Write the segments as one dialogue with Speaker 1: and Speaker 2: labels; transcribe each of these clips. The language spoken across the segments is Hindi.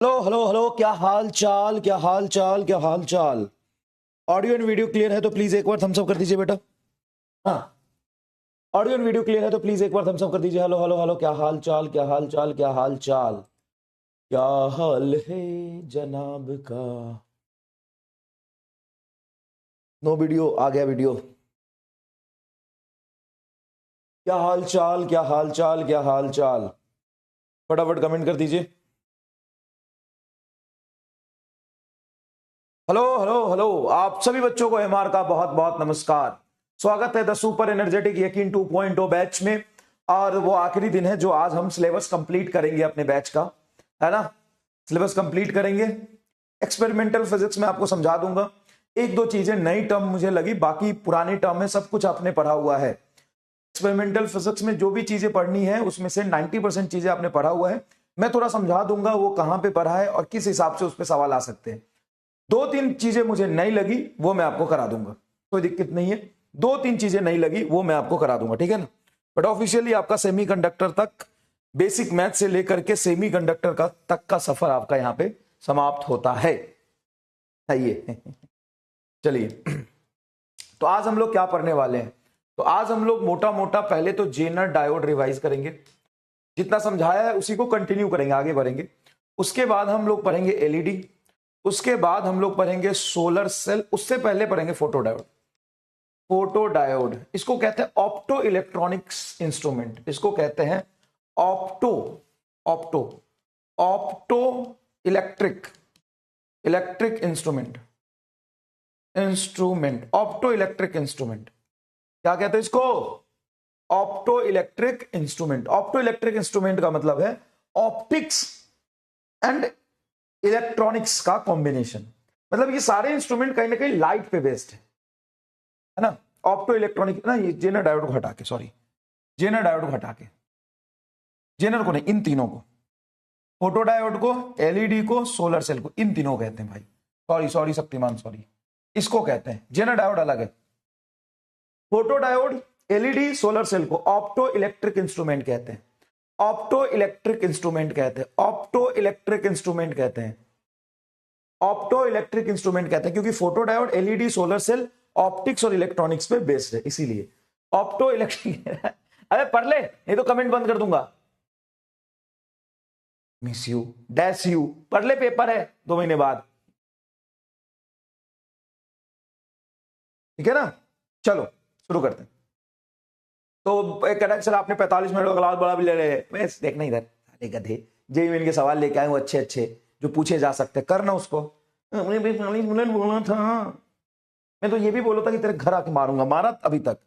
Speaker 1: हेलो हेलो हेलो, क्या हाल चाल, क्या हाल चाल, क्या हाल चाल। ऑडियो एंड वीडियो क्लियर है तो प्लीज एक बार थम्स अप कर दीजिए बेटा। हाँ, ऑडियो एंड वीडियो क्लियर है तो प्लीज एक बार थम्स अप कर दीजिए। हेलो हेलो हेलो, क्या हाल चाल, क्या हाल चाल, क्या हाल चाल, क्या हाल है जनाब का। नो वीडियो, आ गया वीडियो। क्या हाल चाल, क्या हाल चाल, क्या हाल चाल। फटाफट कमेंट कर दीजिए। हेलो हेलो हेलो, आप सभी बच्चों को एमआर का बहुत बहुत नमस्कार। स्वागत है द सुपर एनर्जेटिक यकीन 2.0 बैच में। और वो आखिरी दिन है जो आज हम सिलेबस कंप्लीट करेंगे अपने बैच का, है ना। सिलेबस कंप्लीट करेंगे। एक्सपेरिमेंटल फिजिक्स में आपको समझा दूंगा। एक दो चीजें नई टर्म मुझे लगी, बाकी पुरानी टर्म में सब कुछ आपने पढ़ा हुआ है। एक्सपेरिमेंटल फिजिक्स में जो भी चीजें पढ़नी है उसमें से 90% चीजें आपने पढ़ा हुआ है। मैं थोड़ा समझा दूंगा वो कहां पे पढ़ा है और किस हिसाब से उस पर सवाल आ सकते हैं। दो तीन चीजें मुझे नहीं लगी वो मैं आपको करा दूंगा, कोई दिक्कत नहीं है। दो तीन चीजें नहीं लगी वो मैं आपको करा दूंगा, ठीक है ना। बट ऑफिशियली आपका सेमीकंडक्टर तक, बेसिक मैथ से लेकर के सेमीकंडक्टर का तक का सफर आपका यहां पे समाप्त होता है। सही है। चलिए, तो आज हम लोग क्या पढ़ने वाले हैं। तो आज हम लोग मोटा मोटा पहले तो जेनर डायोड रिवाइज करेंगे। जितना समझाया है उसी को कंटिन्यू करेंगे, आगे बढ़ेंगे। उसके बाद हम लोग पढ़ेंगे एलईडी। उसके बाद हम लोग पढ़ेंगे सोलर सेल। उससे पहले पढ़ेंगे फोटो डायोड। फोटो डायोड इसको कहते हैं ऑप्टो इलेक्ट्रॉनिक्स इंस्ट्रूमेंट, इसको कहते हैं opto opto opto electric electric instrument instrument opto electric instrument. क्या कहते हैं इसको? Opto electric instrument. Opto electric instrument का मतलब है ऑप्टिक्स एंड इलेक्ट्रॉनिक्स का कॉम्बिनेशन। मतलब ये सारे इंस्ट्रूमेंट कहीं ना कहीं लाइट पे बेस्ड है ना। ऑप्टो इलेक्ट्रॉनिक ना, ये जेनर डायोड को हटा के, सॉरी, जेनर डायोड को हटा के, जेनर को नहीं, इन तीनों को, फोटो डायोड को, एलईडी को, सोलर सेल को, इन तीनों को कहते हैं भाई। सॉरी सॉरी शक्तिमान, सॉरी, इसको कहते हैं। जेनर डायोड अलग है, photo diode, LED, solar cell को ऑप्टो इलेक्ट्रिक इंस्ट्रूमेंट कहते हैं। ऑप्टो इलेक्ट्रिक इंस्ट्रूमेंट कहते हैं, ऑप्टो इलेक्ट्रिक इंस्ट्रूमेंट कहते हैं, ऑप्टो इलेक्ट्रिक इंस्ट्रूमेंट कहते हैं, क्योंकि photo diode, LED, solar cell optics और इलेक्ट्रॉनिक्स पे बेस्ड है, इसीलिए ऑप्टो इलेक्ट्रिक। अरे पढ़ ले, नहीं तो कमेंट बंद कर दूंगा। मिस यू, डैश यू, पढ़ ले, पेपर है 2 महीने बाद, ठीक है ना। चलो शुरू करते हैं। तो एक कह सर आपने 45 मिनट का क्लास बड़ा भी ले रहे हैं। मैं देखना इधर, साले गधे, जेई मेन के सवाल लेके आए वो अच्छे अच्छे जो पूछे जा सकते, करना उसको। हमने 45 मिनट बोला था, मैं तो ये भी बोला था कि तेरे घर आके मारूंगा, मारा अभी तक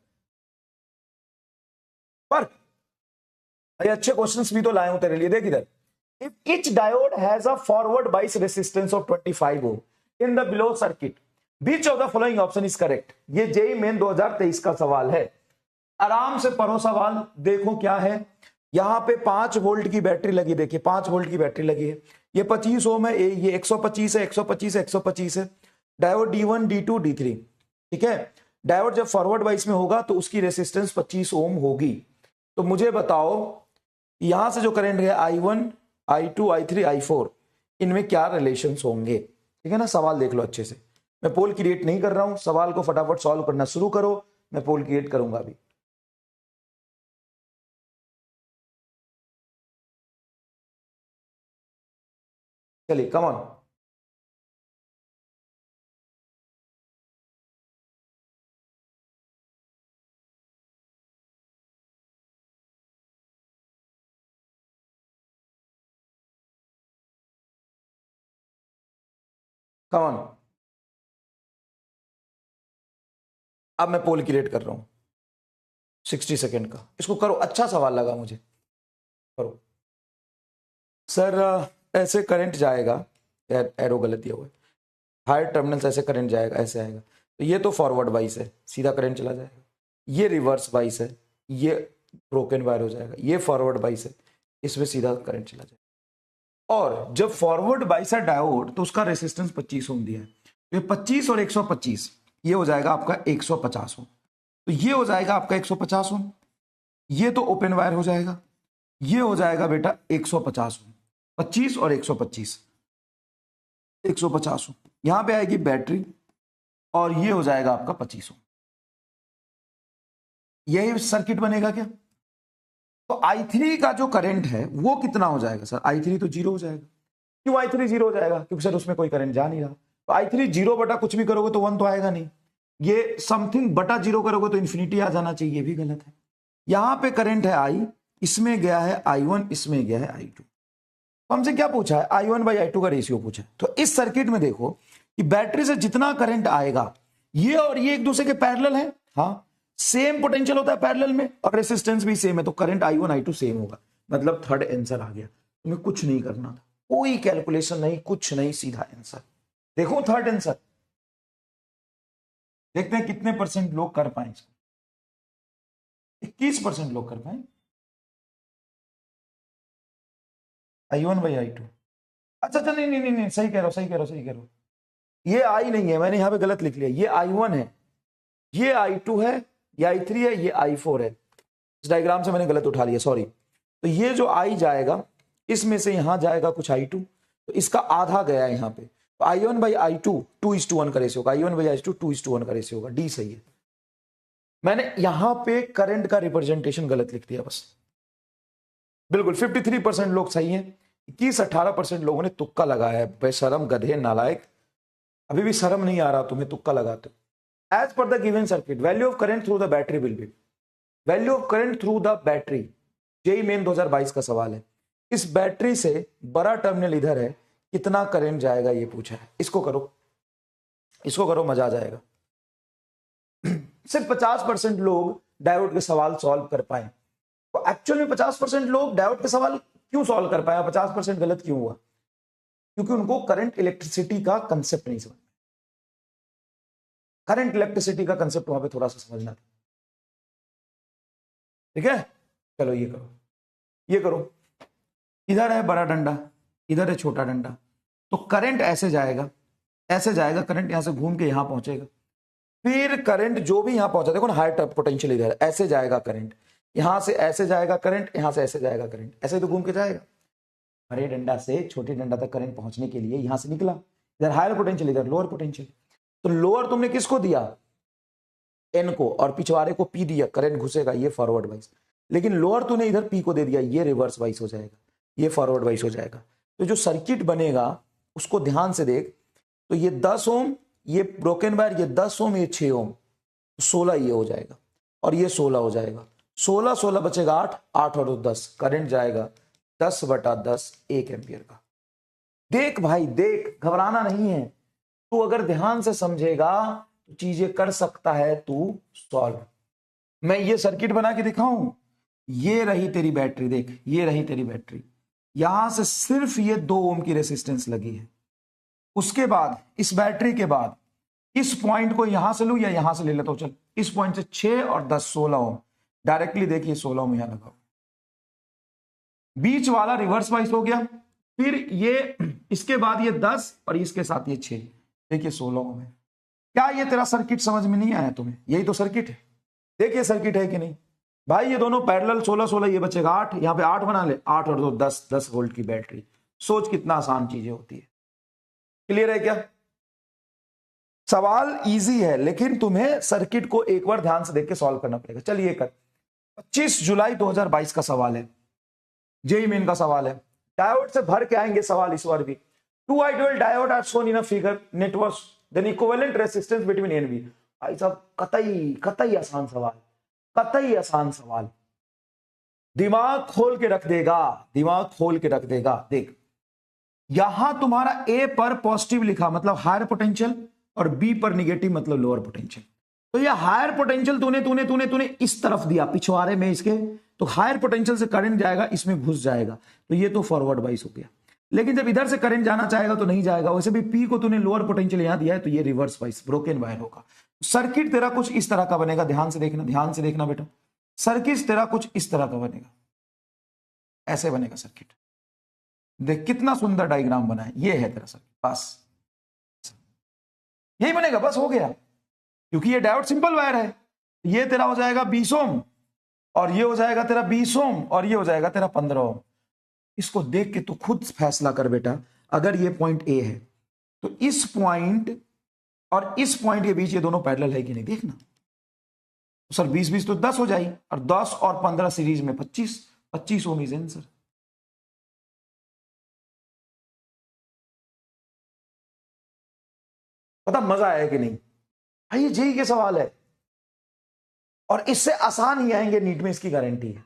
Speaker 1: पर ये अच्छे क्वेश्चंस भी तो लाए हूं तेरे लिए, देख इधर। If each diode has a forward bias resistance of 25 ohm in the below circuit, which of the following option is correct. ये जेई मेन 2023 का सवाल है। आराम से पढ़ो सवाल, देखो क्या है। यहां पे 5 वोल्ट की बैटरी लगी, देखिए 5 वोल्ट की बैटरी लगी है। ये 25 ओम है, ये 125 है, 125 है, 125 है। डायोड D1 D2 D3, ठीक है। डायोड जब फॉरवर्ड वाइस में होगा तो उसकी रेसिस्टेंस 25 ओम होगी। तो मुझे बताओ यहां से जो करंट है I1 I2 I3 I4, इनमें क्या रिलेशंस होंगे, ठीक है ना। सवाल देख लो अच्छे से, मैं पोल क्रिएट नहीं कर रहा हूं, सवाल को फटाफट सॉल्व करना शुरू करो, मैं पोल क्रिएट करूंगा अभी। चलिए कम ऑन। कम ऑन, अब मैं पोल क्रिएट कर रहा हूं 60 सेकेंड का। इसको करो, अच्छा सवाल लगा मुझे, करो। सर ऐसे करंट जाएगा, एरो गलत दिया हुआ है, हायर टर्मिनल से ऐसे करंट जाएगा, ऐसे आएगा। तो ये तो फॉरवर्ड वाइस है, सीधा करंट चला जाएगा। ये रिवर्स वाइस है, ये ब्रोकन वायर हो जाएगा। ये फॉरवर्ड वाइस है, इसमें सीधा करंट चला जाएगा। और जब फॉरवर्ड वाइस है डायोड तो उसका रेसिस्टेंस 25 ओम दिया है। तो ये 25 और 125, ये हो जाएगा आपका 150 ओम। तो ये हो जाएगा आपका 150 ओम। ये तो ओपन वायर हो जाएगा, ये हो जाएगा बेटा 150 ओम। 25 और 125, 150 ओम। यहां पे आएगी बैटरी और ये हो जाएगा आपका 25 ओम। यही सर्किट बनेगा क्या? तो I3 का जो करंट है वो कितना हो जाएगा सर? I3 तो जीरो हो जाएगा। क्यों I3 जीरो हो जाएगा? क्योंकि सर उसमें कोई करंट जा नहीं रहा। तो I3 जीरो बटा कुछ भी करोगे तो 1 तो आएगा नहीं। ये समथिंग बटा जीरो करोगे तो इन्फिनिटी आ जाना चाहिए, ये भी गलत है। यहां पे करंट है I, इसमें गया है I1, इसमें गया है I2। तो हमसे क्या पूछा है? I1 बाई I2 का रेशियो पूछा है। तो इस सर्किट में देखो कि बैटरी से जितना करंट आएगा, ये और ये एक दूसरे के पैरेलल है। हाँ, सेम पोटेंशियल होता है पैरेलल में और रेसिस्टेंस भी सेम है, तो करंट I1 I2 सेम होगा। मतलब थर्ड आंसर आ गया। तुम्हें कुछ नहीं करना था, कोई कैलकुलेशन नहीं, कुछ नहीं, सीधा आंसर। देखो थर्ड आंसर, देखते हैं कितने परसेंट लोग कर पाए इसको। 21% लोग कर पाए। I1 by I2। अच्छा अच्छा, नहीं नहीं नहीं नहीं, सही कह रहा हूं, सही कह रहा हूं, सही कह रहा हूं। ये I नहीं है, मैंने यहां पे गलत लिख लिया। ये I1 है, ये I2 है, ये I3 है, ये I4 है। इस डायग्राम से मैंने गलत उठा लिया, सॉरी। तो ये जो I जाएगा, इसमें से यहां जाएगा कुछ I2, तो इसका आधा गया है यहां पे। तो I1 बाई I2 2:1 का रेशियो होगा। I1 बाई I2 2:1 का रेशियो होगा। डी सही है। मैंने यहां पे करंट का रिप्रेजेंटेशन गलत लिख दिया बस। बिल्कुल 53% लोग सही हैं, 21-18% लोगों ने तुक्का लगाया है। बेशरम, गधे, नालायक, अभी भी शर्म नहीं आ रहा तुम्हें, तुक्का लगाते हो। As per the given circuit, value of current through the battery will be, value of current through the battery, JEE Main 2022 का सवाल है। इस बैटरी से बड़ा टर्मिनल इधर है, कितना करंट जाएगा ये पूछा है। इसको करो, इसको करो, मजा आ जाएगा। सिर्फ 50% लोग डायोड के सवाल सॉल्व कर पाए। तो एक्चुअल में 50% लोग डायोड के सवाल क्यों सॉल्व कर पाए, 50% गलत क्यों हुआ? क्योंकि उनको करंट इलेक्ट्रिसिटी का कंसेप्ट नहीं समझ। करंट इलेक्ट्रिसिटी का कंसेप्ट वहां पे थोड़ा सा समझना था। ठीक है, चलो ये करो, ये करो। इधर है बड़ा डंडा, इधर है छोटा डंडा, तो करंट ऐसे जाएगा, ऐसे जाएगा करंट, यहां से घूम के यहां पहुंचेगा। फिर करंट जो भी यहां पहुंचा, देखो ना हायर पोटेंशियल इधर, ऐसे जाएगा करंट, यहां से ऐसे जाएगा करंट, यहां से ऐसे जाएगा करंट, ऐसे तो घूम के जाएगा। बड़े डंडा से छोटे डंडा तक करंट पहुंचने के लिए यहां से निकला, इधर हायर पोटेंशियल, इधर लोअर पोटेंशियल। तो लोअर तुमने किसको दिया? एन को, और पिछवाड़े को पी दिया, करंट घुसेगा, ये फॉरवर्ड वाइज। लेकिन लोअर तूने इधर पी को दे दिया, ये रिवर्स वाइज हो जाएगा, ये फॉरवर्ड वाइज हो जाएगा। तो जो सर्किट बनेगा उसको ध्यान से देख। तो ये 10 ओम, ये ब्रोकन वायर, ये 10 ओम, ये 6 ओम, 16 ये हो जाएगा, और ये 16 हो जाएगा। 16 16 बचेगा 8, 8 और 10, करंट जाएगा 10/10 1 एम्पियर का। देख भाई देख, घबराना नहीं है। तू अगर ध्यान से समझेगा तो चीजें कर सकता है तू सॉल्व। मैं ये सर्किट बना के दिखाऊं, ये रही तेरी बैटरी, देख ये रही तेरी बैटरी, यहां से सिर्फ ये 2 ओम की रेसिस्टेंस लगी है। उसके बाद इस बैटरी के बाद इस पॉइंट को यहां से लू या यहां से ले लेता हूं, चल इस पॉइंट से 6 और 10 16 ओम, डायरेक्टली देखिए 16 ओम यहां लगा, बीच वाला रिवर्स वाइस हो गया। फिर ये इसके बाद ये 10 और इसके साथ ये 6, देखिए 16 ओम है। क्या ये तेरा सर्किट समझ में नहीं आया तुम्हें? यही तो सर्किट है, देखिए सर्किट है कि नहीं भाई। ये दोनों पैरेलल 16 16, ये बचेगा 8, यहां पे 8 बना ले, 8 और 2 10, 10 वोल्ट की बैटरी। सोच कितना आसान चीजें होती है। क्लियर है क्या? सवाल इजी है, लेकिन तुम्हें सर्किट को एक बार ध्यान से देख के सॉल्व करना पड़ेगा। चलिए कर, 25 जुलाई 2022 का सवाल है, जेई मेन का सवाल है। डायोड से भर के आएंगे सवाल इस बार भी। 2 ideal diode are shown in a figure, network then equivalent resistance between N V. भाई साहब कतई कतई आसान सवाल, कतई आसान सवाल, दिमाग खोल के रख देगा, दिमाग खोल के रख देगा। देख यहां तुम्हारा ए पर पॉजिटिव लिखा मतलब हायर पोटेंशियल, और बी पर निगेटिव मतलब लोअर पोटेंशियल। तो ये हायर पोटेंशियल तूने तूने तूने तूने इस तरफ दिया पिछवाड़े में इसके, तो हायर पोटेंशियल से करंट जाएगा, इसमें घुस जाएगा, तो ये तो फॉरवर्ड वाइस हो गया। लेकिन जब इधर से करंट जाना चाहेगा तो नहीं जाएगा। वैसे भी पी को तूने लोअर पोटेंशियल यहां दिया है, तो ये रिवर्स वाइस ब्रोकन वायर होगा। सर्किट तेरा कुछ इस तरह का बनेगा, ध्यान से देखना, ध्यान से देखना बेटा। सर्किट तेरा कुछ इस तरह का बनेगा, ऐसे बनेगा सर्किट। देख कितना सुंदर डायग्राम बना है, ये है तेरा सर्किट, बस यही बनेगा, बस हो गया। क्योंकि ये डायोड सिंपल वायर है। ये तेरा हो जाएगा 20 ओम, और ये हो जाएगा तेरा 20 ओम, और ये हो जाएगा तेरा 15 ओम। इसको देख के तू खुद फैसला कर बेटा। अगर ये पॉइंट ए है, तो इस पॉइंट और इस पॉइंट के बीच ये दोनों पैरेलल है कि नहीं देखना। तो सर 20 20 तो 10 हो जाएगी, और 10 और 15 सीरीज में 25, 25 ओम इज आंसर। पता मजा आया कि नहीं भाई, ये जेई के सवाल है, और इससे आसान ही आएंगे नीट में, इसकी गारंटी है।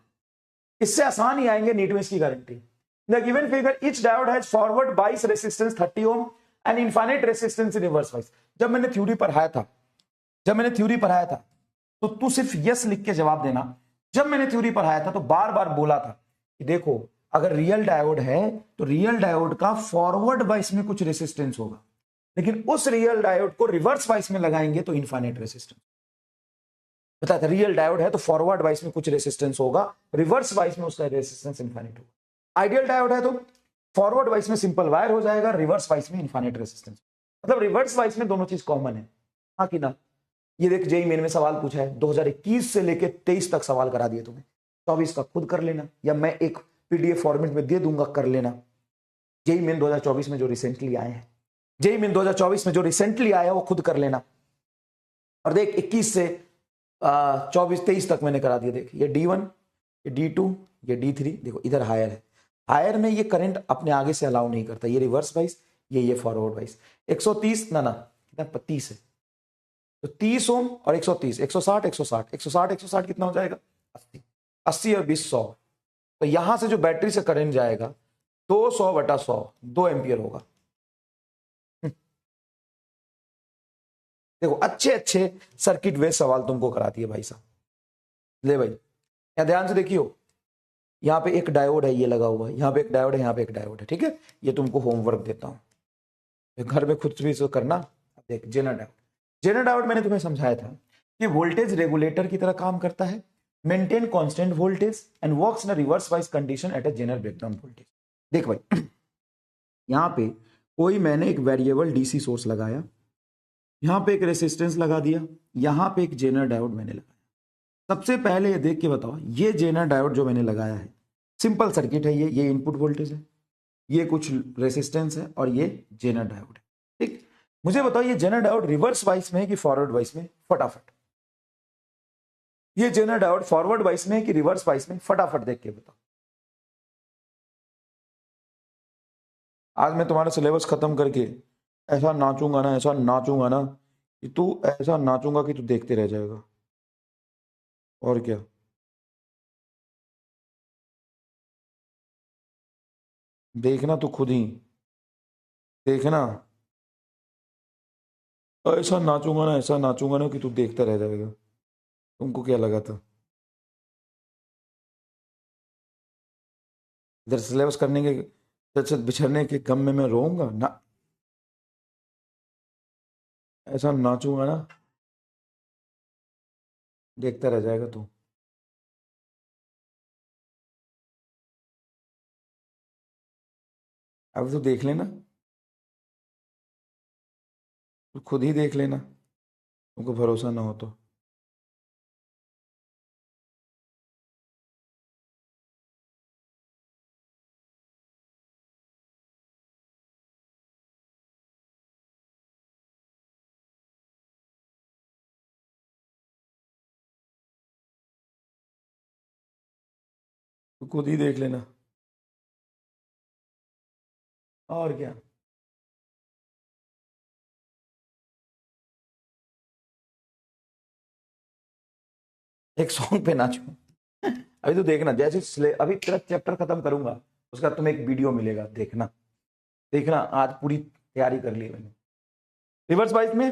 Speaker 1: इससे आसान ही आएंगे नीट में, इसकी guarantee. The given figure each diode has forward bias resistance 30 ohm and infinite resistance in reverse बाइस। जब मैंने थ्योरी पढ़ाया था तो तू सिर्फ यस लिख के जवाब देना। जब मैंने थ्योरी पढ़ाया था तो बार बार बोला था कि देखो अगर रियल डायोड है तो रियल डायोड का फॉरवर्ड बाइस में कुछ रेसिस्टेंस होगा, लेकिन उस रियल डायोड को रिवर्स बाइस में लगाएंगे तो इनफाइनाइट रेसिस्टेंस। बता था रियल डायोड है तो फॉरवर्ड बाइस में कुछ रेसिस्टेंस होगा, रिवर्स बाइस में उसका रेसिस्टेंस इनफाइनाइट होगा। आइडियल डायोड है तो फॉरवर्ड बाइस में सिंपल वायर हो जाएगा, रिवर्स बाइस में इनफाइनाइट रेसिस्टेंस। मतलब रिवर्स बाइस में दोनों चीज कॉमन है। हाँ कि ना? ये देख जेईई मेन में सवाल पूछा है, 2021 से लेके 23 तक सवाल करा दिए तुम्हें। 24 का खुद कर लेना, या मैं एक पीडीएफ फॉर्मेट में दे दूंगा, कर लेना। जेईई मेन 2024 में जो रिसेंटली आए हैं, जेईई मेन 2024 में जो रिसेंटली आया वो खुद कर लेना। और देख 21 से 23 तक मैंने करा दिया। देख ये D1, ये D2, ये D3, देखो इधर हायर है। हायर में ये करंट अपने आगे से अलाउ नहीं करता, ये रिवर्स बाइस, ये फॉरवर्ड बाइस। 130 ना कितना 30 है, तो 30 ओम और 130, 160 160 160 160 कितना हो जाएगा 80, 80 और 20 100। तो यहां से जो बैटरी से करंट जाएगा 200/100 2 एम्पियर होगा। देखो अच्छे अच्छे सर्किट वे सवाल तुमको कराती है भाई साहब। ले भाई यहां ध्यान से देखियो, यहां पे एक डायोड है ये लगा हुआ है, यहां पे एक डायोड है, यहां पे एक डायोड है। ठीक है, ये तुमको होमवर्क देता हूं, घर में खुद भी इसको करना। देख जेनर डायोड मैंने तुम्हें समझाया था कि वोल्टेज रेगुलेटर की तरह काम करता है, maintain constant voltage and works in reverse bias condition at a Jenner breakdown voltage. देख भाई यहां पे कोई मैंने एक वेरिएबल डीसी सोर्स लगाया, यहां पे एक रेसिस्टेंस लगा दिया, यहां पे एक जेनर डायोड मैंने लगाया। सबसे पहले ये देख के बताओ, ये जेनर डायोड जो मैंने लगाया है सिंपल सर्किट है, ये इनपुट वोल्टेज है, ये कुछ रेसिस्टेंस है और ये जेनर डायोड है। ठीक, मुझे बताओ ये जेनर डायोड रिवर्स बाइस में है कि फॉरवर्ड बाइस में? फटाफट ये जेनर डायोड फॉरवर्ड बाइस में है कि रिवर्स बाइस में? फटाफट देख के बताओ। आज मैं तुम्हारा सिलेबस खत्म करके ऐसा नाचूंगा ना, ऐसा नाचूंगा ना कि तू ऐसा नाचूंगा कि तू देखते रह जाएगा। और क्या, देखना तू खुद ही देखना, ऐसा नाचूंगा ना, ऐसा नाचूंगा ना कि तू देखता रह जाएगा। तुमको क्या लगा था इधर सिलेबस करने के बिछड़ने के गम में मैं रोऊंगा ना? ऐसा नाचूंगा ना, देखता रह जाएगा तू। अब तो देख लेना, तू खुद ही देख लेना, तुमको भरोसा ना हो तो। तू खुद ही देख लेना, और क्या। एक सॉन्ग पे नाचू अभी तो देखना, जैसे अभी तेरा चैप्टर खत्म करूंगा उसका तुम्हें एक वीडियो मिलेगा, देखना देखना। आज पूरी तैयारी कर ली मैंने। रिवर्स बाइस में,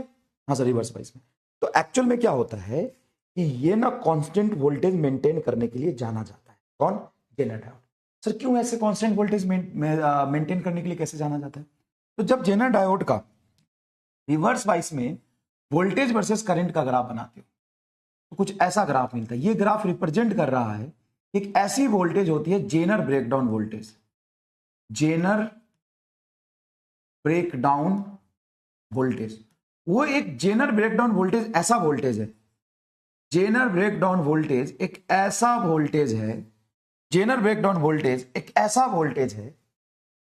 Speaker 1: हाँ सर रिवर्स बाइस में तो एक्चुअल में क्या होता है कि ये ना कांस्टेंट वोल्टेज मेंटेन करने के लिए जाना जाता है। कौन? Jenner diode. सर क्यों ऐसे कांस्टेंट वोल्टेज मेंटेन करने के लिए कैसे जाना जाता है? तो जब जेनर डायोड का रिवर्स बाइस में वोल्टेज वर्सेस करंट का ग्राफ बनाते हो तो कुछ ऐसा ग्राफ मिलता है। ये ग्राफ रिप्रेजेंट कर रहा है एक ऐसी वोल्टेज होती है Jenner breakdown voltage. Jenner breakdown voltage, वो एक जेनर ब्रेकडाउन वोल्टेज ऐसा वोल्टेज है, जेनर ब्रेकडाउन वोल्टेज एक ऐसा वोल्टेज है, जेनर ब्रेकडाउन वोल्टेज एक ऐसा वोल्टेज है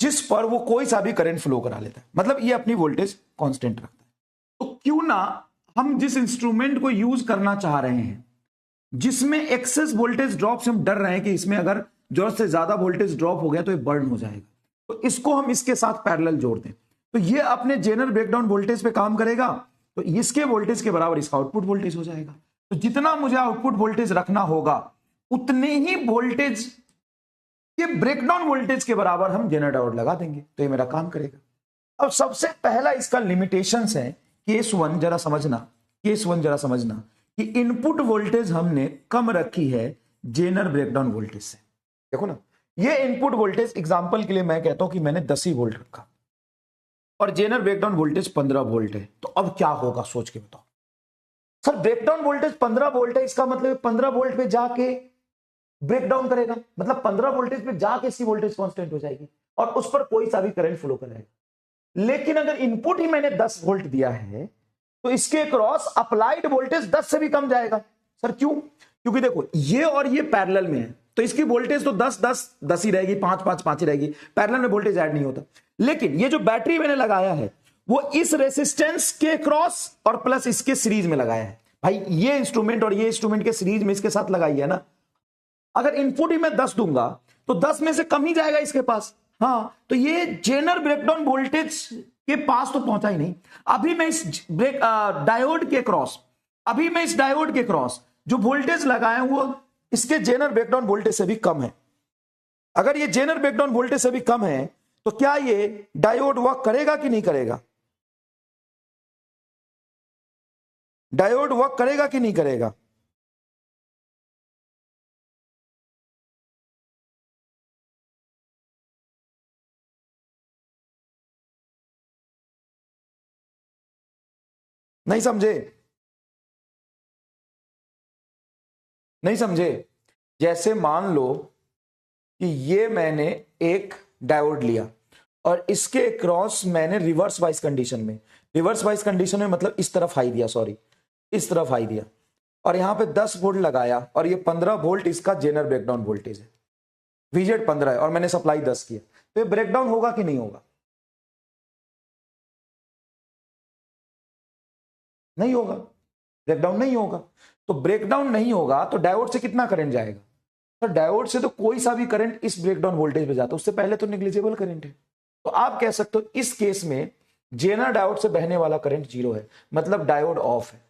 Speaker 1: जिस पर वो कोई सा भी करंट फ्लो करा लेता है, मतलब ये अपनी वोल्टेज कांस्टेंट रखता है। तो क्यों ना हम जिस इंस्ट्रूमेंट को यूज करना चाह रहे हैं, जिसमें एक्सेस वोल्टेज ड्रॉप से हम डर रहे हैं कि इसमें अगर जरूरत से ज्यादा वोल्टेज ड्रॉप हो गया तो ये बर्न हो जाएगा, तो इसको हम इसके साथ पैरेलल जोड़ दें, तो ये अपने जेनरल ब्रेकडाउन वोल्टेज पे काम करेगा, तो इसके वोल्टेज के बराबर इसका आउटपुट वोल्टेज हो जाएगा। तो जितना मुझे आउटपुट वोल्टेज रखना होगा उतने ही वोल्टेज के ब्रेकडाउन वोल्टेज के बराबर हम जेनर डायोड लगा देंगे, तो ये मेरा काम करेगा। अब सबसे पहला इसका लिमिटेशंस है, केस वन जरा समझना, केस वन जरा समझना कि इनपुट वोल्टेज हमने कम रखी है जेनर ब्रेकडाउन वोल्टेज से। देखो ना, ये इनपुट वोल्टेज एग्जांपल के लिए मैं कहता हूं कि मैंने 10 ही वोल्ट रखा और जेनर ब्रेकडाउन वोल्टेज 15 वोल्ट है, तो अब क्या होगा सोच के बताओ। सर ब्रेकडाउन वोल्टेज 15 वोल्ट है, इसका मतलब 15 वोल्ट पे जाके ब्रेकडाउन करेगा, मतलब 15 वोल्टेज पे जाके इसकी वोल्टेज कांस्टेंट हो जाएगी और उस पर कोई सा भी करंट फ्लो करेगा। लेकिन अगर इनपुट ही मैंने 10 वोल्ट दिया है तो इसके क्रॉस अप्लाइड वोल्टेज 10 से भी कम जाएगा। सर क्यों? क्योंकि देखो ये और ये पैरेलल में है, तो इसकी वोल्टेज तो 10 10 10 ही रहेगी, 5 5 5 ही रहेगी, पैरेलल में वोल्टेज ऐड नहीं होता। लेकिन ये जो बैटरी मैंने लगाया है वो इस रेसिस्टेंस के क्रॉस और प्लस इसके सीरीज में लगाया है। भाई ये इंस्ट्रूमेंट और ये इंस्ट्रूमेंट के सीरीज में इसके साथ लगाई है ना, अगर इनपुट ही मैं 10 दूंगा तो 10 में से कम ही जाएगा इसके पास। हाँ, तो ये जेनर ब्रेकडाउन वोल्टेज के पास तो पहुंचा ही नहीं। अभी मैं इस डायोड के क्रॉस, अभी मैं इस डायोड के क्रॉस जो वोल्टेज लगाया वो इसके जेनर ब्रेकडाउन वोल्टेज से भी कम है। अगर ये जेनर ब्रेकडाउन वोल्टेज से भी कम है तो क्या ये डायोड वर्क करेगा कि नहीं करेगा? डायोड वर्क करेगा कि नहीं करेगा? नहीं समझे? नहीं समझे? जैसे मान लो कि ये मैंने एक डायोड लिया और इसके क्रॉस मैंने रिवर्स वाइज कंडीशन में, रिवर्स वाइज कंडीशन में मतलब इस तरफ हाई दिया, सॉरी इस तरफ हाई दिया और यहां पे 10 वोल्ट लगाया और ये 15 वोल्ट इसका जेनर ब्रेकडाउन वोल्टेज है, वीजेड 15 है और मैंने सप्लाई 10 किया, तो ये ब्रेकडाउन होगा कि नहीं होगा? नहीं होगा, ब्रेकडाउन नहीं होगा। तो ब्रेकडाउन नहीं होगा तो डायोड से कितना करंट जाएगा? तो डायोड से तो कोई सा भी करंट इस ब्रेकडाउन वोल्टेज पे जाता है, उससे पहले तो नेग्लिजिबल करंट है। तो आप कह सकते हो इस केस में जेनर डायोड से बहने वाला करंट 0 है, मतलब डायोड ऑफ है,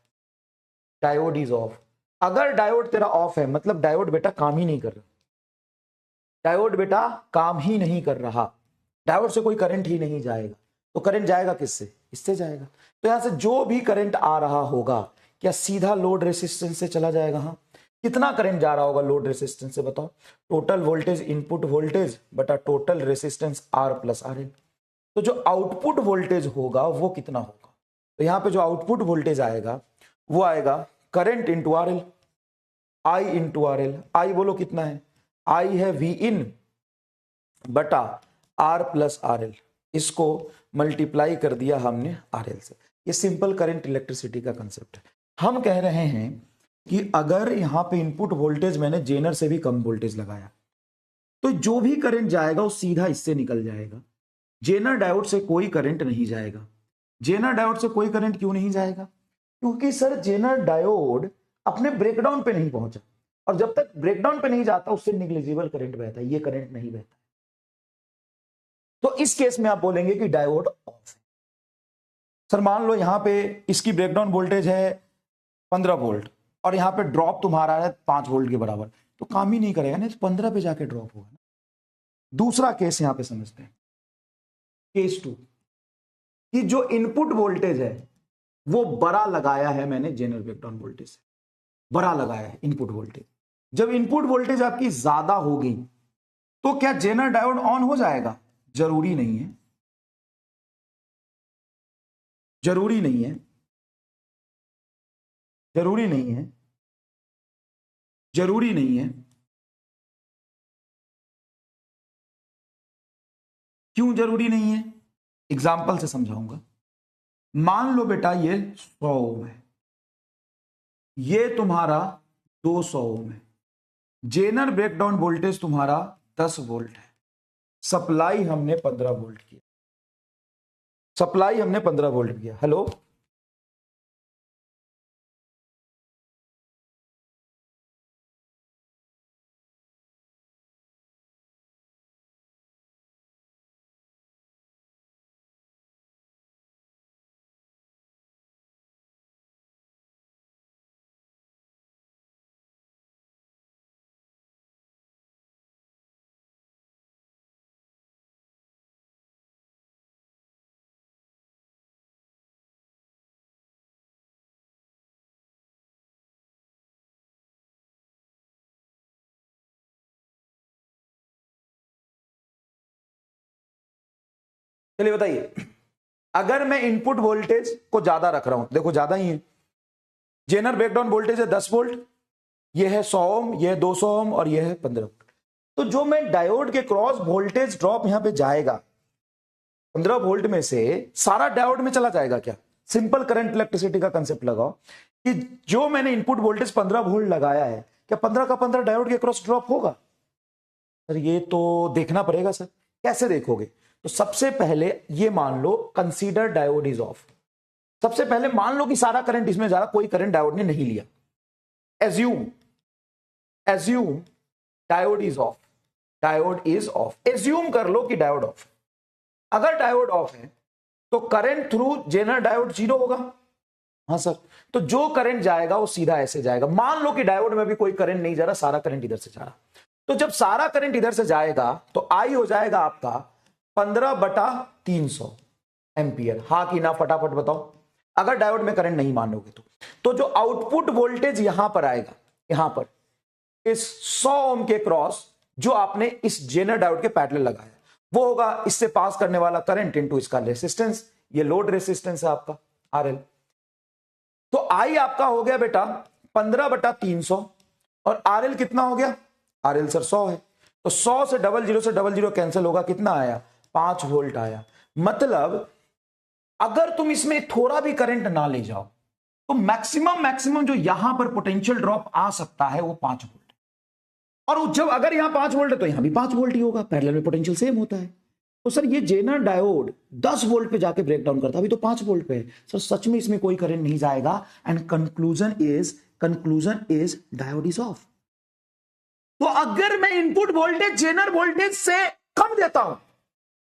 Speaker 1: डायोड इज ऑफ। अगर डायोड तेरा ऑफ है मतलब डायोड बेटा काम ही नहीं कर रहा, डायोड बेटा काम ही नहीं कर रहा, डायोड से कोई करंट ही नहीं जाएगा। तो करंट जाएगा किससे? इससे जाएगा। तो यहां से जो भी करंट आ रहा होगा क्या सीधा लोड रेसिस्टेंस से चला जाएगा? हाँ, कितना करंट जा रहा होगा लोड रेसिस्टेंस से बताओ? टोटल वोल्टेज इनपुट वोल्टेज बटा total resistance R plus R L. तो जो आउटपुट वोल्टेज होगा वो कितना होगा? तो यहां पे जो आउटपुट वोल्टेज आएगा वो आएगा करंट इंटू आर एल, आई इंटू आर एल। आई बोलो कितना है? आई है वी इन बटा आर प्लस आर एल, इसको मल्टीप्लाई कर दिया हमने आर एल से। ये सिंपल करंट इलेक्ट्रिसिटी का कंसेप्ट है। हम कह रहे हैं कि अगर यहां पे इनपुट वोल्टेज मैंने जेनर से भी कम वोल्टेज लगाया तो जो भी करंट जाएगा वो सीधा इससे निकल जाएगा, जेनर डायोड से कोई करंट नहीं जाएगा। जेनर डायोड से कोई करंट क्यों नहीं जाएगा? क्योंकि सर जेनर डायोड अपने ब्रेकडाउन पे नहीं पहुंचा और जब तक ब्रेकडाउन पे नहीं जाता उससे निग्लिजिबल करंट बहता है, ये करंट नहीं बहता। तो इस केस में आप बोलेंगे कि डायोड ऑफ है। सर मान लो यहां पे इसकी ब्रेकडाउन वोल्टेज है 15 वोल्ट और यहां पे ड्रॉप तुम्हारा है 5 वोल्ट के बराबर, तो काम ही नहीं करेगा ना, तो 15 पे जाके ड्रॉप होगा ना। दूसरा केस यहां पे समझते हैं, केस 2, कि जो इनपुट वोल्टेज है वो बड़ा लगाया है मैंने जेनर ब्रेकडाउन वोल्टेज से, बड़ा लगाया है इनपुट वोल्टेज। जब इनपुट वोल्टेज आपकी ज्यादा होगी तो क्या जेनर डायोड ऑन हो जाएगा? जरूरी नहीं है, जरूरी नहीं है, जरूरी नहीं है, जरूरी नहीं है। क्यों जरूरी नहीं है? एग्जाम्पल से समझाऊंगा। मान लो बेटा ये 100 ओम है, ये तुम्हारा 200 ओम है, जेनर ब्रेकडाउन वोल्टेज तुम्हारा 10 वोल्ट है, सप्लाई हमने 15 वोल्ट किया, सप्लाई हमने 15 वोल्ट किया। हेलो, चलिए बताइए, अगर मैं इनपुट वोल्टेज को ज्यादा रख रहा हूं, देखो ज्यादा ही है, जेनर ब्रेकडाउन वोल्टेज है 10 वोल्ट, ये है 100 ओम, ये है 200 ओम और ये है 15 वोल्ट। तो जो मैं डायोड के क्रॉस वोल्टेज ड्रॉप यहां पे जाएगा 15 वोल्ट में से, सारा डायोड में चला जाएगा क्या? सिंपल करंट इलेक्ट्रिसिटी का कंसेप्ट लगाओ कि जो मैंने इनपुट वोल्टेज 15 वोल्ट लगाया है, क्या 15 का 15 डायोड के क्रॉस ड्रॉप होगा? सर ये तो देखना पड़ेगा। सर कैसे देखोगे? तो सबसे पहले ये मान low consider diode is of. सबसे पहले मान लो कि सारा करंट इसमें जा रहा, कोई करंट डायोड ने नहीं लिया। Assume diode is of, diode is of. Assume कर लो कि डायोड ऑफ। अगर डायोड ऑफ है तो करंट थ्रू जेनर डायोड 0 होगा। हाँ सर, तो जो करंट जाएगा वो सीधा ऐसे जाएगा। मान लो कि डायोड में भी कोई करंट नहीं जा रहा, सारा करंट इधर से जा रहा। तो जब सारा करंट इधर से जाएगा तो आई हो जाएगा आपका 15/300 एम्पियर। हाँ कि ना, फटाफट बताओ अगर डायोड में करंट नहीं मानोगे तो जो आउटपुट वोल्टेज यहां पर आएगा, यहां पर इस 100 ओम के क्रॉस जो आपने इस जेनर डायोड के पैरेलल लगाया, वो होगा इससे पास करने वाला करंट इनटू इसका रेसिस्टेंस। ये लोड रेसिस्टेंस है आपका आरएल। तो आई आपका हो गया बेटा 15/300 और आरएल कितना हो गया? आरएल सर 100 है, तो 100 से 00 कैंसिल होगा, कितना आया? 5 वोल्ट आया। मतलब अगर तुम इसमें थोड़ा भी करंट ना ले जाओ तो मैक्सिमम जो यहां पर पोटेंशियल ड्रॉप आ सकता है वो 5 वोल्ट। और जब अगर यहां 5 वोल्ट है तो यहां भी 5 वोल्ट ही होगा, पैरेलल में पोटेंशियल सेम होता है। तो सर ये जेनर डायोड 10 वोल्ट पे जाके ब्रेक डाउन करता है, अभी तो 5 वोल्ट पे है। सर सच में इसमें कोई करंट नहीं जाएगा and conclusion is diode is of. तो अगर मैं इनपुट वोल्टेज जेनर वोल्टेज से कम देता हूं,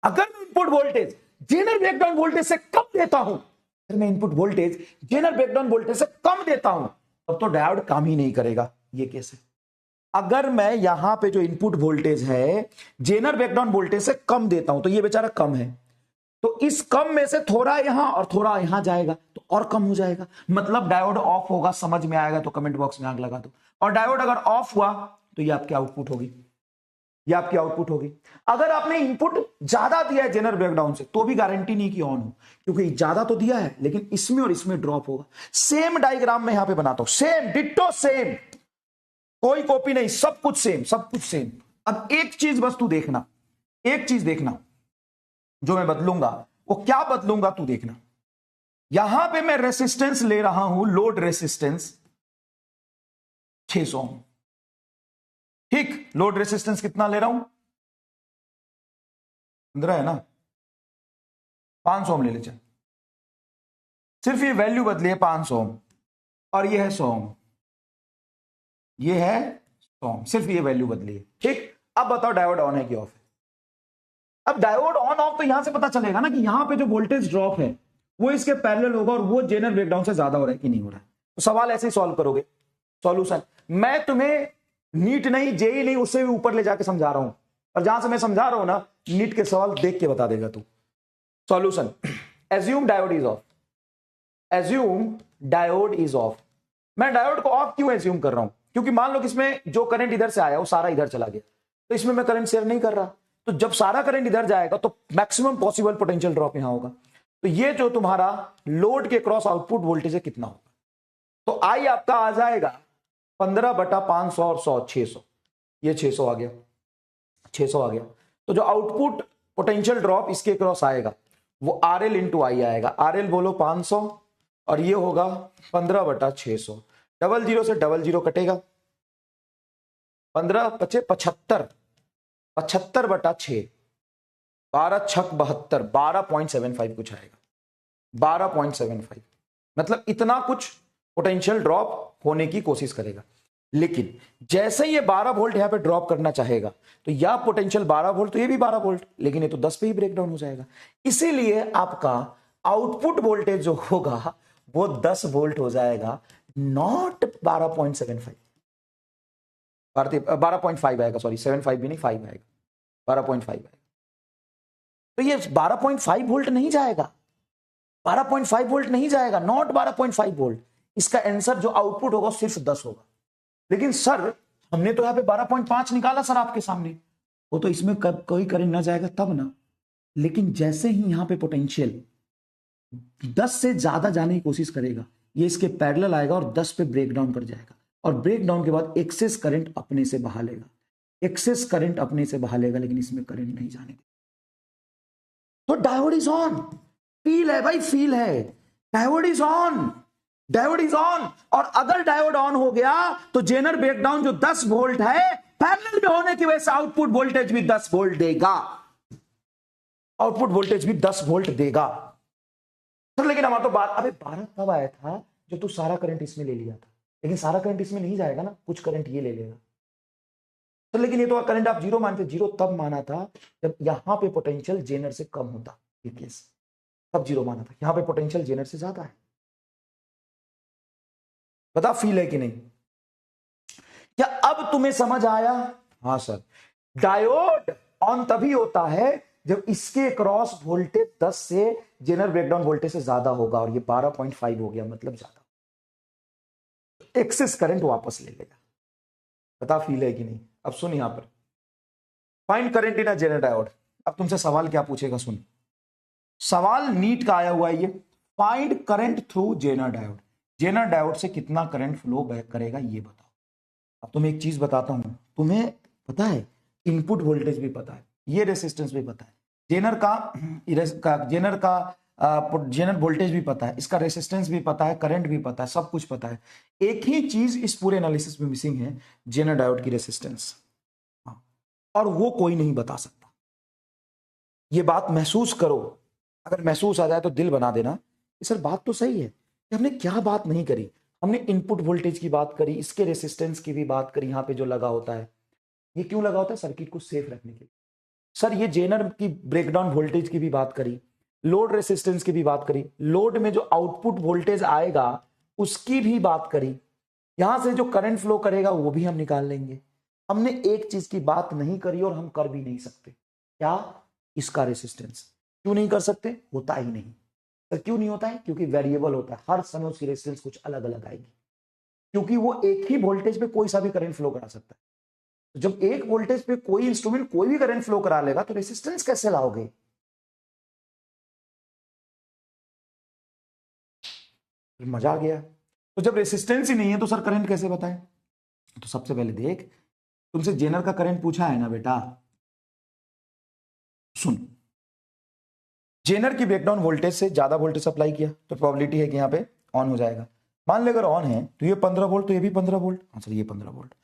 Speaker 1: अगर मैं input voltage Jenner breakdown voltage से कम देता हूं, अगर मैं input voltage Jenner breakdown voltage से कम देता हूं, तब तो डायोड काम ही नहीं करेगा। ये कैसे? अगर मैं यहां पे जो इनपुट वोल्टेज है जेनर ब्रेकडाउन वोल्टेज से कम देता हूं तो ये बेचारा कम है, तो इस कम में से थोड़ा यहां और थोड़ा यहां जाएगा तो और कम हो जाएगा, मतलब डायोड ऑफ होगा। समझ में आएगा तो कमेंट बॉक्स में आग लगा दो। और डायोड अगर ऑफ हुआ तो ये आपकी आउटपुट होगी, ये आपकी आउटपुट होगी। अगर आपने इनपुट ज्यादा दिया है जेनर ब्रेकडाउन से तो भी गारंटी नहीं कि ऑन हो, क्योंकि ज्यादा तो दिया है लेकिन इसमें और इसमें ड्रॉप होगा। सेम डायग्राम में यहां पे बनाता हूं, सेम डिट्टो सेम, कोई कॉपी नहीं, सब कुछ सेम, सब कुछ सेम। अब एक चीज बस तू देखना, एक चीज देखना, जो मैं बदलूंगा वो क्या बदलूंगा तू देखना। यहां पे मैं रेसिस्टेंस ले रहा हूं, लोड रेसिस्टेंस 600 ओम। ठीक, लोड रेसिस्टेंस कितना ले रहा हूं? 15 है ना, 500 ओम ले ले चल। सिर्फ ये वैल्यू बदली है 500 ओम और ये है 100 ओम, ये है 100 ओम, सिर्फ ये वैल्यू बदली है। ठीक, अब बताओ डायोड ऑन है कि ऑफ है? अब डायोड ऑन ऑफ तो यहां से पता चलेगा ना कि यहां पे जो वोल्टेज ड्रॉप है वो इसके पैरेलल होगा और वो जेनर ब्रेकडाउन से ज्यादा हो रहा है कि नहीं हो रहा है। तो सवाल ऐसे ही सॉल्व करोगे। सॉल्यूशन मैं तुम्हें नीट नहीं, जेई नहीं, उससे भी ऊपर ले जाके समझा रहा हूं, और जहां से मैं समझा रहा हूं ना, नीट के सवाल देख के बता देगा तू। Solution, assume diode is of, assume diode is of. मैं डायोड को ऑफ क्यों एज्यूम कर रहा हूं? क्योंकि मान लो कि इसमें जो करंट इधर से आया वो सारा इधर चला गया, तो इसमें मैं करंट शेयर नहीं कर रहा। तो जब सारा करंट इधर जाएगा तो मैक्सिमम पॉसिबल पोटेंशियल ड्रॉप यहां होगा। तो ये जो तुम्हारा लोड के क्रॉस आउटपुट वोल्टेज है कितना होगा? तो आई आपका आ जाएगा 15/500 और 100, 600। ये 600 आ गया, 600 आ गया। तो जो आउटपुट पोटेंशियल ड्रॉप इसके क्रॉस आएगा वो RL इंटू आई आएगा। RL बोलो 500 और ये होगा 15/600। 00 से 00 कटेगा, 15 × 5 = 75, 75/6। 12 छक 72, 12.75 कुछ आएगा, 12.75, मतलब इतना कुछ पोटेंशियल ड्रॉप होने की कोशिश करेगा। लेकिन जैसे ये 12 वोल्ट यहां पे ड्रॉप करना चाहेगा तो या पोटेंशियल 12 वोल्ट तो ये भी 12 वोल्ट, लेकिन ये तो 10 पे ही ब्रेक डाउन हो जाएगा। इसीलिए आपका आउटपुट वोल्टेज जो होगा वो 10 वोल्ट हो जाएगा, नॉट 12.75, 12.5 आएगा, सॉरी 75 भी नहीं, 5 आएगा, 12.5 आएगा। तो ये 12.5 वोल्ट नहीं जाएगा, 12.5 वोल्ट नहीं जाएगा, नॉट 12.5 वोल्ट। इसका आंसर जो आउटपुट होगा सिर्फ 10 होगा। लेकिन सर हमने तो यहां पे 12.5 निकाला सर आपके सामने, वो तो इसमें कोई करंट ना जाएगा तब ना। लेकिन जैसे ही यहां पे पोटेंशियल 10 से ज्यादा जाने की कोशिश करेगा, ये इसके पैरेलल आएगा और 10 पे ब्रेक डाउन कर जाएगा, और ब्रेक डाउन के बाद एक्सेस करंट अपने से बहा लेगा, एक्सेस करंट अपने से बहा लेगा, लेकिन इसमें करंट नहीं जाने देगा। तो डायोड इज ऑन, फील है भाई, फील है, diode is on, diode is on. और अगर डायोड ऑन हो गया तो जेनर ब्रेकडाउन जो 10 वोल्ट है, पैरेलल में होने की वजह से आउटपुट वोल्टेज भी 10 वोल्ट देगा, आउटपुट वोल्टेज भी 10 वोल्ट देगा। सर लेकिन हमारा तो बात, अबे 12 तब आया था जो तू सारा करंट इसमें ले लिया था, लेकिन सारा करंट इसमें नहीं जाएगा ना, कुछ करंट ये ले लेगा। तो लेकिन ये तो करंट आप जीरो मानते, जीरो तब माना था जब यहां पे पोटेंशियल जेनर से कम होता, ये केस तब जीरो माना था, यहां पे पोटेंशियल जेनर से ज्यादा है। बता फील है कि नहीं? क्या अब तुम्हें समझ आया? हाँ सर, डायोड ऑन तभी होता है जब इसके क्रॉस वोल्टेज 10 से जेनर ब्रेकडाउन वोल्टेज से ज्यादा होगा, और ये 12.5 हो गया, मतलब ज्यादा, एक्सेस करंट वापस ले लेगा। बता फील है कि नहीं? अब सुन, यहां पर find current in a Zener diode. अब तुमसे सवाल क्या पूछेगा, सुन, सवाल नीट का आया हुआ है ये, find current through Zener diode, Zener diode से कितना करंट फ्लो बैक करेगा ये बताओ। अब तुम्हें एक चीज बताता हूं, तुम्हें पता है इनपुट वोल्टेज भी पता है, ये रेसिस्टेंस भी पता है, जेनर का जेनर वोल्टेज भी पता है, इसका रेसिस्टेंस भी पता है, करंट भी पता है, सब कुछ पता है। एक ही चीज इस पूरे एनालिसिस में मिसिंग है, जेनर डायोड की रेसिस्टेंस, और वो कोई नहीं बता सकता। ये बात महसूस करो, अगर महसूस आ जाए तो दिल बना देना कि सर बात तो सही है, कि हमने क्या बात नहीं करी। हमने इनपुट वोल्टेज की बात करी, इसके रेसिस्टेंस की भी बात करी, यहां पे जो लगा होता है, ये क्यों लगा होता है? सर्किट को सेफ रखने के लिए। सर ये जेनर की ब्रेकडाउन वोल्टेज की भी बात करी, लोड रेसिस्टेंस की भी बात करी, लोड में जो आउटपुट वोल्टेज आएगा उसकी भी बात करी, यहां से जो करंट फ्लो करेगा वो भी हम निकाल लेंगे। हमने एक चीज की बात नहीं करी और हम कर भी नहीं सकते, क्या? इसका रेसिस्टेंस। क्यों नहीं कर सकते? होता ही नहीं। तो क्यों नहीं होता है? क्योंकि वेरिएबल होता है, हर समय उसकी रेजिस्टेंस कुछ अलग अलग आएगी, क्योंकि वो एक ही वोल्टेज पे कोई सा भी करंट फ्लो करा सकता है। तो जब एक वोल्टेज पे कोई इंस्ट्रूमेंट कोई भी करंट फ्लो करा लेगा तो रेजिस्टेंस कैसे लाओगे? मजा आ गया। तो जब रेजिस्टेंस ही नहीं है तो सर करंट कैसे बताएं? तो सबसे पहले देख, तुमसे जेनर का करंट पूछा है ना बेटा, सुन, जेनर की ब्रेकडाउन वोल्टेज से ज्यादा वोल्टेज अप्लाई किया तो प्रोबेबिलिटी है कि यहां पे ऑन हो जाएगा। मान ले अगर ऑन है तो ये 15 वोल्ट, तो ये भी 15 वोल्ट। हाँ सर ये 15 वोल्ट,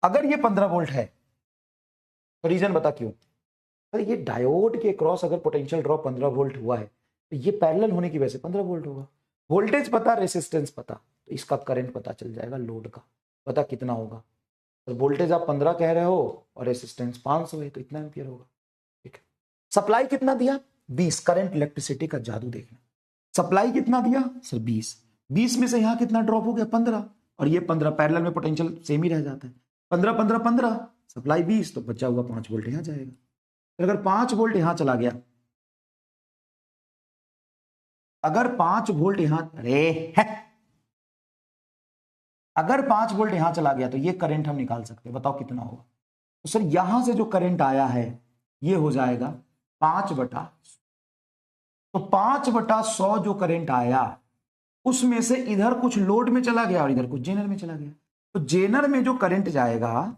Speaker 1: अगर ये 15 वोल्ट है तो रीजन बता क्यों? अरे ये डायोड के क्रॉस अगर पोटेंशियल ड्रॉप 15 वोल्ट हुआ है तो ये पैरेलल होने की वजह से 15 वोल्ट होगा। वोल्टेज पता, रेसिस्टेंस पता, तो इसका करंट पता चल जाएगा, लोड का पता कितना होगा। तो वोल्टेज आप 15 कह रहे हो और रेसिस्टेंस 500 है, तो इतना एम्पियर होगा। ठीक है, सप्लाई कितना दिया? 20। करंट इलेक्ट्रिसिटी का जादू देखना, सप्लाई कितना दिया सर? 20। 20 में से यहां कितना ड्रॉप हो गया? 15, और ये 15, पैरेलल में पोटेंशियल सेम ही रह जाता है। 15 15 15, सप्लाई 20, तो बचा हुआ 5 वोल्ट यहां जाएगा। तो अगर 5 वोल्ट यहां चला गया, अगर 5 वोल्ट यहां, अगर 5 वोल्ट यहां चला गया तो ये करंट हम निकाल सकते हैं, बताओ कितना होगा? तो सर यहां से जो करंट आया है ये हो जाएगा 5/100। तो 5/100 जो करंट आया उसमें से इधर कुछ लोड में चला गया और इधर कुछ जेनर में चला गया। तो जेनर में जो करंट जाएगा,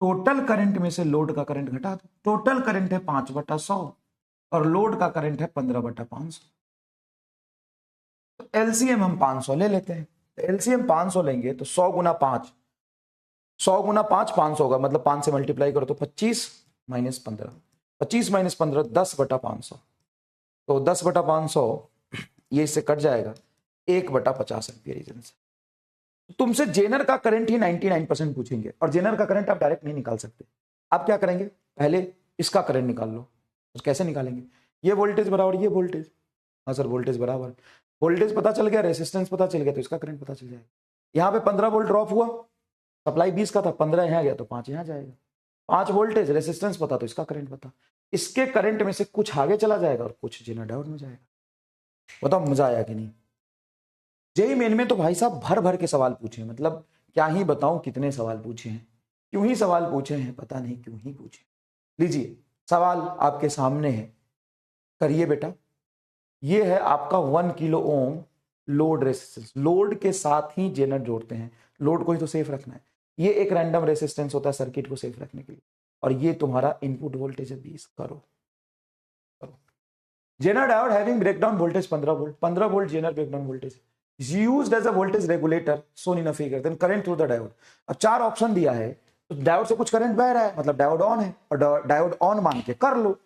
Speaker 1: टोटल करंट में से लोड का करंट घटा दो। टोटल करंट है 5/100 और लोड का करंट है 15/500। तो एलसीएम हम 500 ले लेते हैं। एलसीएम 500 लेंगे तो 100 गुना 5, 100 गुना 5 500 होगा, मतलब 5 से मल्टीप्लाई करो तो 25 - 15, 25 माइनस 15 10/500, तो 10/500 ये इससे कट जाएगा 1/50 एम्पियर रीजन से। तुमसे जेनर का करंट ही 99% पूछेंगे, और जेनर का करंट आप डायरेक्ट नहीं निकाल सकते। आप क्या करेंगे, पहले इसका करंट निकाल लो। तो कैसे निकालेंगे, ये वोल्टेज बराबर ये वोल्टेज, हाँ सर वोल्टेज बराबर, वोल्टेज पता चल गया, रेसिस्टेंस पता चल गया, तो इसका करंट पता चल जाएगा। यहाँ पे 15 वोल्ट ड्रॉप हुआ, सप्लाई 20 का था, 15 यहाँ गया तो 5 यहाँ जाएगा। 5 वोल्टेज, रेसिस्टेंस पता, तो इसका करंट पता। इसके करंट में से कुछ आगे चला जाएगा और कुछ जेनर डायोड में जाएगा। बताओ मजा आया कि नहीं। जेई मेन में तो भाई साहब भर भर के सवाल पूछे, मतलब क्या ही बताऊं कितने सवाल पूछे हैं, क्यों ही सवाल पूछे हैं पता नहीं क्यों ही पूछे। लीजिए सवाल आपके सामने है, करिए बेटा। ये है आपका 1 kilo ohm load resistance, load के साथ ही जेनर जोड़ते हैं, लोड को ही तो सेफ रखना है। ये एक रैंडम रेसिस्टेंस होता है सर्किट को सेफ रखने के लिए, और ये तुम्हारा इनपुट वोल्टेज है 20। करो Zener diode having breakdown voltage 15 volt, 15 volt Zener breakdown voltage used as a voltage regulator shown in a figure, then current through the diode। अब 4 ऑप्शन दिया है, तो डायोड से कुछ करंट बह रहा है, मतलब डायोड ऑन है, और डायोड ऑन मान के कर लो।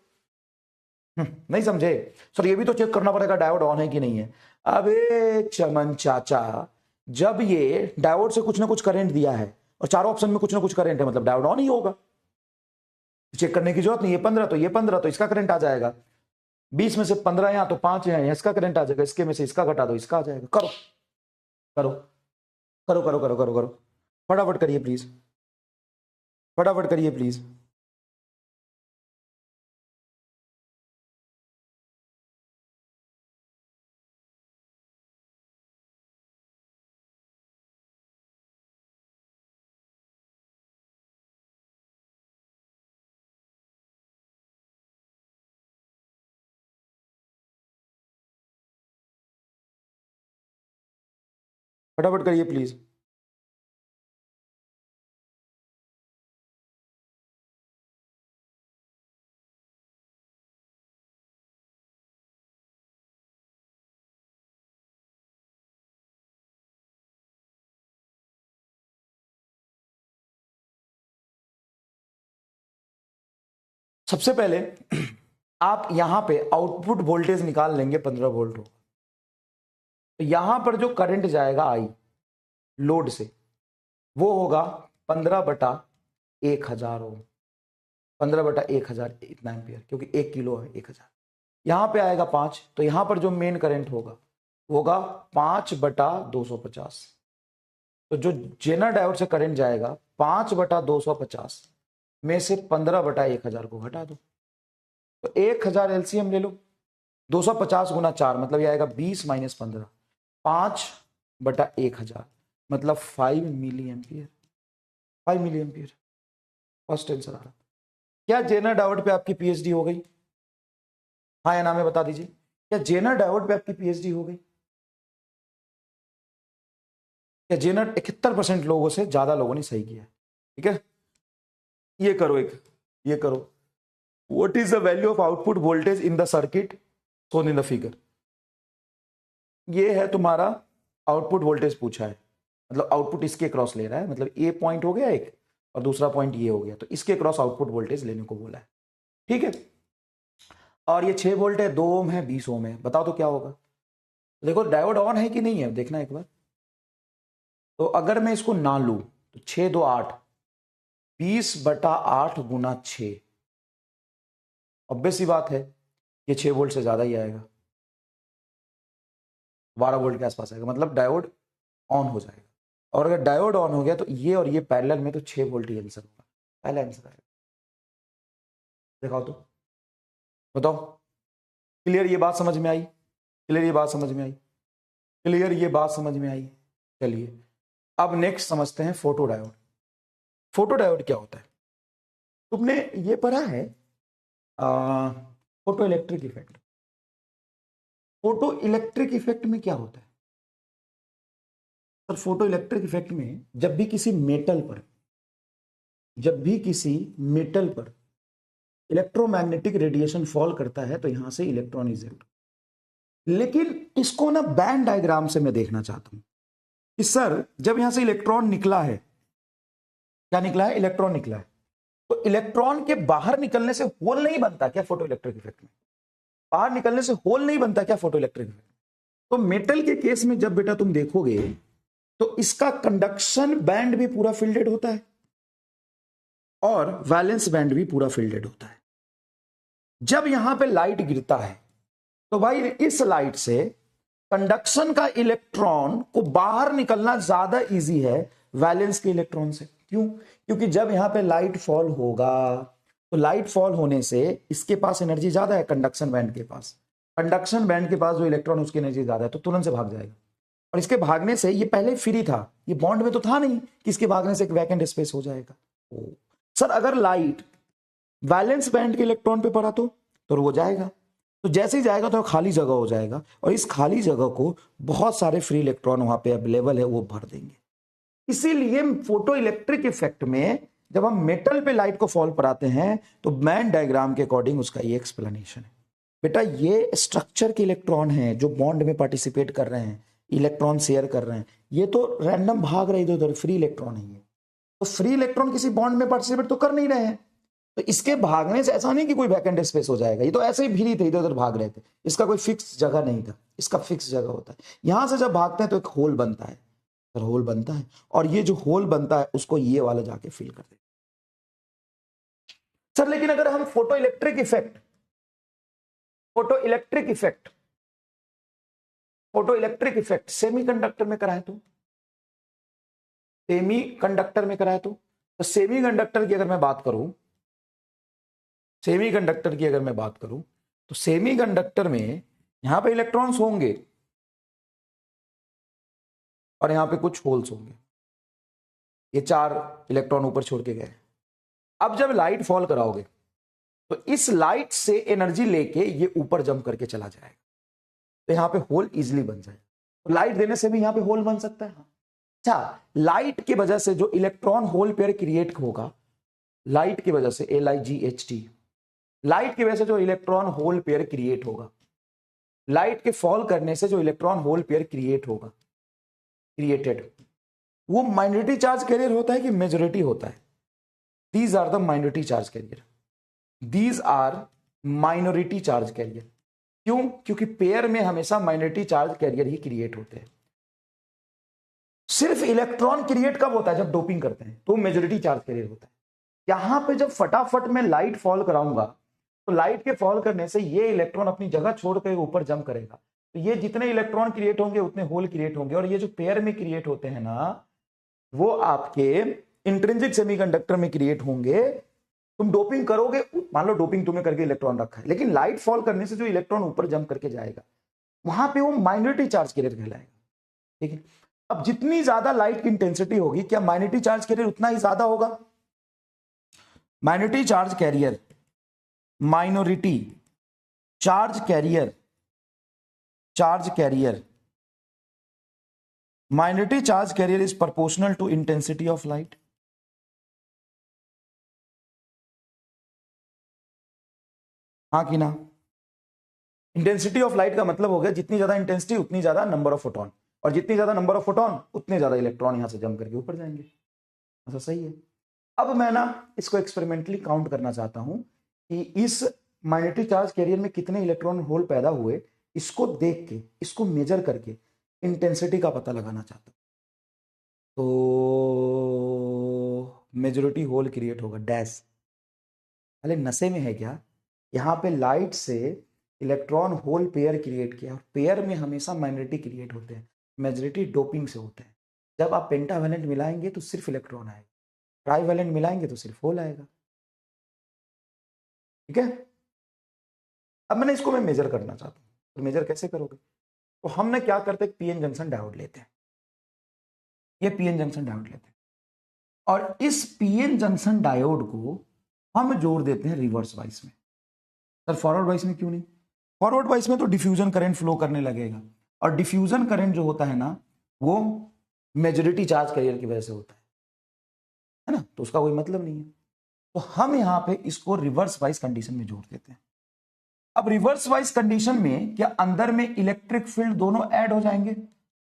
Speaker 1: नहीं समझे सर, ये भी तो चेक करना पड़ेगा डायोड ऑन है कि नहीं है। अबे चमन चाचा, जब ये डायोड से कुछ ना कुछ करंट दिया है और 4 ऑप्शन में कुछ ना कुछ करंट है, मतलब डायोड ऑन ही होगा, चेक करने की जरूरत नहीं। ये 15 तो ये 15 तो इसका करंट आ जाएगा, 20 में से 15 यहाँ तो 5 यहाँ, इसका करंट आ जाएगा, इसके में से इसका घटा दो, इसका आ जाएगा। करो करो करो करो करो करो करो, फटाफट करिए प्लीज, फटाफट करिए प्लीज। फटाफट करिए प्लीज। सबसे पहले आप यहां पे आउटपुट वोल्टेज निकाल लेंगे, 15 वोल्ट हो, तो यहां पर जो करंट जाएगा आई लोड से, वो होगा 15/1000 ओम, 15/1000 इतना एम्पियर, क्योंकि 1 किलो है 1000। यहां पे आएगा 5, तो यहां पर जो मेन करंट होगा वो होगा 5/250। तो जो जेनर डायोड से करंट जाएगा 5/250 में से 15/1000 को घटा दो, तो 1000 एलसीएम ले लो, 250 गुना 4 मतलब ये आएगा 20 माइनस 15, 5/1000 मतलब 5 milli ampere, 5 milli ampere. First answer आ रहा। क्या जेनर डायोड पे आपकी पीएचडी हो गई? हाँ या ना में बता दीजिए, क्या जेनर डायोड पे आपकी पीएचडी हो गई? क्या जेनर 71% लोगों से ज्यादा लोगों ने सही किया है, ठीक है। ये करो, ये करो, what is the value of output voltage in the circuit shown in the figure. ये है तुम्हारा आउटपुट वोल्टेज पूछा है, मतलब आउटपुट इसके क्रॉस ले रहा है, मतलब ए पॉइंट हो गया एक और दूसरा पॉइंट ये हो गया, तो इसके क्रॉस आउटपुट वोल्टेज लेने को बोला है, ठीक है। और ये 6 वोल्ट है, 2 ओम है, 20 ओम है, बताओ तो क्या होगा। देखो डायोड ऑन है कि नहीं है देखना एक बार। तो अगर मैं इसको ना लूं तो 6 2 8, 20/8 गुना 6, ऑब्वियस सी बात है ये 6 वोल्ट से ज्यादा ही आएगा, 12 वोल्ट के आसपास आएगा, मतलब डायोड ऑन हो जाएगा। और अगर डायोड ऑन हो गया तो ये और ये पैरेलल में, तो 6 वोल्ट ही आंसर होगा, पहला आंसर आएगा। दिखाओ तो, बताओ। क्लियर ये बात समझ में आई? क्लियर ये बात समझ में आई? क्लियर ये बात समझ में आई? चलिए अब नेक्स्ट समझते हैं फोटो डायोड। फोटो डायोड क्या होता है? तुमने ये पढ़ा है photo electric effect. Photo electric effect में क्या होता है सर? फोटो इलेक्ट्रिक इफेक्ट में जब भी किसी मेटल पर इलेक्ट्रोमैग्नेटिक रेडिएशन फॉल करता है तो यहां से इलेक्ट्रॉन इजेक्ट। लेकिन इसको ना बैंड डायग्राम से मैं देखना चाहता हूं कि सर जब यहां से इलेक्ट्रॉन निकला है, क्या निकला है? इलेक्ट्रॉन निकला है, तो इलेक्ट्रॉन के बाहर निकलने से होल नहीं बनता क्या फोटो इलेक्ट्रिक इफेक्ट में? बाहर निकलने से होल नहीं बनता क्या फोटो इलेक्ट्रिक इफेक्ट? तो मेटल के केस में जब बेटा तुम देखोगे तो इसका कंडक्शन बैंड भी पूरा फिल्डेड होता है और वैलेंस बैंड भी पूरा फिल्डेड होता है। जब यहां पे लाइट गिरता है तो भाई इस लाइट से कंडक्शन का इलेक्ट्रॉन को बाहर निकलना ज्यादा इजी है वैलेंस के इलेक्ट्रॉन से। क्यों? क्योंकि जब यहां पे लाइट फॉल होगा तो लाइट फॉल होने से इसके पास एनर्जी ज्यादा है, कंडक्शन बैंड के पास। कंडक्शन बैंड के पास जो इलेक्ट्रॉन उसकी एनर्जी ज्यादा है तो तुरंत से भाग जाएगा। और इसके भागने से, ये पहले फ्री था, ये बॉन्ड में तो था नहीं कि इसके भागने से एक वैकेंट स्पेस हो जाएगा। सर अगर लाइट वैलेंस बैंड के इलेक्ट्रॉन पे पड़ा तो वो जाएगा, तो जैसे ही जाएगा तो खाली जगह हो जाएगा और इस खाली जगह को बहुत सारे फ्री इलेक्ट्रॉन वहां पे अवेलेबल है वो भर देंगे। इसीलिए फोटो इलेक्ट्रिक इफेक्ट में जब हम मेटल पे लाइट को फॉल कराते हैं तो बैंड डायग्राम के अकॉर्डिंग उसका ये एक्सप्लेनेशन है। बेटा ये स्ट्रक्चर के इलेक्ट्रॉन हैं जो बॉन्ड में पार्टिसिपेट कर रहे हैं, इलेक्ट्रॉन शेयर कर रहे हैं, ये तो रैंडम भाग रहे इधर उधर, फ्री इलेक्ट्रॉन है ये। तो फ्री इलेक्ट्रॉन किसी बॉन्ड में पार्टिसिपेट तो कर नहीं रहे हैं, तो इसके भागने से ऐसा नहीं कि कोई वैकेंट स्पेस हो जाएगा, ये तो ऐसे ही फ्री थे, इधर उधर भाग रहे थे, इसका कोई फिक्स जगह नहीं था, इसका फिक्स जगह होता है। यहां से जब भागते हैं तो एक होल बनता है, होल बनता है और ये जो होल बनता है उसको ये वाला जाके फिल कर देता है। सर लेकिन अगर हम फोटो इलेक्ट्रिक इफेक्ट सेमीकंडक्टर में कराए तो सेमीकंडक्टर की अगर मैं बात करूं, तो सेमीकंडक्टर में यहां पे इलेक्ट्रॉन्स होंगे और यहां पे कुछ होल्स होंगे, ये 4 इलेक्ट्रॉन ऊपर छोड़ के गए। अब जब लाइट फॉल कराओगे तो इस लाइट से एनर्जी लेके ये ऊपर जंप करके चला जाएगा, तो यहां पे होल इजीली बन जाएगा। तो लाइट देने से भी यहां पे होल बन सकता है। अच्छा, लाइट की वजह से जो इलेक्ट्रॉन होल पेयर क्रिएट होगा, लाइट की वजह से LIGHT, लाइट की वजह से जो इलेक्ट्रॉन होल पेयर क्रिएट होगा, लाइट के फॉल करने से जो इलेक्ट्रॉन होल पेयर क्रिएटेड, वो माइनॉरिटी चार्ज कैरियर होता है कि मेजॉरिटी होता है? These are the minority charge carrier, these are minority charge carrier. क्यों? क्योंकि पेयर में हमेशा माइनॉरिटी चार्ज कैरियर ही क्रिएट होते हैं। सिर्फ इलेक्ट्रॉन क्रिएट कब होता है? जब डोपिंग करते हैं, तो मेजॉरिटी चार्ज कैरियर होता है। यहां पे जब फटाफट में लाइट फॉल कराऊंगा तो लाइट के फॉल करने से ये इलेक्ट्रॉन अपनी जगह छोड़ कर ऊपर जंप करेगा, तो ये जितने इलेक्ट्रॉन क्रिएट होंगे उतने होल क्रिएट होंगे, और ये जो पेयर में क्रिएट होते हैं ना, वो आपके इंट्रिंसिक सेमीकंडक्टर में क्रिएट होंगे। तुम डोपिंग करोगे, मान लो डोपिंग तुमने करके इलेक्ट्रॉन रखा है, लेकिन लाइट फॉल करने से जो इलेक्ट्रॉन ऊपर जंप करके जाएगा वहां पे वो माइनॉरिटी चार्ज कैरियर कहलाएगा। ठीक है, अब जितनी ज्यादा लाइट की इंटेंसिटी होगी, क्या माइनॉरिटी चार्ज कैरियर उतना ही ज्यादा होगा? Minority charge carrier minority charge carrier is proportional to intensity of light. हाँ कि ना? इंटेंसिटी ऑफ लाइट का मतलब हो गया जितनी ज्यादा इंटेंसिटी उतनी ज्यादा नंबर ऑफ फोटोन, और जितनी ज्यादा नंबर ऑफ फोटोन उतने ज्यादा इलेक्ट्रॉन यहां से जंप करके ऊपर जाएंगे। ऐसा सही है। अब मैं ना इसको एक्सपेरिमेंटली काउंट करना चाहता हूं कि इस माइनॉरिटी चार्ज कैरियर में कितने इलेक्ट्रॉन होल पैदा हुए, इसको देख के, इसको मेजर करके इंटेंसिटी का पता लगाना चाहता हूं। तो मेजॉरिटी होल क्रिएट होगा डैश। अरे नशे में है क्या? यहां पे लाइट से इलेक्ट्रॉन होल पेयर क्रिएट किया, और पेयर में हमेशा माइनॉरिटी क्रिएट होते हैं, मेजॉरिटी डोपिंग से होते हैं। जब आप पेंटावैलेंट मिलाएंगे तो सिर्फ इलेक्ट्रॉन आएगा, ट्राईवैलेंट मिलाएंगे तो सिर्फ होल आएगा। ठीक है, अब मैंने इसको मैं मेजर करना चाहता हूं, तो मेजर कैसे करोगे? तो हमने क्या करते हैं, पीएन जंक्शन डायोड लेते हैं, ये पीएन जंक्शन डायोड लेते हैं, और इस पीएन जंक्शन डायोड को हम जोड़ देते हैं रिवर्स वाइस में। सर फॉरवर्ड वाइस में क्यों नहीं? फॉरवर्ड वाइस में तो डिफ्यूजन करंट फ्लो करने लगेगा, और डिफ्यूजन करंट जो होता है ना, वो मेजॉरिटी चार्ज कैरियर की वजह से होता है ना, तो उसका कोई मतलब नहीं है। तो हम यहां पे इसको रिवर्स वाइस कंडीशन में जोड़ देते हैं। अब रिवर्स वाइस कंडीशन में क्या अंदर में इलेक्ट्रिक फील्ड दोनों ऐड हो जाएंगे?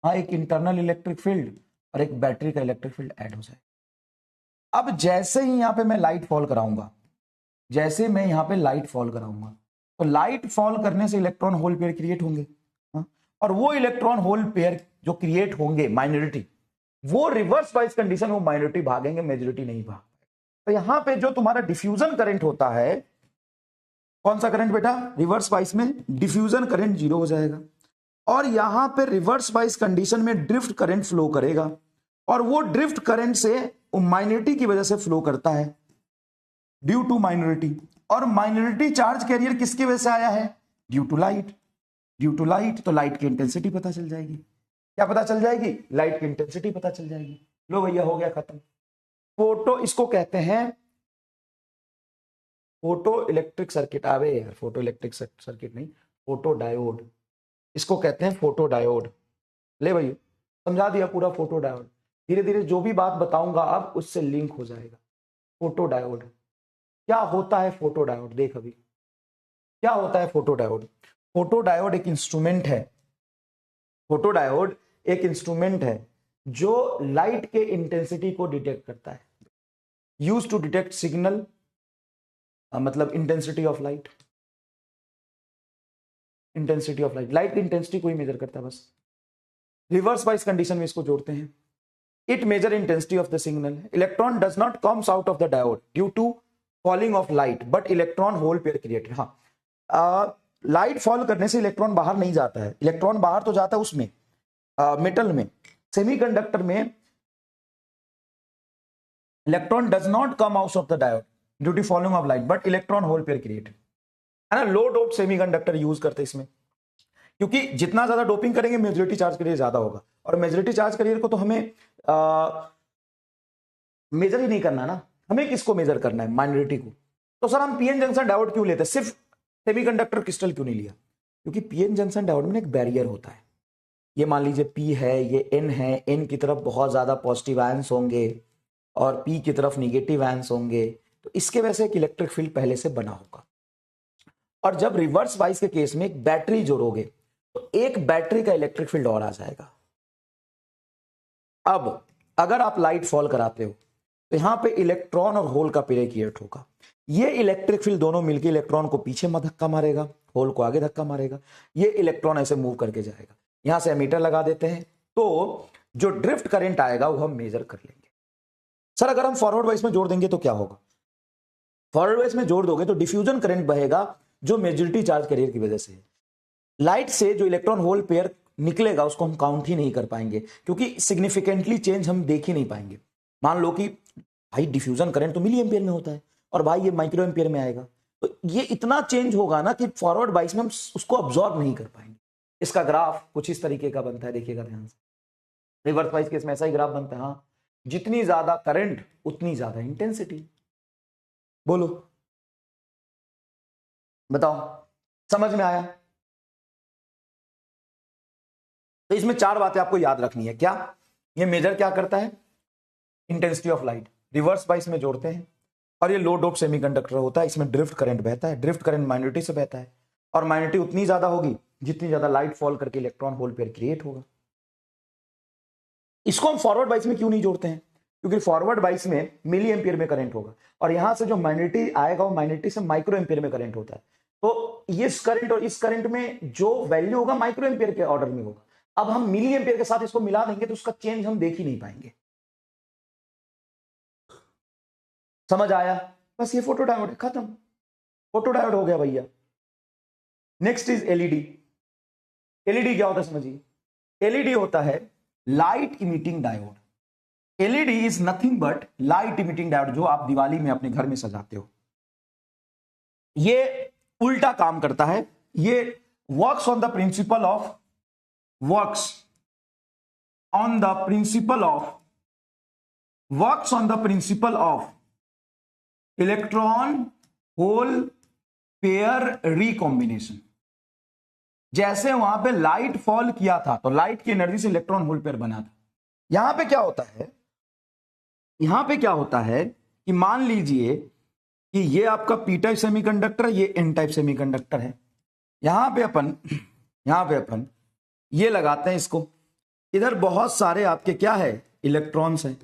Speaker 1: हाँ, एक इंटरनल इलेक्ट्रिक फील्ड और एक बैटरी का इलेक्ट्रिक फील्ड ऐड हो जाएगा। अब जैसे ही यहां पे मैं लाइट फॉल कराऊंगा, जैसे मैं यहां पे लाइट फॉल कराऊंगा, तो लाइट फॉल करने से इलेक्ट्रॉन होल पेयर क्रिएट होंगे। हाँ? और वो इलेक्ट्रॉन होल पेयर जो क्रिएट होंगे माइनॉरिटी, वो रिवर्स बाइस कंडीशन वो माइनॉरिटी भागेंगे, मेजॉरिटी नहीं भाग। तो यहां पे जो तुम्हारा डिफ्यूजन करंट होता है, कौन सा करंट बेटा, रिवर्स बाइस में डिफ्यूजन करंट 0 हो जाएगा। और यहां पे रिवर्स बाइस कंडीशन में ड्रिफ्ट करंट फ्लो करेगा, और वो ड्रिफ्ट करंट से माइनॉरिटी की वजह से फ्लो करता है, ड्यू टू माइनॉरिटी। और माइनॉरिटी चार्ज कैरियर किसकी वजह से आया है, due to light, due to light. तो लाइट की इंटेंसिटी पता चल जाएगी, क्या पता चल जाएगी, लाइट की इंटेंसिटी पता चल जाएगी। लो भैया हो गया खत्म। फोटो, इसको कहते हैं फोटो इलेक्ट्रिक सर्किट। आवे यार, फोटो इलेक्ट्रिक सर्किट नहीं, फोटो डायोड, इसको कहते हैं फोटो डायोड। ले भैया समझा दिया पूरा फोटो डायोड। धीरे धीरे जो भी बात बताऊंगा अब उससे लिंक हो जाएगा। फोटो डायोड क्या होता है, फोटो डायोड देख अभी क्या होता है फोटो डायोड। फोटो डायोड एक इंस्ट्रूमेंट है, फोटो डायोड एक इंस्ट्रूमेंट है जो लाइट के इंटेंसिटी को डिटेक्ट करता है, यूज टू डिटेक्ट सिग्नल, मतलब intensity of light, intensity of light, light की इंटेंसिटी को ही मेजर करता है बस। रिवर्स बाइस कंडीशन में इसको जोड़ते हैं। It measure intensity of the signal. Electron does not comes out of the diode due to falling of light, but electron hole pair created. हाँ, लाइट फॉल करने से इलेक्ट्रॉन बाहर नहीं जाता है, इलेक्ट्रॉन बाहर तो जाता है उसमें, मेटल में, सेमीकंडक्टर में electron does not come out of the diode due to falling of light, but electron hole pair created, है ना। लो डोप सेमीकंडक्टर यूज करते हैं इसमें, क्योंकि जितना ज्यादा डोपिंग करेंगे मेजॉरिटी चार्ज करियर ज्यादा होगा, और मेजॉरिटी चार्ज करियर को तो हमें मेजर ही नहीं करना ना, हमें किसको मेजर करना है, माइनॉरिटी को। तो सर हम पीएन जंक्शन डायोड क्यों लेते हैं, सिर्फ सेमीकंडक्टर क्रिस्टल क्यों नहीं लिया, क्योंकि पीएन जंक्शन डायोड में एक बैरियर होता है। ये मान लीजिए पी है, ये एन है, एन की तरफ बहुत ज्यादा पॉजिटिव आयंस होंगे और पी की तरफ निगेटिव आयंस होंगे, तो इसके वजह से एक इलेक्ट्रिक फील्ड पहले से बना होगा। और जब रिवर्स बाइस के केस में एक बैटरी जोड़ोगे तो एक बैटरी का इलेक्ट्रिक फील्ड और आ जाएगा। अब अगर आप लाइट फॉल कराते हो तो यहां पे इलेक्ट्रॉन और होल का पेयर क्रिएट होगा, ये इलेक्ट्रिक फील्ड दोनों मिलकर इलेक्ट्रॉन को पीछे में धक्का मारेगा, होल को आगे धक्का मारेगा, ये इलेक्ट्रॉन ऐसे मूव करके जाएगा। यहां से एमीटर लगा देते हैं, तो जो ड्रिफ्ट करंट आएगा वो हम मेजर कर लेंगे। सर अगर हम फॉरवर्ड वाइस में जोड़ देंगे तो क्या होगा, फॉरवर्ड वाइस में जोड़ दोगे तो डिफ्यूजन करंट बहेगा जो मेजॉरिटी चार्ज कैरियर की वजह से। लाइट से जो इलेक्ट्रॉन होल पेयर निकलेगा उसको हम काउंट ही नहीं कर पाएंगे, क्योंकि सिग्निफिकेंटली चेंज हम देख ही नहीं पाएंगे। मान लो कि भाई डिफ्यूजन करंट तो मिली एम्पियर में होता है और भाई ये माइक्रो एम्पियर में आएगा, तो ये इतना चेंज होगा ना कि फॉरवर्ड बाइस में हम उसको अब्सॉर्ब नहीं कर पाएंगे। इसका ग्राफ कुछ इस तरीके का बनता है, देखिएगा ध्यान से। रिवर्स बाइस केस में ऐसा ही ग्राफ बनता है। हाँ, जितनी ज्यादा करंट उतनी ज्यादा इंटेंसिटी। बोलो बताओ, समझ में आया। तो इसमें 4 बातें आपको याद रखनी है। क्या ये मेजर क्या करता है, intensity of light, reverse bias में जोड़ते हैं, और ये लो डोप सेमीकंडक्टर होता है, इसमें ड्रिफ्ट करंट बहता है, ड्रिफ्ट करंट माइनॉरिटी से बहता है, और माइनॉरिटी उतनी ज्यादा होगी जितनी ज्यादा लाइट फॉल करके इलेक्ट्रॉन होल पेयर क्रिएट होगा। इसको हम फॉरवर्ड बाइस में क्यों नहीं जोड़ते हैं, क्योंकि फॉरवर्ड बाइस में मिली एम्पियर में करंट होगा, और यहां से जो माइनॉरिटी आएगा वो माइनॉरिटी से माइक्रो एम्पियर में करंट होता है। तो इस करंट और इस करंट में जो वैल्यू होगा माइक्रो एम्पियर के ऑर्डर में होगा। अब हम मिली एम्पियर के साथ इसको मिला देंगे तो उसका चेंज हम देख ही नहीं पाएंगे। समझ आया, बस ये फोटो डायोड है, खत्म, फोटो डायोड हो गया भैया। Next is LED. एलईडी क्या होता है समझिए, एलईडी होता है light emitting diode. LED is nothing but light emitting diode, जो आप दिवाली में अपने घर में सजाते हो। ये उल्टा काम करता है, ये works on the principle of electron hole pair recombination. जैसे वहां पे लाइट फॉल किया था तो लाइट की एनर्जी से इलेक्ट्रॉन होल पेयर बना था। यहां पे क्या होता है, यहां पे क्या होता है कि मान लीजिए कि ये आपका पी टाइप सेमीकंडक्टर, ये एन टाइप सेमीकंडक्टर है। यहां पे अपन ये लगाते हैं इसको, इधर बहुत सारे आपके क्या है, इलेक्ट्रॉन्स हैं,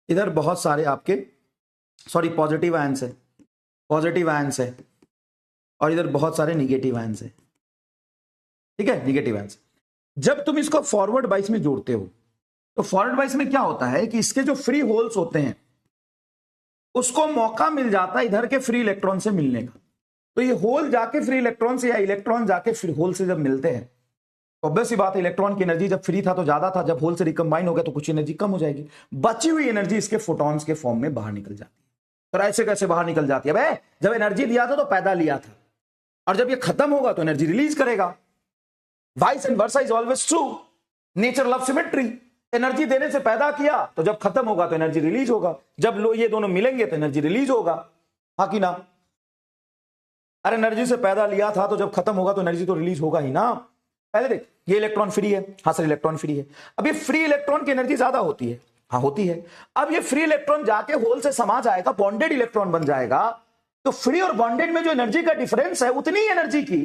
Speaker 1: इधर बहुत सारे आपके सॉरी पॉजिटिव आयंस है, पॉजिटिव आयंस है, और इधर बहुत सारे निगेटिव आयंस है, ठीक है, निगेटिव आयंस। जब तुम इसको फॉरवर्ड बाइस में जोड़ते हो तो फॉरवर्ड बाइस में क्या होता है कि इसके जो फ्री होल्स होते हैं उसको मौका मिल जाता है इधर के फ्री इलेक्ट्रॉन से मिलने का। तो ये होल जाके फ्री इलेक्ट्रॉन से या इलेक्ट्रॉन जाके फ्री होल से जब मिलते हैं तो ऑब्वियस सी बात है, इलेक्ट्रॉन की एनर्जी जब फ्री था तो ज्यादा था, जब होल से रिकंबाइन हो गया तो कुछ एनर्जी कम हो जाएगी, बची हुई एनर्जी इसके फोटॉन्स के फॉर्म में बाहर निकल जाती है। तो ऐसे कैसे बाहर निकल जाती है भाई? जब एनर्जी दिया था तो पैदा लिया था, और जब ये खत्म होगा तो एनर्जी रिलीज करेगा। Vice and versa is always true, nature love symmetry. Energy देने से पैदा किया तो जब खत्म होगा तो एनर्जी रिलीज होगा, जब ये दोनों मिलेंगे तो एनर्जी रिलीज होगा, हाँ कि ना? अरे एनर्जी से पैदा लिया था तो जब खत्म होगा तो एनर्जी तो रिलीज होगा ही ना। पहले देख, ये इलेक्ट्रॉन फ्री है, हाँ सर इलेक्ट्रॉन फ्री है। अब ये फ्री इलेक्ट्रॉन की एनर्जी ज्यादा होती है, हाँ होती है। अब ये फ्री इलेक्ट्रॉन जाके होल से समा जाएगा, बॉन्डेड इलेक्ट्रॉन बन जाएगा, तो फ्री और बॉन्डेड में जो एनर्जी का डिफरेंस है उतनी एनर्जी की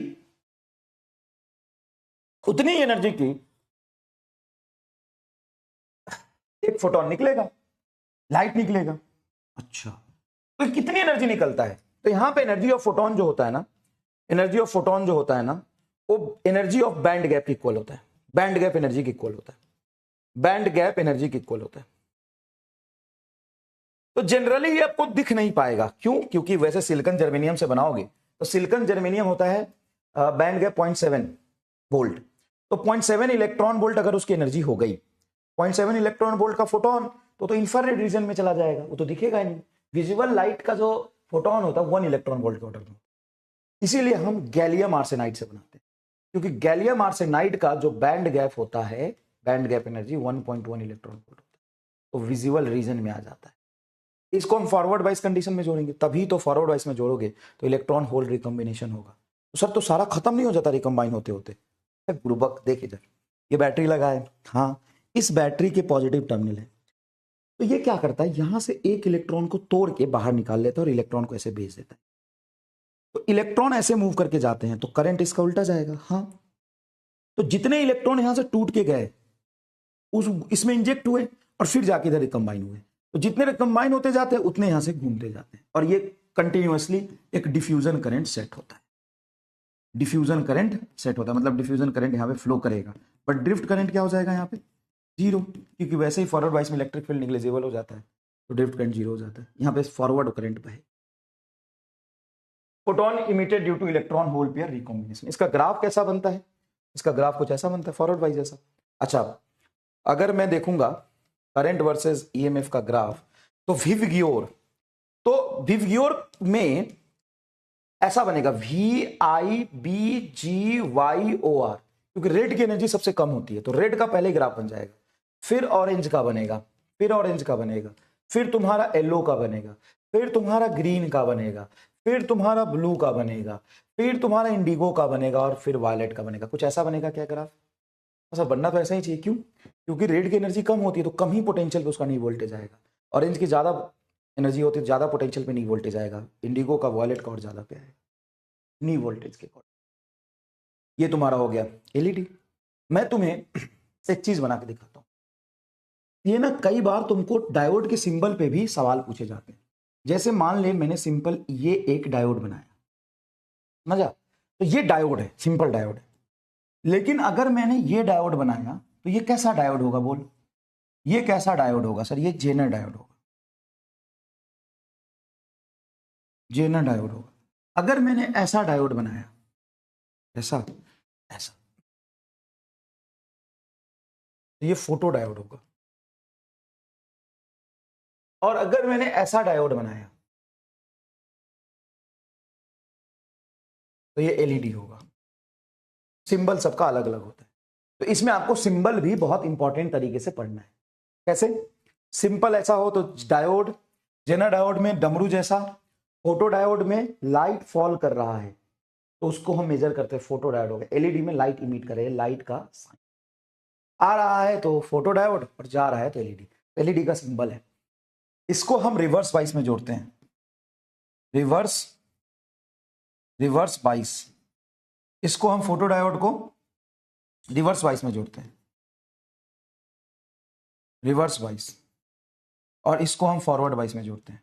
Speaker 1: एक फोटोन निकलेगा, लाइट निकलेगा। अच्छा, तो कितनी एनर्जी निकलता है? तो यहां पे एनर्जी ऑफ फोटोन जो होता है ना, एनर्जी ऑफ फोटोन जो होता है ना, वो एनर्जी ऑफ बैंड गैप की इक्वल होता है, बैंड गैप एनर्जी की इक्वल होता है, बैंड गैप एनर्जी की इक्वल होता है। तो जनरली ये आपको दिख नहीं पाएगा, क्यों? क्योंकि वैसे सिलिकॉन जर्मेनियम से बनाओगे तो सिलिकॉन जर्मेनियम होता है बैंड गैप 0.7 वोल्ट। तो 0.7 इलेक्ट्रॉन वोल्ट अगर उसकी एनर्जी हो गई, 0.7 इलेक्ट्रॉन वोल्ट का फोटोन तो इंफ्रारेड रीजन में चला जाएगा, वो तो दिखेगा ही नहीं। विजिबल लाइट का जो फोटोन होता है 1 इलेक्ट्रॉन वोल्ट के ऑर्डर में। इसीलिए हम गैलियम आर्सेनाइड से बनाते हैं, क्योंकि गैलियम आर्सेनाइड का जो बैंड गैप होता है, band gap energy 1.1 electron volt होता है, तो विजिबल रीजन में आ जाता है। इसको हम फॉरवर्ड बाइस कंडीशन में जोड़ेंगे, तभी तो फॉरवर्ड बाइस में जोड़ोगे तो इलेक्ट्रॉन होल रिकॉम्बिनेशन होगा। तो सर तो सारा खत्म नहीं हो जाता रिकॉम्बाइन होते होते? गुरुबक देख इधर, ये बैटरी लगा है, हाँ इस बैटरी के पॉजिटिव टर्मिनल है, तो ये क्या करता है, यहां से एक इलेक्ट्रॉन को तोड़ के बाहर निकाल लेता है और इलेक्ट्रॉन को ऐसे भेज देता है। तो इलेक्ट्रॉन ऐसे मूव करके जाते हैं तो करंट इसका उल्टा जाएगा, हाँ। तो जितने इलेक्ट्रॉन यहां से टूट के गए उस इसमें इंजेक्ट हुए और फिर जाके इधर रिकंबाइन हुए, तो जितने रिकंबाइन होते जाते हैं उतने यहां से घूमते जाते हैं, और ये कंटिन्यूअसली एक डिफ्यूजन करंट सेट होता है। डिफ्यूजन करंट सेट होता है मतलब डिफ्यूजन करंट यहाँ पे फ्लो करेगा, बट ड्रिफ्ट करंट क्या हो जाएगा यहाँ पे? जीरो, क्योंकि वैसे ही फॉरवर्ड बाइस में इलेक्ट्रिक फील्ड निग्लिजिबल हो जाता है, तो ड्रिफ्ट करंट जीरो हो जाता है। यहाँ पे फॉरवर्ड करंट पे है। Photon emitted due two electron hole pair recombination. इसका ग्राफ कैसा बनता है? इसका ग्राफ कुछ ऐसा बनता है, फॉरवर्ड बाइस जैसा। अच्छा, अगर मैं देखूंगा करंट वर्सेस ईएमएफ का ग्राफ, तो विवग्योर में ऐसा बनेगा VIBGYOR, क्योंकि रेड की एनर्जी सबसे कम होती है, तो रेड का पहले ग्राफ बन जाएगा, फिर ऑरेंज का बनेगा, फिर ऑरेंज का बनेगा, फिर तुम्हारा येलो का बनेगा, फिर तुम्हारा ग्रीन का बनेगा, फिर तुम्हारा ब्लू का बनेगा, फिर तुम्हारा इंडिगो का बनेगा, और फिर वायलेट का बनेगा। कुछ ऐसा बनेगा क्या ग्राफ? ऐसा बनना तो ऐसा ही चाहिए, क्यों? क्योंकि रेड की एनर्जी कम होती है तो कम ही पोटेंशियल पे उसका नी वोल्टेज आएगा, ऑरेंज की ज्यादा एनर्जी होती है ज्यादा पोटेंशियल पे नी वोल्टेज आएगा, इंडिगो का वायलेट का और ज्यादा पे आएगा नी वोल्टेज के अकॉर्डिंग। ये तुम्हारा हो गया एलईडी। मैं तुम्हें एक चीज बना के दिखाता हूं, ये ना कई बार तुमको डायोड के सिंबल पे भी सवाल पूछे जाते हैं। जैसे मान ले मैंने सिंपल ये एक डायोड बनाया, समझा? तो ये डायोड है, सिंपल डायोड है, लेकिन अगर मैंने ये डायोड बनाया तो ये कैसा डायोड होगा बोल? ये कैसा डायोड होगा सर? ये जेनर डायोड होगा, जेनर डायोड होगा। अगर मैंने ऐसा डायोड बनाया, ऐसा ऐसा, तो ये फोटो डायोड होगा। और अगर मैंने ऐसा डायोड बनाया तो ये एलईडी होगा। सिंबल सबका अलग अलग होता है, तो इसमें आपको सिंबल भी बहुत इंपॉर्टेंट तरीके से पढ़ना है। कैसे? सिंपल ऐसा हो तो डायोड, जेनर डायोड में डमरू जैसा, फोटो डायोड में लाइट फॉल कर रहा है तो उसको हम मेजर करते हैं, फोटो डायोड हो गया। एलईडी में लाइट इमिट करे, लाइट का साइन आ रहा है तो फोटो डायोड, और जा रहा है तो एलईडी, एलईडी का सिंबल है। इसको हम रिवर्स बाइस में जोड़ते हैं, रिवर्स बाइस। इसको हम फोटो डायोड को रिवर्स बाइस में जोड़ते हैं, रिवर्स बाइस, और इसको हम फॉरवर्ड बाइस में जोड़ते हैं।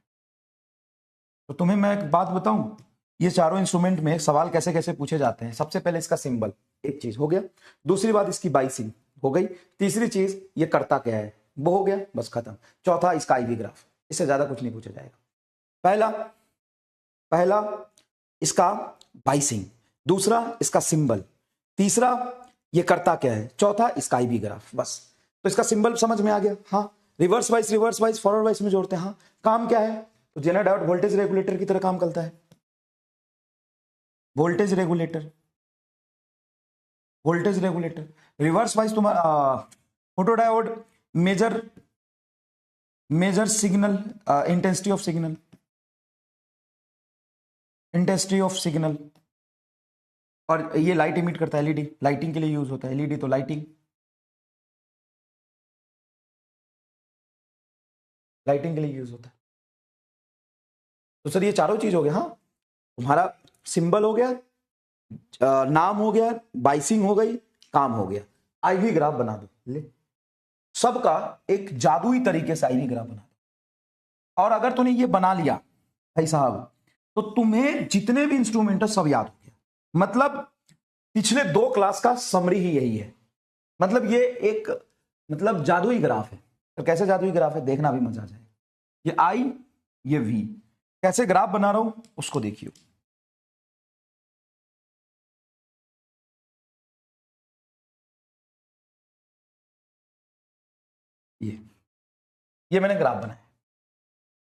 Speaker 1: तो तुम्हें मैं एक बात बताऊं, ये चारों इंस्ट्रूमेंट में सवाल कैसे कैसे पूछे जाते हैं। सबसे पहले इसका सिंबल, एक चीज हो गया। दूसरी बात इसकी बाइसिंग हो गई। तीसरी चीज ये करता क्या है, वो हो गया, बस खत्म। चौथा इसका आईवी ग्राफ, इससे ज्यादा कुछ नहीं पूछा जाएगा। पहला पहला इसका बाइसिंग, दूसरा इसका सिंबल, तीसरा ये करता क्या है, चौथा इसका आईवी ग्राफ, बस। तो इसका सिंबल समझ में आ गया, हाँ। रिवर्स वाइज फॉरवर्ड वाइज में जोड़ते हैं, हाँ। काम क्या है, तो जेनर डायोड वोल्टेज रेगुलेटर की तरह काम करता है। Voltage regulator, voltage regulator. Reverse wise तुम्हारा photodiode major signal, intensity of signal, intensity of signal. और ये लाइट इमिट करता है, एलईडी, लाइटिंग के लिए यूज होता है। एलईडी तो लाइटिंग, लाइटिंग के लिए यूज होता है। तो सर ये चारों चीज हो गया, हाँ। तुम्हारा सिंबल हो गया, नाम हो गया, बाइसिंग हो गई, काम हो गया। आईवी ग्राफ बना दो, ले। सबका एक जादुई तरीके से आईवी ग्राफ बना दो। और अगर तूने ये बना लिया भाई साहब, तो तुम्हें जितने भी इंस्ट्रूमेंट है सब याद हो गया। मतलब पिछले 2 क्लास का समरी ही यही है। मतलब ये एक मतलब जादुई ग्राफ है। तो कैसे जादुई ग्राफ है, देखना भी मजा आ जाएगा। ये आई, ये वी, कैसे ग्राफ बना रहा हूं उसको देखियो। ये मैंने ग्राफ बनाया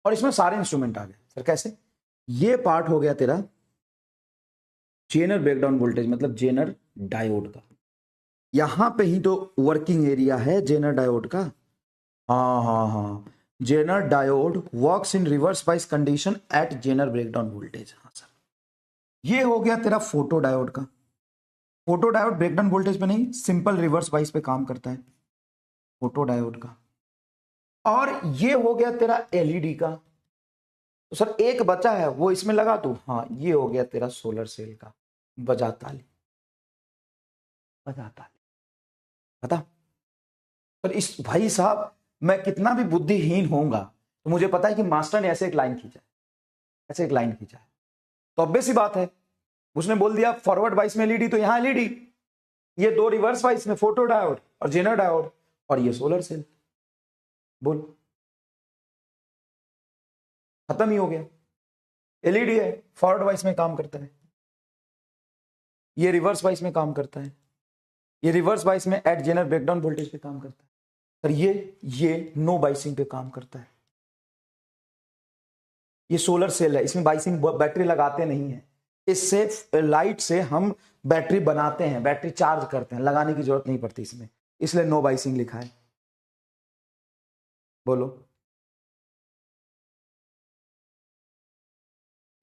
Speaker 1: और इसमें सारे इंस्ट्रूमेंट आ गए। सर कैसे, ये पार्ट हो गया तेरा जेनर ब्रेकडाउन वोल्टेज, मतलब जेनर डायोड का। यहां पे ही तो वर्किंग एरिया है जेनर डायोड का। हाँ हाँ हाँ, Zener diode works in reverse bias condition at Zener breakdown voltage. हाँ सर, ये हो गया तेरा फोटो डायोड का। फोटो डायोड ब्रेकडाउन वोल्टेज पे नहीं, सिंपल रिवर्स बाइस पे काम करता है, फोटो डायोड का। और ये हो गया तेरा एलईडी का। तो सर एक बचा है, वो इसमें लगा दूं? हाँ, ये हो गया तेरा सोलर सेल का। बजा ताली, बजा ताली, पता। पर इस भाई साहब, मैं कितना भी बुद्धिहीन होऊंगा तो मुझे पता है कि मास्टर ने ऐसे एक लाइन खींचा है, ऐसे एक लाइन खींचा है। तो ऑब्वियस सी बात है, उसने बोल दिया फॉरवर्ड वाइस में एलईडी, तो यहां एलईडी, ये 2 रिवर्स वाइस में फोटो डायोड और जेनर डायोड, और ये सोलर सेल। बोल, खत्म ही हो गया। एलईडी है, फॉरवर्ड वाइस में काम करता है, ये रिवर्स वाइस में काम करता है, ये रिवर्स वाइस में एट जेनर ब्रेकडाउन वोल्टेज पे काम करता है। और ये नो बाइसिंग पे काम करता है। ये सोलर सेल है, इसमें बाइसिंग बैटरी लगाते नहीं है। इससे लाइट से हम बैटरी बनाते हैं, बैटरी चार्ज करते हैं, लगाने की जरूरत नहीं पड़ती इसमें, इसलिए नो बाइसिंग लिखा है। बोलो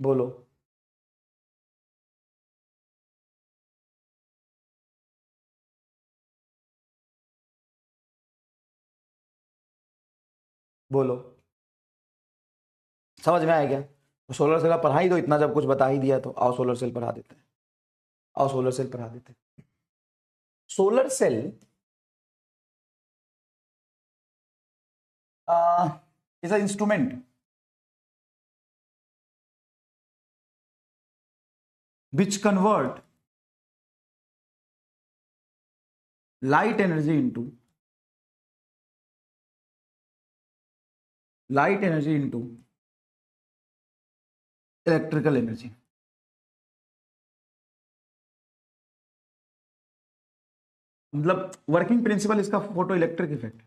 Speaker 1: बोलो, बोलो, समझ में आया क्या? तो सोलर सेल का पढ़ा ही दो, इतना जब कुछ बता ही दिया तो आओ सोलर सेल पढ़ा देते हैं। आओ सोलर सेल पढ़ा देते हैं। Solar cell is a instrument which convert light energy into electrical energy। मतलब वर्किंग प्रिंसिपल इसका फोटो इलेक्ट्रिक इफेक्ट।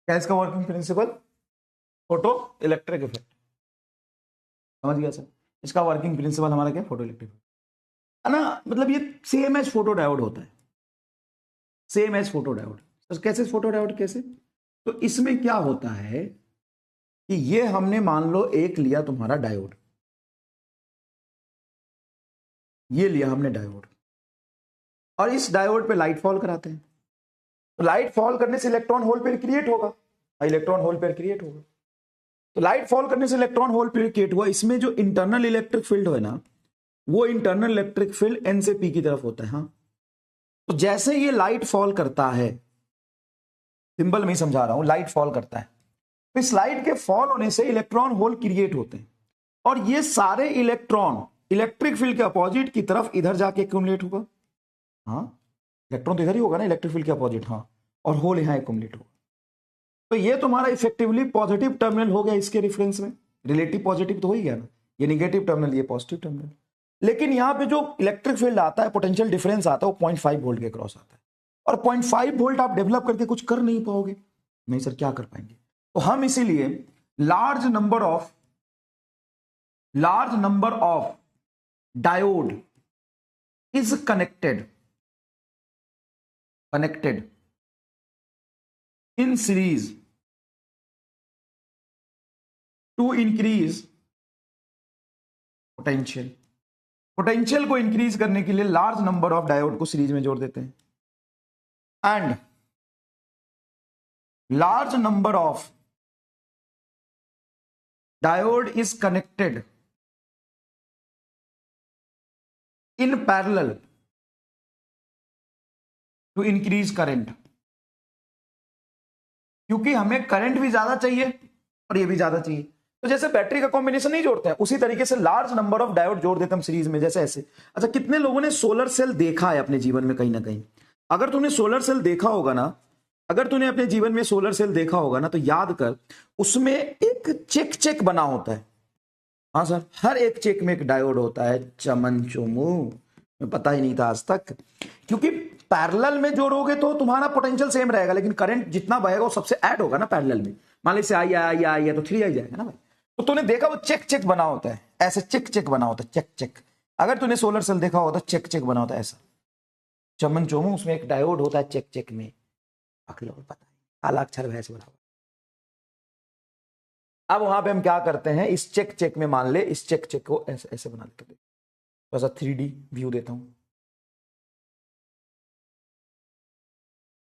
Speaker 1: क्या इसका working principle? Photo electric effect. समझ गया सर, इसका वर्किंग प्रिंसिपल हमारा क्या, फोटो इलेक्ट्रिक है ना। मतलब ये सेम एज फोटो डायोड होता है, सेम एज फोटो डायोड। तो कैसे फोटो डायोड, कैसे? तो इसमें क्या होता है कि ये हमने मान लो एक लिया तुम्हारा डायोड, ये लिया हमने डायोड, और इस डायोड पे लाइट फॉल कराते हैं। तो लाइट फॉल करने से इलेक्ट्रॉन होल पेयर क्रिएट होगा, इलेक्ट्रॉन होल पेयर क्रिएट होगा। तो लाइट फॉल करने से इलेक्ट्रॉन होल पेयर क्रिएट हुआ, इसमें जो इंटरनल इलेक्ट्रिक फील्ड है ना, वो इंटरनल इलेक्ट्रिक फील्ड एन से पी की तरफ होता है। हाँ, तो जैसे ये लाइट फॉल करता है, सिंबल में ही समझा रहा हूं, लाइट फॉल करता है, तो इस लाइट के फॉल होने से इलेक्ट्रॉन होल क्रिएट होते हैं, और ये सारे इलेक्ट्रॉन इलेक्ट्रिक फील्ड के अपोजिट की तरफ इधर जाके एक्यूमुलेट होगा। हाँ, इलेक्ट्रॉन तो इधर ही होगा ना, इलेक्ट्रिक फील्ड के अपोजिट। हाँ, और होल यहां एक्यूमुलेट होगा। तो ये तुम्हारा इफेक्टिवली पॉजिटिव टर्मिनल हो गया इसके रेफरेंस में, रिलेटिव पॉजिटिव तो हो ही गया ना, ये निगेटिव टर्मिनल, ये पॉजिटिव टर्मिनल। लेकिन यहां पे जो इलेक्ट्रिक फील्ड आता है, पोटेंशियल डिफरेंस आता है, वो 0.5 वोल्ट के क्रॉस आता है, और 0.5 वोल्ट आप डेवलप करके कुछ कर नहीं पाओगे। नहीं सर, क्या कर पाएंगे? तो हम इसीलिए large number of diode is connected in series to increase potential को इंक्रीज करने के लिए लार्ज नंबर ऑफ डायोड को सीरीज में जोड़ देते हैं, and large number of diode is connected in parallel to increase current, क्योंकि हमें करंट भी ज्यादा चाहिए और ये भी ज्यादा चाहिए। तो जैसे बैटरी का कॉम्बिनेशन नहीं जोड़ते हैं, उसी तरीके से लार्ज नंबर ऑफ डायोड जोड़ देते हैं हम सीरीज में, जैसे ऐसे। अच्छा, कितने लोगों ने सोलर सेल देखा है अपने जीवन में कहीं ना कहीं? अगर तुमने सोलर सेल देखा होगा ना, अगर तूने अपने जीवन में सोलर सेल देखा होगा ना, तो याद कर, उसमें एक चेक बना होता है। हाँ सर, हर एक चेक में एक डायोड होता है। चमन चुमू, मैं पता ही नहीं था आज तक। क्योंकि पैरेलल में जोड़ोगे तो तुम्हारा पोटेंशियल सेम रहेगा, लेकिन करंट जितना बहेगा वो सबसे ऐड होगा ना पैरेलल में। मान लीजिए आई है तो 3 आई जाएगा ना भाई। तो तूने देखा वो चेक बना होता है, ऐसे चेक बना होता है, चेक। अगर तूने सोलर सेल देखा होगा तो चेक बना होता है ऐसा, चमन चोमू, उसमें एक डायोड होता है चेक में। पता है, काला अक्षर भैंस बराबर। अब वहां पे हम क्या करते हैं, इस चेक में मान ले, इस चेक को ऐसे ऐसे बना लेते हैं। थोड़ा सा 3D व्यू देता हूं,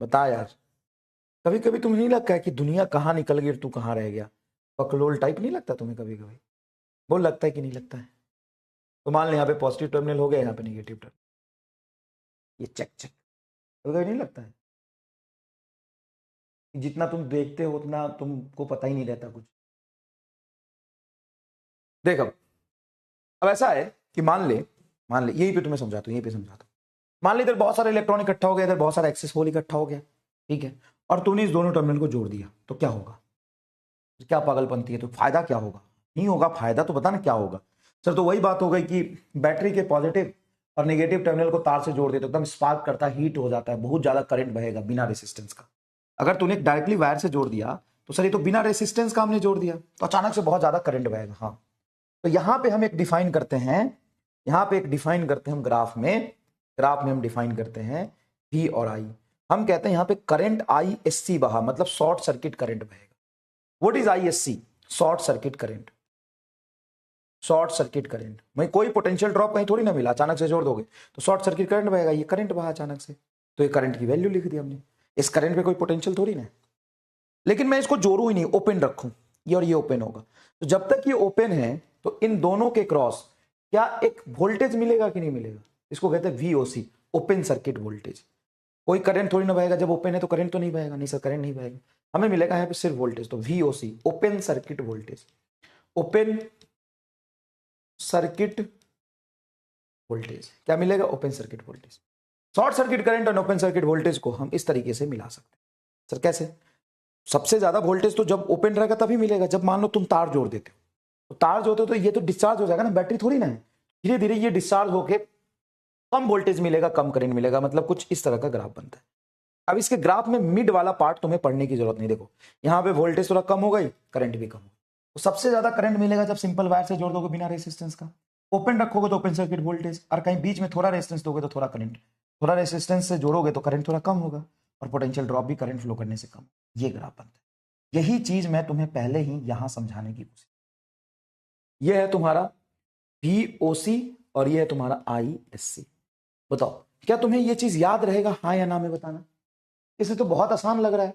Speaker 1: बता यार, कभी कभी तुम्हें नहीं लगता है कि दुनिया कहां निकल गई और तू कहां रह गया? पकलोल टाइप नहीं लगता तुम्हें कभी कभी? बोल, लगता है कि नहीं लगता है? तो मान ले यहाँ पे पॉजिटिव टर्मिनल हो गया, यहाँ पे निगेटिव टर्मिनल, ये चेक कभी कभी नहीं लगता है? जितना तुम देखते हो उतना तुमको पता ही नहीं रहता कुछ। देखो, अब ऐसा है कि मान ले यहीं पे तुम्हें समझाता हूं, मान ले इधर बहुत सारे इलेक्ट्रॉन इकट्ठा हो गया, इधर बहुत सारा एक्सेस होल इकट्ठा हो गया, ठीक है, और तूने इस दोनों टर्मिनल को जोड़ दिया, तो क्या होगा? क्या पागलपंती है? तो फायदा क्या होगा? नहीं होगा फायदा, तो बता ना क्या होगा। सर, तो वही बात हो गई कि बैटरी के पॉजिटिव और नेगेटिव टर्मिनल को तार से जोड़ देते, एकदम स्पार्क करता है, हीट हो जाता है, बहुत ज्यादा करंट बहेगा बिना रेसिस्टेंस का। अगर तूने डायरेक्टली वायर से जोड़ दिया तो सर ये तो बिना रेसिस्टेंस का हमने जोड़ दिया, तो अचानक से बहुत ज्यादा करंट बहेगा। हाँ, तो यहां पे हम एक डिफाइन करते हैं, हम ग्राफ में हम डिफाइन करते हैं V और I। हम कहते हैं यहां पे करंट ISC बहा, मतलब शॉर्ट सर्किट करंट बहेगा। What is ISC? Short circuit current. भाई कोई पोटेंशियल ड्रॉप कहीं थोड़ी ना मिला, अचानक से जोड़ दोगे तो शॉर्ट सर्किट करंट बहेगा, ये करंट बहा अचानक से, तो ये करंट की वैल्यू लिख दी हमने। इस करंट पे कोई पोटेंशियल थोड़ी ना है, लेकिन मैं इसको जोड़ू ही नहीं, ओपन रखूं, ये और ये ओपन होगा। तो जब तक ये ओपन है तो इन दोनों के क्रॉस क्या एक वोल्टेज मिलेगा कि नहीं मिलेगा? इसको कहते हैं VOC, ओपन सर्किट वोल्टेज। कोई करंट थोड़ी ना बहेगा, जब ओपन है तो करंट तो नहीं बहेगा। नहीं सर, करंट नहीं बहेगा, हमें मिलेगा यहाँ पे सिर्फ वोल्टेज, तो VOC, open circuit voltage. Open circuit voltage क्या मिलेगा? Open circuit voltage. Short circuit current और ओपन सर्किट वोल्टेज को हम इस तरीके से मिला सकते हैं। सर कैसे? सबसे ज्यादा वोल्टेज तो जब ओपन रहेगा तभी मिलेगा, जब मान लो तुम तार जोड़ देते हो, तो तार जोड़ते हो तो ये तो डिस्चार्ज हो जाएगा ना, बैटरी थोड़ी ना है, धीरे धीरे ये डिस्चार्ज होके कम वोल्टेज मिलेगा, कम करंट मिलेगा, मतलब कुछ इस तरह का ग्राफ बनता है। अब इसके ग्राफ में मिड वाला पार्ट तुम्हें पढ़ने की जरूरत नहीं। देखो यहाँ पे वोल्टेज थोड़ा कम हो गई, करंट भी कम हो गई, तो सबसे ज्यादा करंट मिलेगा जब सिंपल वायर से जोड़ दोगे बिना रेसिस्टेंस का। ओपन रखोगे तो ओपन सर्किट वोल्टेज, और कहीं बीच में थोड़ा रेजिस्टेंस दोगे तो थोड़ा करंट, थोड़ा रेजिस्टेंस से जोड़ोगे तो करंट थोड़ा कम होगा, और पोटेंशियल ड्रॉप भी करंट फ्लो करने से कम। ये ग्राफ बनता है। यही चीज मैं तुम्हें पहले ही यहां समझाने की कोशिश, यह है तुम्हारा VOC और यह है तुम्हारा ISC। बताओ क्या तुम्हें यह चीज याद रहेगा, हाँ या ना में बताना। इसे तो बहुत आसान लग रहा है,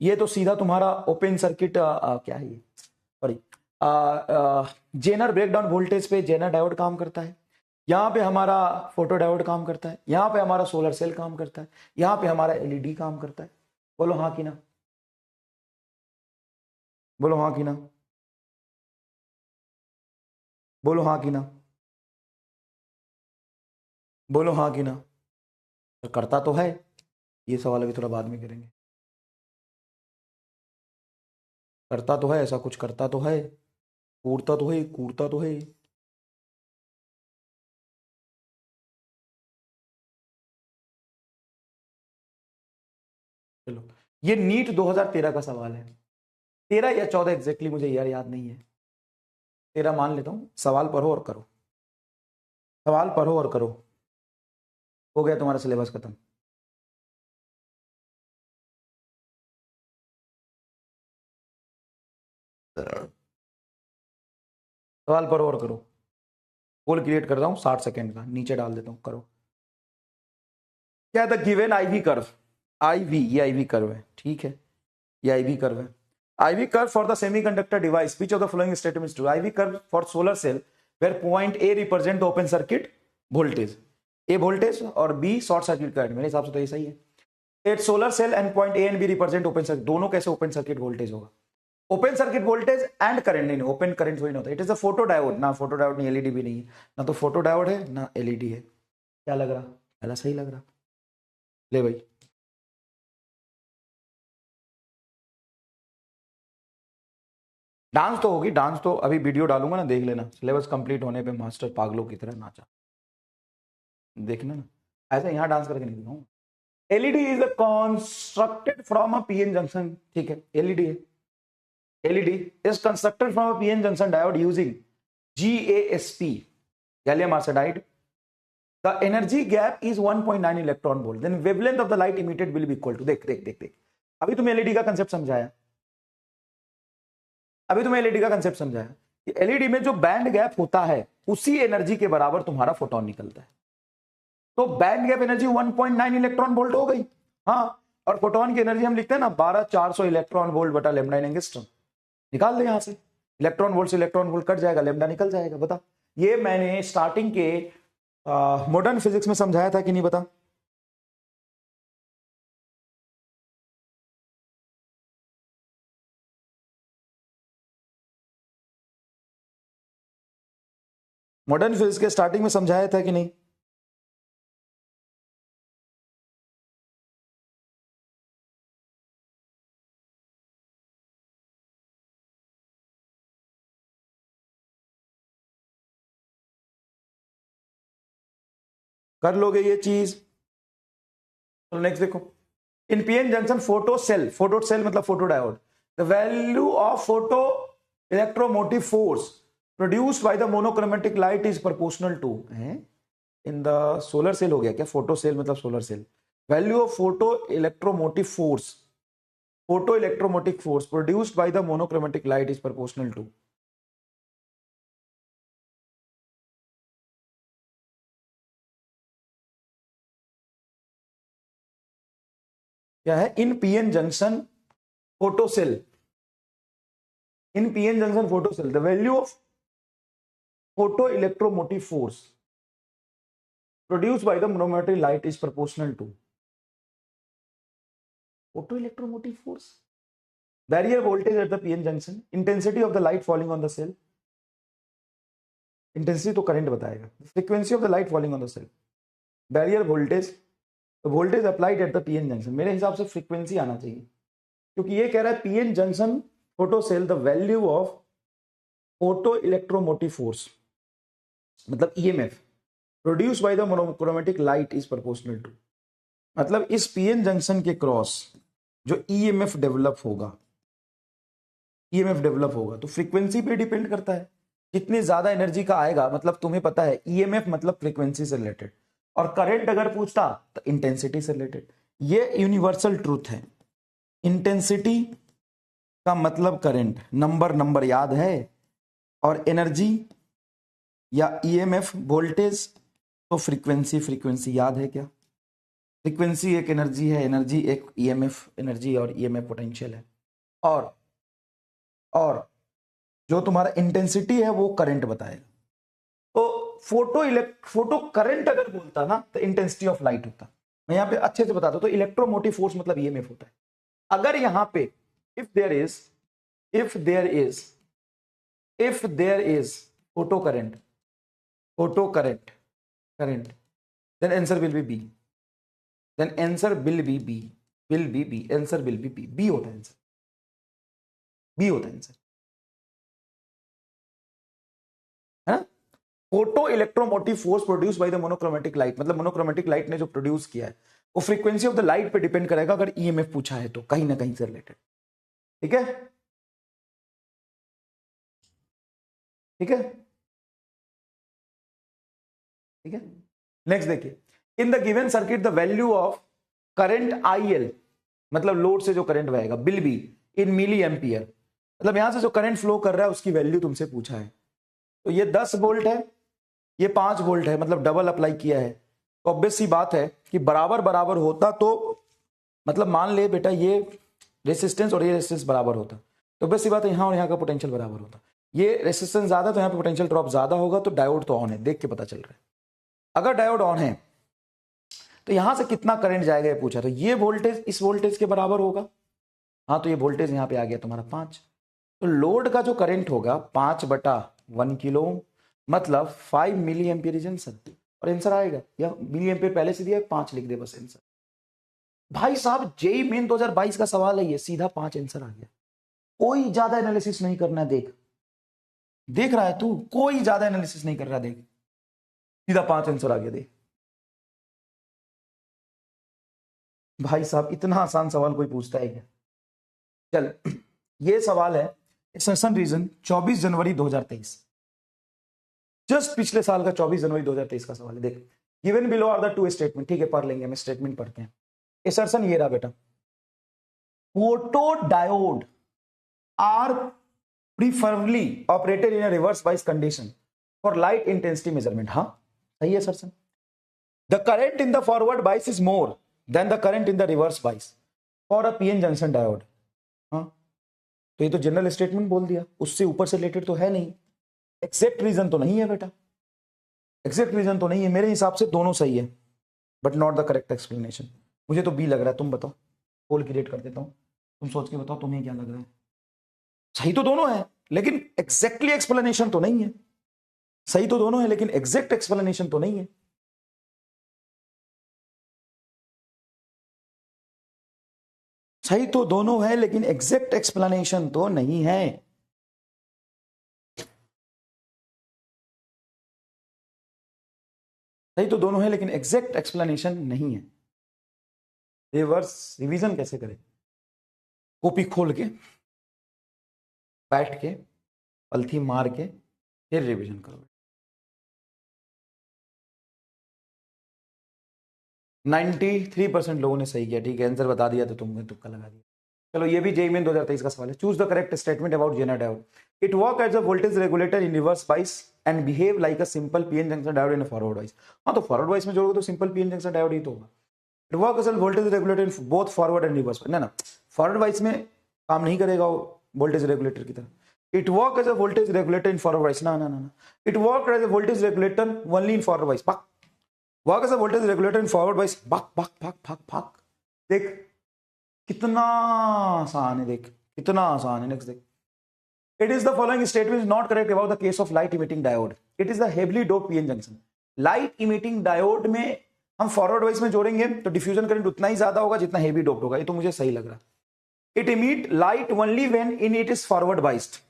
Speaker 1: ये तो सीधा तुम्हारा ओपन सर्किट क्या है ये, सॉरी, जेनर ब्रेकडाउन वोल्टेज पे जेनर डायोड काम करता है। यहाँ पे हमारा फोटो डायोड काम करता है, यहाँ पे हमारा सोलर सेल काम करता है, यहाँ पे हमारा एलईडी काम करता है। बोलो हाँ कि ना, बोलो हाँ कि ना, बोलो हाँ कि ना, बोलो हाँ कि ना। तो करता तो है, ये सवाल अभी थोड़ा बाद में करेंगे। करता तो है, ऐसा कुछ करता तो है, कूदता तो है, कूदता तो है। चलो, ये नीट 2013 का सवाल है, 13 या 14 एग्जैक्टली मुझे यार याद नहीं है। 13 मान लेता हूँ। सवाल पढ़ो और करो, सवाल पढ़ो और करो, हो गया तुम्हारा सिलेबस खत्म। सवाल पढ़ो और करो। पोल क्रिएट कर रहा हूँ 60 सेकेंड का, नीचे डाल देता हूँ, करो। क्या the given IV curve, IV, ये आईवी कर्व है, ठीक है, ये आईवी कर्व है। IV curve for the semiconductor device, which of the following statements true? IV curve for solar cell where point A represent the open circuit voltage, A voltage और B short circuit current, मेरे हिसाब से तो ये सही है। At solar cell and point A and B represent open circuit, दोनों कैसे open circuit voltage होगा? Open circuit voltage and current, नहीं ओपन करंट कोई नहीं होता। It is a photo diode, ना फोटो डायोड नहीं, एलईडी भी नहीं है, ना तो फोटो डायोड है ना एलईडी है। क्या लग रहा, पहला सही लग रहा, ले भाई। डांस तो होगी, डांस तो अभी वीडियो डालूंगा ना, देख लेना, सिलेबस कंप्लीट होने पे मास्टर पागलों की तरह नाचा, देखना ना, ऐसे यहाँ डांस करके नहीं दिखाऊंगा। LED is constructed from a PN junction, ठीक है, एलईडी है, LED is constructed from a PN junction diode using GaSP, gallium arsenide. The energy gap is 1.9 electron volt, then wavelength of the light emitted will be equal to, देख देख देख देख, अभी तुम्हें एलईडी का कंसेप्ट समझाया, अभी तुम्हें एलईडी का कंसेप्ट समझाया कि एलईडी में जो बैंड गैप होता है उसी एनर्जी के बराबर तुम्हारा फोटोन निकलता है। तो band gap energy 1.9 electron volt हो गई, हाँ, और फोटोन की एनर्जी हम लिखते हैं ना 12400 इलेक्ट्रॉन वोल्ट बटा लैम्डा इन एंगस्ट्रॉम, निकाल दे यहां से, इलेक्ट्रॉन वोल्ट से इलेक्ट्रॉन वोल्ट कट जाएगा, लैम्डा निकल जाएगा। बता, ये मैंने स्टार्टिंग के मॉडर्न फिजिक्स में समझाया था कि नहीं, बता। मॉडर्न फिजिक्स के स्टार्टिंग में समझाया था कि नहीं? कर लोगे ये चीज? तो नेक्स्ट देखो, in PN junction photo cell, photo cell मतलब photo diode, the value of photo electromotive force produced by the monochromatic light is proportional to, in the solar cell हो गया क्या, फोटो सेल मतलब solar cell, value of photo electromotive force, photo electromotive force produced by the monochromatic light is proportional to, क्या है, in PN junction photo cell, in PN junction photo cell the value of photo electromotive force produced by the monochromatic light is proportional to photo electromotive force, barrier voltage at the PN junction, intensity of the light falling on the cell, intensity तो करंट बताएगा, frequency of the light falling on the cell, barrier voltage, voltage applied at the PN junction, मेरे हिसाब से फ्रीक्वेंसी आना चाहिए, क्योंकि ये कह रहा है PN junction photo cell the value of photo electromotive force मतलब EMF produce by the monochromatic light is proportional to, मतलब इस पीएन जंक्शन के क्रॉस जो ईएमएफ डेवलप होगा, ईएमएफ डेवलप होगा तो फ्रीक्वेंसी पे डिपेंड करता है, जितनी ज्यादा एनर्जी का आएगा, मतलब तुम्हें पता है ईएमएफ मतलब फ्रीक्वेंसी से रिलेटेड, और करंट अगर पूछता तो इंटेंसिटी से रिलेटेड, ये यूनिवर्सल ट्रूथ है, इंटेंसिटी का मतलब करंट, नंबर नंबर याद है, और एनर्जी या ईएमएफ वोल्टेज तो फ्रीक्वेंसी, फ्रीक्वेंसी याद है क्या, फ्रीक्वेंसी एक एनर्जी है, एनर्जी एक ईएमएफ एनर्जी और ईएमएफ पोटेंशियल है, और जो तुम्हारा इंटेंसिटी है वो करंट बताएगा। तो फोटो करंट अगर बोलता ना तो इंटेंसिटी ऑफ लाइट होता। मैं यहाँ पे अच्छे से बताता हूं, तो इलेक्ट्रोमोटिव फोर्स मतलब ईएमएफ होता है। अगर यहाँ पे if there is photo current then answer will be B, answer will be B, answer will be B होता है आंसर, B होता है आंसर, है ना। Photo electromotive force produce by the monochromatic light, मतलब मोनोक्रोमेटिक लाइट ने जो प्रोड्यूस किया है वो फ्रीक्वेंसी ऑफ द लाइट पे डिपेंड करेगा, अगर ईएमएफ पूछा है तो कहीं ना कहीं से रिलेटेड। ठीक है, ठीक है, ठीक है। नेक्स्ट देखिए, in the given circuit the value of current IL, मतलब लोड से जो करंट बहेगा, will be in milliampere, मतलब यहां से जो करंट फ्लो कर रहा है उसकी वैल्यू तुमसे पूछा है। तो ये 10 वोल्ट है, ये 5 वोल्ट है, मतलब डबल अप्लाई किया है। तो ऑब्वियस सी बात है कि बराबर बराबर होता तो, मतलब मान ले बेटा ये रेसिस्टेंस और ये रेसिस्टेंस बराबर होता, तो ऑब्वियस सी बात है यहाँ और यहाँ का पोटेंशियल बराबर होता। ये रेसिस्टेंस ज्यादा तो यहाँ पे पोटेंशियल ड्रॉप ज्यादा होगा, तो डायोड तो ऑन है, देख के पता चल रहा है। अगर डायोड ऑन है तो यहां से कितना करंट जाएगा ये पूछा, तो ये वोल्टेज इस वोल्टेज के बराबर होगा। हाँ, तो ये वोल्टेज यहाँ पे आ गया तुम्हारा 5, तो लोड का जो करंट होगा 5/1 किलो, मतलब 5 मिली एम्पियर इज आंसर, और आंसर आएगा, या मिली एम्पियर पहले से दिया है 5 लिख दे बस आंसर। भाई साहब जेईई मेन 2022 का सवाल है ये, सीधा 5 आंसर आ गया, कोई ज्यादा एनालिसिस नहीं करना है। देख रहा है तू, कोई ज्यादा एनालिसिस नहीं कर रहा, देख सीधा 5 आंसर आ गया। देख भाई साहब, इतना आसान सवाल कोई पूछता है क्या? चल, ये सवाल है सेशन रीजन 24 जनवरी 2023, जस्ट पिछले साल का 24 जनवरी 2023 का सवाल है। देख, given below are the two statement, ठीक है पढ़ लेंगे, हमें स्टेटमेंट पढ़ते हैं। एसर्शन ये रहा बेटा, photo diode are preferably operated in a reverse bias condition for light intensity measurement. हाँ सही है assertion. The current in the forward bias is more than the current in the reverse bias for a PN junction diode. हाँ, तो ये तो जनरल स्टेटमेंट बोल दिया, उससे ऊपर से रिलेटेड तो है नहीं, एक्सेप्ट रीजन तो नहीं है बेटा, एक्सेप्ट रीजन तो नहीं है। मेरे हिसाब से दोनों सही है, but not the correct explanation. मुझे तो बी लग रहा है, तुम बताओ, पोल क्रिएट कर देता हूं, तुम सोच के बताओ तुम्हें क्या लग रहा है। सही तो दोनों है, लेकिन एग्जैक्टली एक्सप्लेनेशन तो नहीं है। सही तो दोनों है, लेकिन एग्जैक्ट एक्सप्लेनेशन तो नहीं है। सही तो दोनों है, लेकिन एग्जैक्ट एक्सप्लेनेशन तो नहीं है। सही तो दोनों है, लेकिन एग्जैक्ट एक्सप्लेनेशन नहीं है। रिवर्स रिवीजन कैसे करें? कॉपी खोल के, बैठ के, पलथी मार के, फिर रिवीजन करो। 93% लोगों ने सही किया, ठीक है, आंसर बता दिया तो तुमने तुक्का लगा दिया। चलो, ये भी जेईई मेन 2023 का सवाल है। Choose the correct statement about Zener diode. It work as a voltage regulator in reverse bias and behave like a simple PN junction diode in forward bias. हाँ, तो फॉरवर्ड बाइस में जोड़ोगे तो सिंपल पीएन जंक्शन डायोड ही तो होगा। It work as a voltage regulator in both forward and reverse. ना, फॉरवर्ड बाइस में काम नहीं करेगा वोल्टेज रेगुलेटर की तरह। It work as a voltage regulator in forward bias. ना, it work as a voltage regulator only in forward bias. Work as a voltage regulator in forward bias. भाग। देख कितना आसान है, देख कितना आसान है। नेक्स्ट देख, it is the following statement is not correct about the case of light emitting diode. It is the heavily doped PN junction. Light emitting diode में हम फॉरवर्ड वाइज में जोड़ेंगे तो डिफ्यूजन करंट उतना ही ज्यादा होगा जितना हेवी डोप्ड होगा, ये तो मुझे सही लग रहा है। It emit light only when in it is forward biased,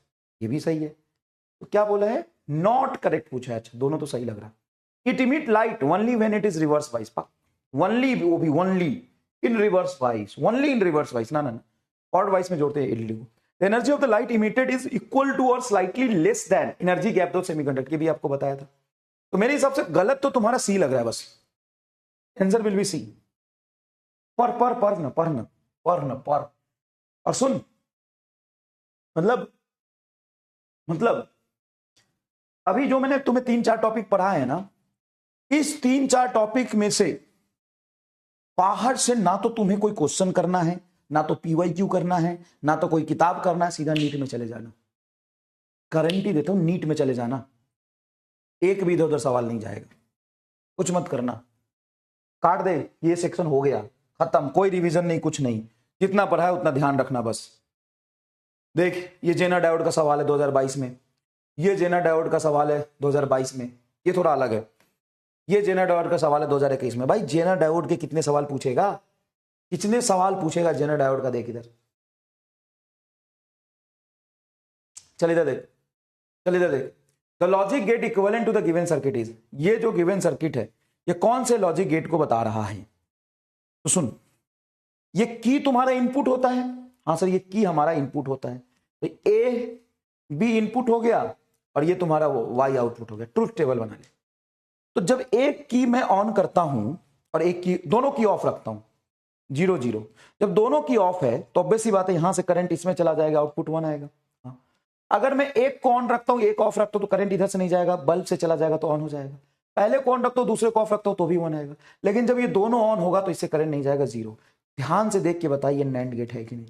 Speaker 1: ये भी सही है। तो क्या बोला है? नॉट करेक्ट पूछा है। अच्छा, दोनों तो सही लग रहा है। It emit light only when it is reverse bias. Only, वो भी only in reverse bias, only in reverse bias. ना, फॉरवर्ड बाइस में जोड़ते हैं एलईडी को। The energy of the light emitted is equal to और slightly less than energy gap of semiconductor, भी आपको बताया था। तो मेरे हिसाब से गलत तो तुम्हारा सी लग रहा है, बस आंसर विल बी सी। पर और सुन, मतलब अभी जो मैंने तुम्हें 3-4 टॉपिक पढ़ा है ना, इस 3-4 टॉपिक में से बाहर से ना तो तुम्हें कोई क्वेश्चन करना है, ना तो पीवाईक्यू करना है, ना तो कोई किताब करना है, सीधा नीट में चले जाना। गारंटी देता हूं, नीट में चले जाना। एक भी इधर उधर सवाल नहीं जाएगा, कुछ मत करना, काट दे, ये सेक्शन हो गया खत्म, कोई रिवीजन नहीं, कुछ नहीं, जितना पढ़ा है उतना ध्यान रखना बस। देख ये जेना डायोड का सवाल है 2022 में, ये जेना डायोड का सवाल है 2022 में, ये थोड़ा अलग है। ये जेना डायोड का सवाल है 2021 में। भाई जेना डायोड के कितने सवाल पूछेगा, कितने सवाल पूछेगा जेना डायोड का, देख इधर, चल इधर देख, चल इधर देख। The logic gate equivalent to the given circuit is, ये जो गिवन सर्किट है ये कौन से लॉजिक गेट को बता रहा है? तो सुन, ये की तुम्हारा इनपुट होता है, हाँ सर ये की हमारा इनपुट होता है, तो ए बी इनपुट हो गया और ये तुम्हारा वाई आउटपुट हो गया। ट्रुथ टेबल बना ले। तो जब एक की मैं ऑन करता हूं और एक की, दोनों की ऑफ रखता हूं, 0 0, जब दोनों की ऑफ है तो ऑब्वियस सी बात है यहां से करंट इसमें चला जाएगा, आउटपुट 1 आएगा। हाँ। अगर मैं एक को ऑन रखता हूं, एक ऑफ रखता हूं तो करंट इधर से नहीं जाएगा, बल्ब से चला जाएगा तो ऑन हो जाएगा। पहले को ऑन रखता हूं, दूसरे को ऑफ रखता हूं तो भी 1 आएगा। लेकिन जब ये दोनों ऑन होगा तो इससे करंट नहीं जाएगा, 0। ध्यान से देख के बताइए नैंड गेट है कि नहीं?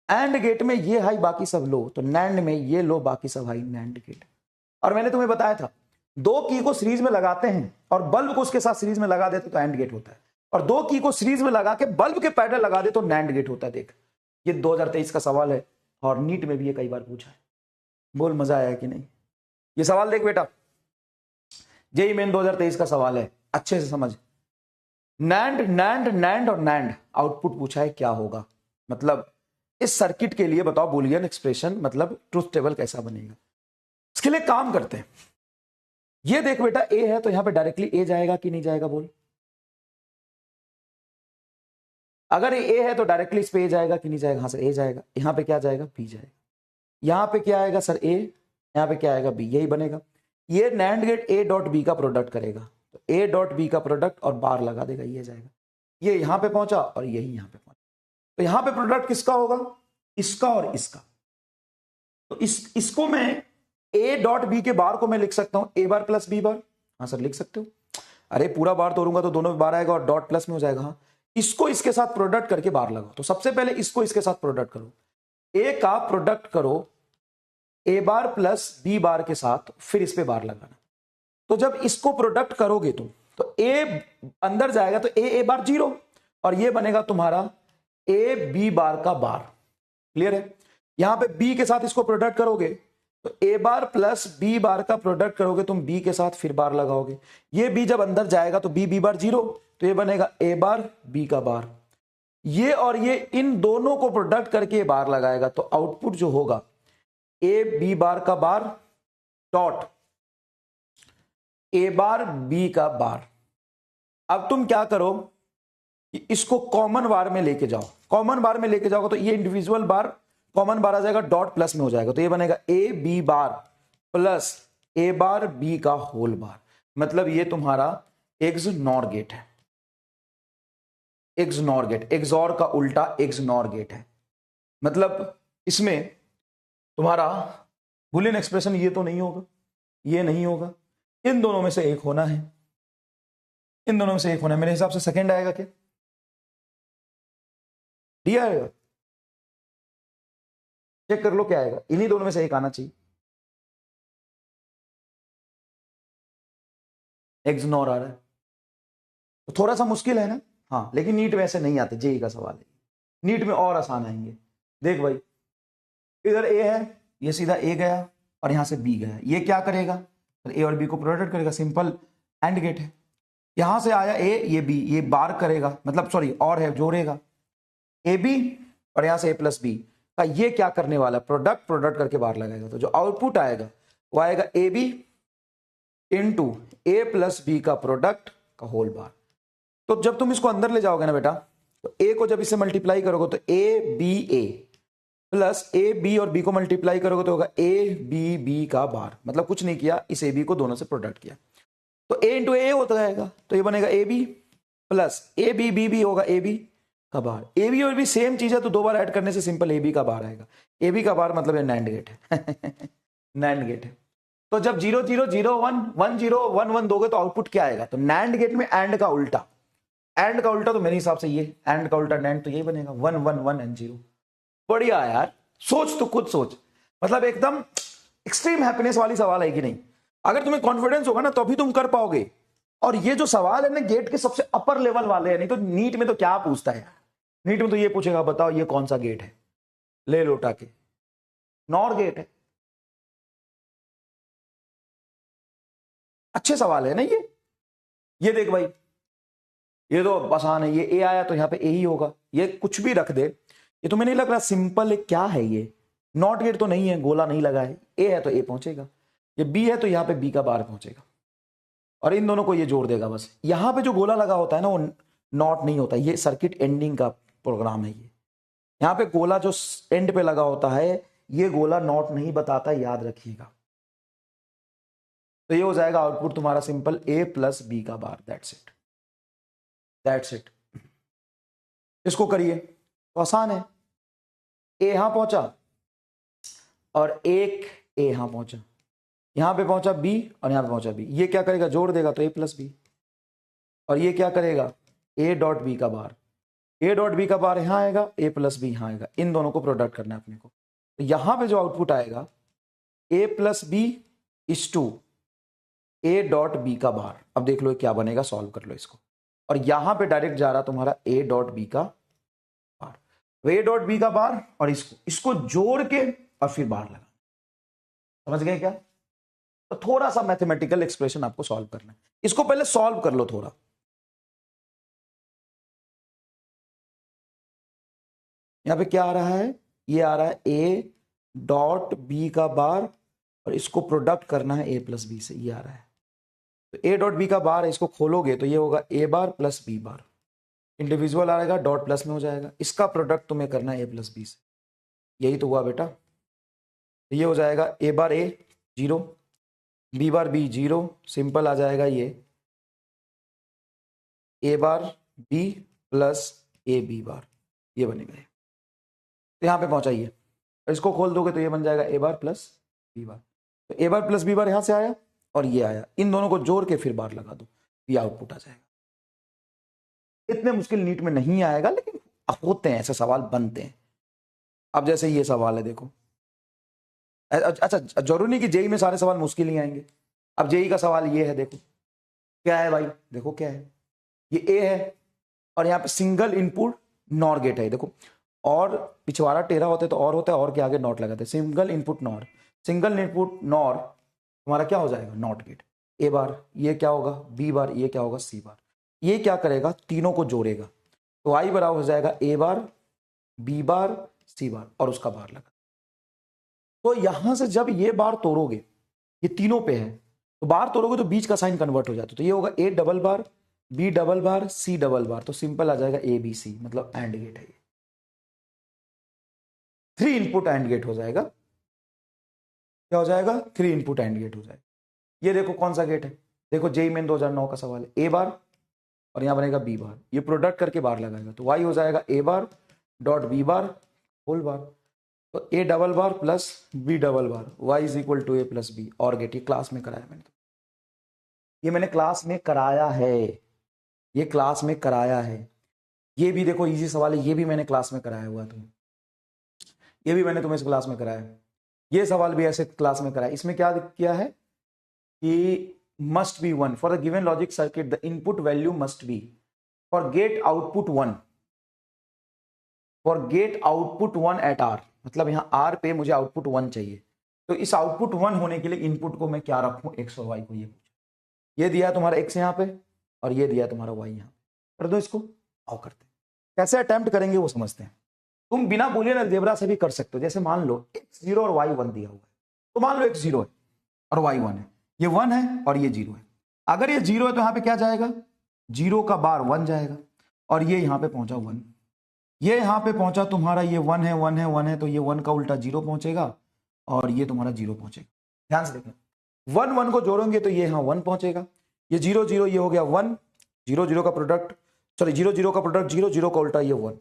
Speaker 1: एंड गेट में ये हाई बाकी सब लो, तो नैंड में ये लो बाकी सब हाई, नैंड गेट। और मैंने तुम्हें बताया था, दो की को सीरीज में लगाते हैं और बल्ब को उसके साथ सीरीज में लगा देते तो एंड गेट होता है, और दो की को सीरीज में लगा के बल्ब के पैरेलल लगा दे तो नैंड गेट होता है। देख ये 2023 का सवाल है और नीट में भी ये कई बार पूछा है। बोल मजा आया कि नहीं? ये सवाल देख बेटा, जेई मेन 2023 का सवाल है, अच्छे से समझ। नैंड नैंड नैंड और नैंड आउटपुट पूछा है, क्या होगा? मतलब इस सर्किट के लिए बताओ बुलियन एक्सप्रेशन, मतलब ट्रुथ टेबल कैसा बनेगा? इसके लिए काम करते हैं। ये देख बेटा, ए है तो यहां पे डायरेक्टली ए जाएगा कि नहीं जाएगा? बोल, अगर ए है तो डायरेक्टली इस पे ए जाएगा कि नहीं जाएगा? हाँ सर ए जाएगा। यहां पे क्या जाएगा? बी जाएगा। यहां पे क्या आएगा सर? ए। यहां पे क्या आएगा? बी। यही बनेगा। ये NAND gate A dot B का प्रोडक्ट करेगा, तो ए डॉट बी का प्रोडक्ट और बार लगा देगा, ये जाएगा। ये यहां पे पहुंचा और यही यहां पे पहुंचा, तो यहां पे प्रोडक्ट किसका होगा? इसका और इसका। तो इसको मैं ए डॉट बी के बार को मैं लिख सकता हूं ए बार प्लस बी बार। हाँ सर लिख सकते हो। अरे पूरा बार तोड़ूंगा तो दोनों में बार आएगा और डॉट प्लस में हो जाएगा। हाँ, इसको इसके साथ प्रोडक्ट करके बार लगाओ। तो सबसे पहले इसको इसके साथ प्रोडक्ट करो, ए का प्रोडक्ट करो ए बार प्लस बी बार के साथ, फिर इस पे बार लगाना। तो जब इसको प्रोडक्ट करोगे तुम तो ए अंदर जाएगा तो ए बार 0 और ये बनेगा तुम्हारा ए बी बार का बार। क्लियर है? यहां पे बी के साथ इसको प्रोडक्ट करोगे तो ए बार प्लस बी बार का प्रोडक्ट करोगे तुम बी के साथ, फिर बार लगाओगे। ये बी जब अंदर जाएगा तो बी बार 0, तो ये बनेगा ए बार बी का बार। ये और ये इन दोनों को प्रोडक्ट करके बार लगाएगा, तो आउटपुट जो होगा ए बी बार का बार डॉट ए बार बी का बार। अब तुम क्या करो कि इसको कॉमन बार में लेके जाओ। कॉमन बार में लेके जाओगे तो ये इंडिविजुअल बार कॉमन बार आ जाएगा, डॉट प्लस में हो जाएगा, तो ये बनेगा A B bar plus A bar B का होल बार। मतलब ये तुम्हारा एक्स-नॉर गेट है। एक्स-नॉर गेट, एक्सॉर का उल्टा एक्स-नॉर गेट है। मतलब इसमें तुम्हारा बुलियन एक्सप्रेशन ये तो नहीं होगा, ये नहीं होगा, इन दोनों में से एक होना है। इन दोनों में से एक होना है। मेरे हिसाब से सेकंड आएगा क्या? डी आएगा? चेक कर लो क्या आएगा। इन्हीं दोनों में से एक आना चाहिए। एक्स-नॉर आ रहा है तो थोड़ा सा मुश्किल है ना? हाँ, लेकिन नीट में ऐसे नहीं आते, जेई का सवाल है। नीट में और आसान आएंगे। देख भाई, इधर ए है, ये सीधा ए गया और यहां से बी गया। ये क्या करेगा? ए और बी को प्रोडक्ट करेगा, सिंपल एंड गेट है। यहां से आया ए, ये बी, ये बार करेगा, मतलब सॉरी और है, जोड़ेगा ए बी और यहां से ए प्लस बी का ये क्या करने वाला? प्रोडक्ट करके बार लगाएगा। तो जो आउटपुट आएगा वो आएगा A B into A plus B का प्रोडक्ट का होल बार। तो जब तुम इसको अंदर ले जाओगे ना बेटा, तो ए को जब इससे मल्टीप्लाई करोगे तो A B A plus A B और बी को मल्टीप्लाई करोगे तो होगा ए बी बी का बार। मतलब कुछ नहीं किया, इस ए बी को दोनों से प्रोडक्ट किया, तो ए इंटू ए होता जाएगा, तो ये बनेगा A B plus A B B B होगा ए बी का बार। ए बी और बी सेम चीज है, तो दो बार ऐड करने से सिंपल ए बी का बार आएगा। ए बी का बार मतलब ये नैंड गेट है। नैंड गेट है। तो जब 0 0 0 1 1 0 1 1 दोगे तो आउटपुट क्या आएगा? तो नैंड गेट में एंड का उल्टा, एंड का उल्टा तो मेरे हिसाब से ये एंड का उल्टा नैंड, तो यही बनेगा 1 1 1 एंड 0। बढ़िया यार, सोच तो खुद सोच। मतलब एकदम एक्सट्रीम हैप्पीनेस वाली सवाल है कि नहीं? अगर तुम्हें कॉन्फिडेंस होगा ना तो अभी तुम कर पाओगे। और ये जो सवाल है ना गेट के सबसे अपर लेवल वाले हैं, नहीं तो नीट में तो क्या पूछता है, नीट में तो ये पूछेगा बताओ ये कौन सा गेट है, ले लो उठा के, नॉर गेट है। अच्छे सवाल है ना ये देख भाई, ये तो आसान है, ये ए आया तो यहां पे ए ही होगा, ये कुछ भी रख दे, ये तुम्हें नहीं लग रहा सिंपल है, क्या है ये, नॉट गेट तो नहीं है, गोला नहीं लगा है, ए है तो ए पहुंचेगा, ये बी है तो यहां पे बी का बार पहुंचेगा, और इन दोनों को ये जोड़ देगा बस। यहां पे जो गोला लगा होता है ना वो नॉट नहीं होता, ये सर्किट एंडिंग का प्रोग्राम है ये। यहां पे गोला जो एंड पे लगा होता है ये गोला नॉट नहीं बताता, याद रखिएगा। तो ये हो जाएगा आउटपुट तुम्हारा सिंपल ए प्लस बी का बार, दैट्स इट, दैट्स इट। इसको करिए तो आसान है, ए यहां पहुंचा और एक ए यहां पहुंचा, यहां पे पहुंचा बी और यहां पे पहुंचा बी, ये क्या करेगा जोड़ देगा तो ए प्लस बी, और ये क्या करेगा ए डॉट बी का बार, ए डॉट बी का बार यहां आएगा, ए प्लस बी यहां आएगा, इन दोनों को प्रोडक्ट करना है अपने को। तो यहां पे जो आउटपुट आएगा A plus B is to A dot B का बार, अब देख लो क्या बनेगा, सॉल्व कर लो इसको, और यहां पे डायरेक्ट जा रहा तुम्हारा ए डॉट बी का बार, ए डॉट बी का बार और इसको जोड़ के और फिर बार लगा, समझ गए क्या। तो थोड़ा सा मैथमेटिकल एक्सप्रेशन आपको सॉल्व करना है, इसको पहले सॉल्व कर लो थोड़ा। यहां पे क्या आ रहा है, ये आ रहा है ए डॉट बी का बार और इसको प्रोडक्ट करना है ए प्लस बी से, ये आ रहा है। तो ए डॉट बी का बार है, इसको खोलोगे तो ये होगा ए बार प्लस बी बार, इंडिविजुअल आएगा डॉट प्लस में हो जाएगा, इसका प्रोडक्ट तुम्हें करना है ए प्लस बी से, यही तो हुआ बेटा। तो ये हो जाएगा A bar A zero, B bar B zero, simple आ जाएगा ये A bar B plus A B bar, ये बनेगा। तो यहाँ पे पहुंचाइए, इसको खोल दोगे तो ये बन जाएगा A bar plus B bar, तो ए बार प्लस बी बार यहां से आया और ये आया, इन दोनों को जोड़ के फिर बार लगा दो, ये आउटपुट आ जाएगा। इतने मुश्किल नीट में नहीं आएगा, लेकिन होते हैं ऐसे सवाल, बनते हैं। अब जैसे ये सवाल है देखो, अच्छा जरूरी नहीं कि जेई में सारे सवाल मुश्किल ही आएंगे। अब जेई का सवाल ये है, देखो क्या है भाई, देखो क्या है, ये ए है और यहाँ पे सिंगल इनपुट नॉर गेट है, देखो और पिछवाड़ा टेढ़ा होता है तो और होता है, और के आगे नॉट लगाते हैं, single input nor, single input nor तुम्हारा क्या हो जाएगा नॉट गेट, ए बार ये क्या होगा बी बार, ये क्या होगा सी बार, ये क्या करेगा तीनों को जोड़ेगा, तो आई बराबर हो जाएगा ए बार बी बार सी बार और उसका बार लगा। तो यहां से जब ये बार तोड़ोगे, ये तीनों पे है तो बार तोड़ोगे तो बीच का साइन कन्वर्ट हो जाता है, तो ये होगा A double bar B double bar C double bar, तो सिंपल आ जाएगा ए बी सी, मतलब एंड गेट है ये, 3 इनपुट एंड गेट हो जाएगा। क्या हो जाएगा 3 इनपुट एंड गेट हो जाएगा। ये देखो कौन सा गेट है, देखो जेई मेन 2009 का सवाल है, ए बार और यहां बनेगा बी बार, ये प्रोडक्ट करके बार लगाएगा, तो वाई हो जाएगा A bar dot B bar whole bar, तो A double bar plus B double bar, Y is equal to A plus B, or gate, ये क्लास में कराया मैंने, ये मैंने क्लास में कराया है, ये क्लास में कराया है। ये भी देखो इजी सवाल है, ये भी मैंने क्लास में कराया हुआ है तुम्हें, ये भी मैंने तुम्हें इस क्लास में कराया है, ये सवाल भी ऐसे क्लास में कराया। इसमें क्या किया है कि must be 1 for the given logic circuit, the input value must be for gate output 1, for gate output 1 at R, मतलब यहाँ आर पे मुझे आउटपुट 1 चाहिए, तो इस आउटपुट 1 होने के लिए इनपुट को मैं क्या रखूं एक्स और वाई को, ये दिया तुम्हारा एक्स यहाँ पे और ये दिया तुम्हारा वाई यहाँ पे, कर दो इसको, आओ करते हैं, कैसे अटेम्प्ट करेंगे वो समझते हैं। तुम बिना बुलियन अलजेब्रा से भी कर सकते हो, जैसे मान लो x 0 और y 1 दिया हुआ है, तो मान लो x 0 है और y 1 है, ये 1 है और ये 0 है, अगर ये 0 है तो यहाँ पे क्या जाएगा 0 का बार 1 जाएगा, और ये यहाँ पे पहुंचा 1, ये यहाँ पे पहुंचा तुम्हारा ये 1 है 1 है 1 है, तो ये 1 का उल्टा 0 पहुंचेगा और ये तुम्हारा 0 पहुंचेगा। ध्यान से देखना, 1 1 को जोड़ोगे तो ये यहाँ 1 पहुंचेगा, ये 0 0 ये हो गया 1, 0 0 का प्रोडक्ट, सॉरी 0 0 का प्रोडक्ट 0 0 का उल्टा ये 1,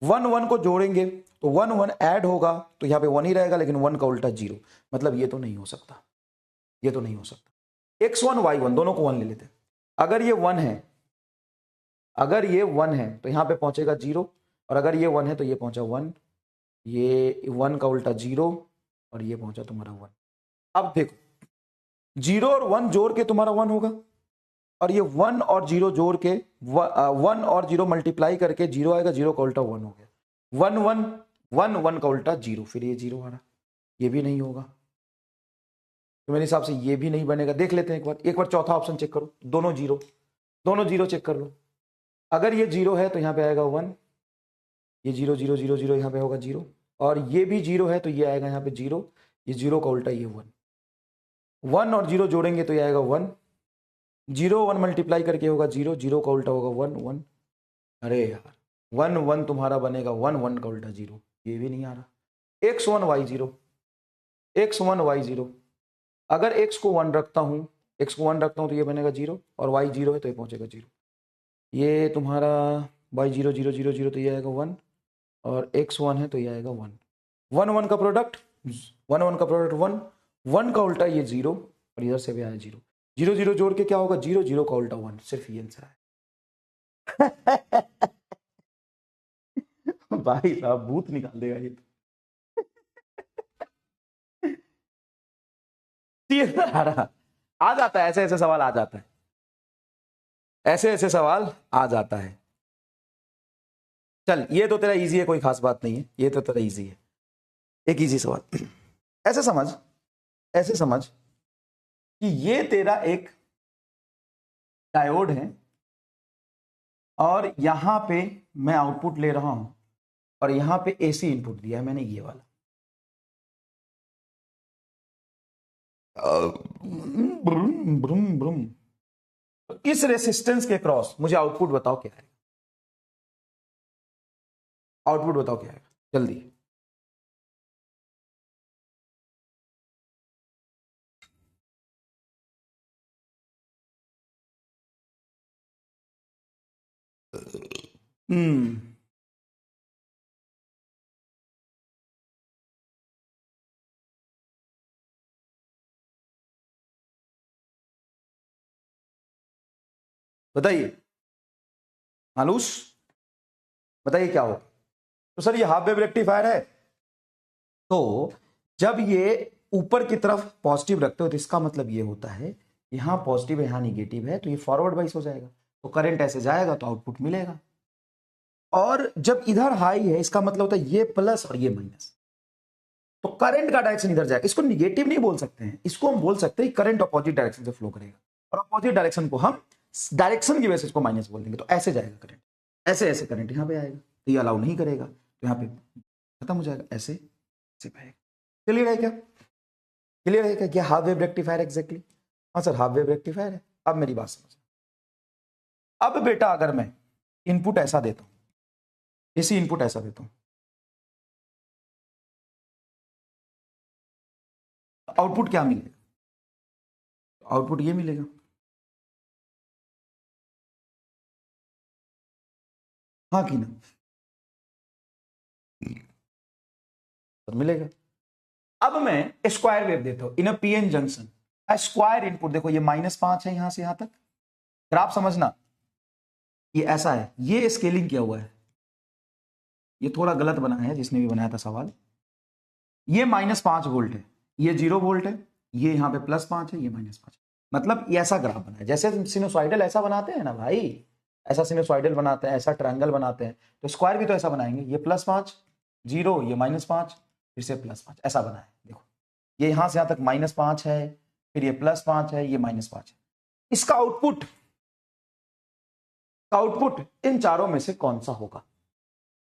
Speaker 1: 1 1 को जोड़ेंगे तो 1 1 ऐड होगा तो यहाँ पे 1 ही रहेगा, लेकिन 1 का उल्टा 0, मतलब ये तो नहीं हो सकता, ये तो नहीं हो सकता। x1 y1 दोनों को 1 ले लेते हैं, अगर ये 1 है, अगर ये 1 है तो यहाँ पे पहुंचेगा 0, और अगर ये 1 है तो ये पहुंचा 1, ये 1 का उल्टा 0 और ये पहुंचा तुम्हारा 1। अब देखो जीरो और वन जोड़ के तुम्हारा वन होगा, और ये वन और जीरो जोड़ के वन और जीरो मल्टीप्लाई करके जीरो आएगा, जीरो का उल्टा वन हो गया, वन वन वन, वन का उल्टा जीरो, फिर ये जीरो आ रहा, ये भी नहीं होगा, तो मेरे हिसाब से ये भी नहीं बनेगा। देख लेते हैं एक बार चौथा ऑप्शन चेक करो, दोनों जीरो, दोनों जीरो चेक कर लो। अगर ये जीरो है तो यहाँ पे आएगा वन, ये जीरो जीरो जीरो जीरो यहाँ पे होगा जीरो, और ये भी जीरो है तो ये आएगा यहाँ पे जीरो, ये जीरो का उल्टा ये वन, वन और जीरो जोड़ेंगे तो ये आएगा वन, जीरो वन मल्टीप्लाई करके होगा जीरो, जीरो का उल्टा होगा वन वन, अरे यार वन वन तुम्हारा बनेगा वन, वन का उल्टा जीरो, ये भी नहीं आ रहा। X one Y zero, X one Y zero, अगर एक्स को वन रखता हूँ, एक्स को वन रखता हूँ तो ये बनेगा जीरो, और वाई जीरो है तो ये पहुंचेगा जीरो, ये तुम्हारा Y zero zero zero zero तो ये आएगा वन, और एक्स वन है तो ये आएगा वन, वन वन का प्रोडक्ट, वन वन का प्रोडक्ट वन, वन का उल्टा ये जीरो, और इधर से भी आया जीरो, जीरो जीरो जोड़ के क्या होगा जीरो, जीरो का उल्टा वन, सिर्फ ये आंसर है। भाई साहब भूत निकाल देगा ये तो। आ जाता है, ऐसे ऐसे सवाल आ जाता है, ऐसे ऐसे सवाल आ जाता है। चल ये तो तेरा इजी है, कोई खास बात नहीं है, ये तो तेरा इजी है, एक इजी सवाल। ऐसे समझ, ऐसे समझ कि ये तेरा एक डायोड है, और यहां पे मैं आउटपुट ले रहा हूं, और यहां पे एसी इनपुट दिया है मैंने, ये वाला ब्रूम ब्रूम ब्रूम, इस रेसिस्टेंस के क्रॉस मुझे आउटपुट बताओ क्या है, आउटपुट बताओ क्या है जल्दी। हम्म, बताइए आलूस, बताइए क्या हो। तो सर ये हाफ वेव रेक्टिफायर है, तो जब ये ऊपर की तरफ पॉजिटिव रखते हो तो इसका मतलब ये होता है यहां पॉजिटिव है यहां निगेटिव है, तो ये फॉरवर्ड बाइस हो जाएगा, तो करंट ऐसे जाएगा तो आउटपुट मिलेगा। और जब इधर हाई है इसका मतलब होता है ये प्लस और ये माइनस, तो करंट का डायरेक्शन इधर जाएगा, इसको निगेटिव नहीं बोल सकते हैं, इसको हम बोल सकते हैं करंट अपोजिट डायरेक्शन से फ्लो करेगा, और अपोजिट डायरेक्शन को हम डायरेक्शन की वजह से इसको माइनस बोल देंगे, तो ऐसे जाएगा करंट, ऐसे ऐसे करंट यहां पे आएगा, तो ये अलाउ नहीं करेगा, तो यहां पे खत्म हो जाएगा, ऐसे ऐसे पाएगा। क्लियर है क्या, क्लियर है क्या हाफ वेव रेक्टिफायर एग्जैक्टली, हाँ सर हाफ वेव रेक्टिफायर है। अब मेरी बात समझ, अब बेटा अगर मैं इनपुट ऐसा देता हूं, इसी इनपुट ऐसा देता हूं, आउटपुट क्या मिलेगा, आउटपुट ये मिलेगा, हाँ कि ना, तो मिलेगा। अब मैं स्क्वायर वेव देता हूं in a PN junction, square input, देखो ये -5 है यहां से यहां तक, ग्राफ समझना, ये ऐसा है, ये स्केलिंग किया हुआ है, ये थोड़ा गलत बना है जिसने भी बनाया था सवाल, ये -5 वोल्ट है, ये 0 वोल्ट है, ये यहां पे +5 है, ये -5, मतलब ये ऐसा ग्राफ बना है, जैसे सिनुसॉइडल ऐसा बनाते हैं ना भाई, ऐसा सिनुसॉइडल बनाते हैं, ऐसा ट्रायंगल बनाते हैं, तो स्क्वायर भी तो ऐसा बनाएंगे, ये +5 0, ये -5, फिर से +5, ऐसा बना है, देखो ये यहां से यहां तक -5 है, फिर ये +5 है, ये -5 है। इसका आउटपुट, आउटपुट इन चारों में से कौन सा होगा,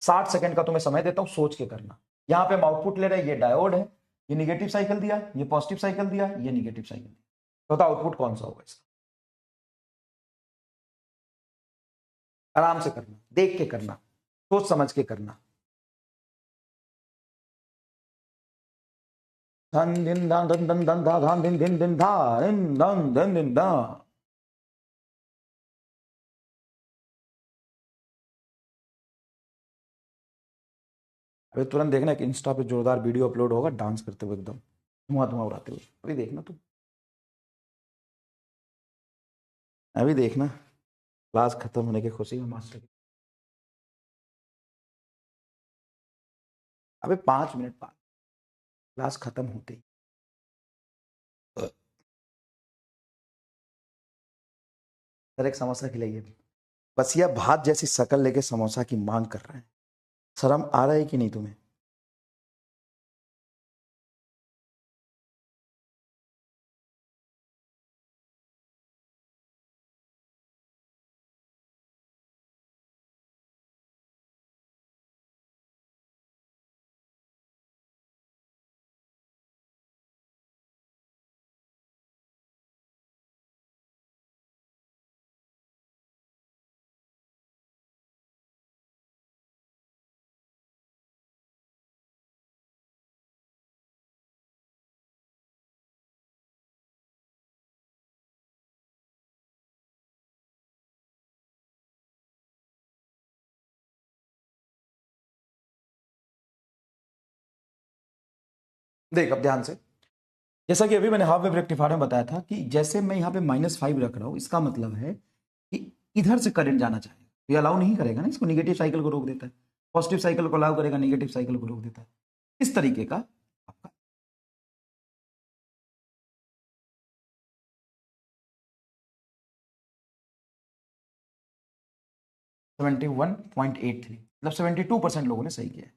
Speaker 1: 60 सेकंड का तुम्हें समय देता हूं, सोच के करना। यहां पे हम आउटपुट ले रहे हैं, ये डायोड है, ये निगेटिव साइकिल दिया, ये पॉजिटिव साइकिल दिया, ये निगेटिव साइकिल दिया, तो आउटपुट कौन सा होगा इसका, आराम से करना, देख के करना, सोच समझ के करना। धन दिन धा धन धन धन धा धान दिन दिन दिन धा दिन धन धन दिन धा। अभी तुरंत देखना कि इंस्टा पे जोरदार वीडियो अपलोड होगा डांस करते हुए एकदम धुआं धुआं उड़ाते हुए, अभी देखना तुम, अभी देखना क्लास खत्म होने की खुशी में मास्टर की, अबे 5 मिनट बाद क्लास खत्म होते ही सर एक समोसा खिलाइए। बस यह भात जैसी शक्ल लेके समोसा की मांग कर रहे हैं। शर्म आ रहा है कि नहीं तुम्हें? देख अब ध्यान से, जैसा कि अभी मैंने हाफ वेव रेक्टिफायर में बताया था कि जैसे मैं यहाँ पे -5 रख रहा हूँ, इसका मतलब है कि इधर से करंट जाना चाहिए, तो ये अलाउ नहीं करेगा ना, इसको निगेटिव साइकिल को रोक देता है। पॉजिटिव साइकिल को अलाउ करेगा, निगेटिव साइकिल को रोक देता है। इस तरीके का आपका 71.83 मतलब 72% लोगों ने सही किया है।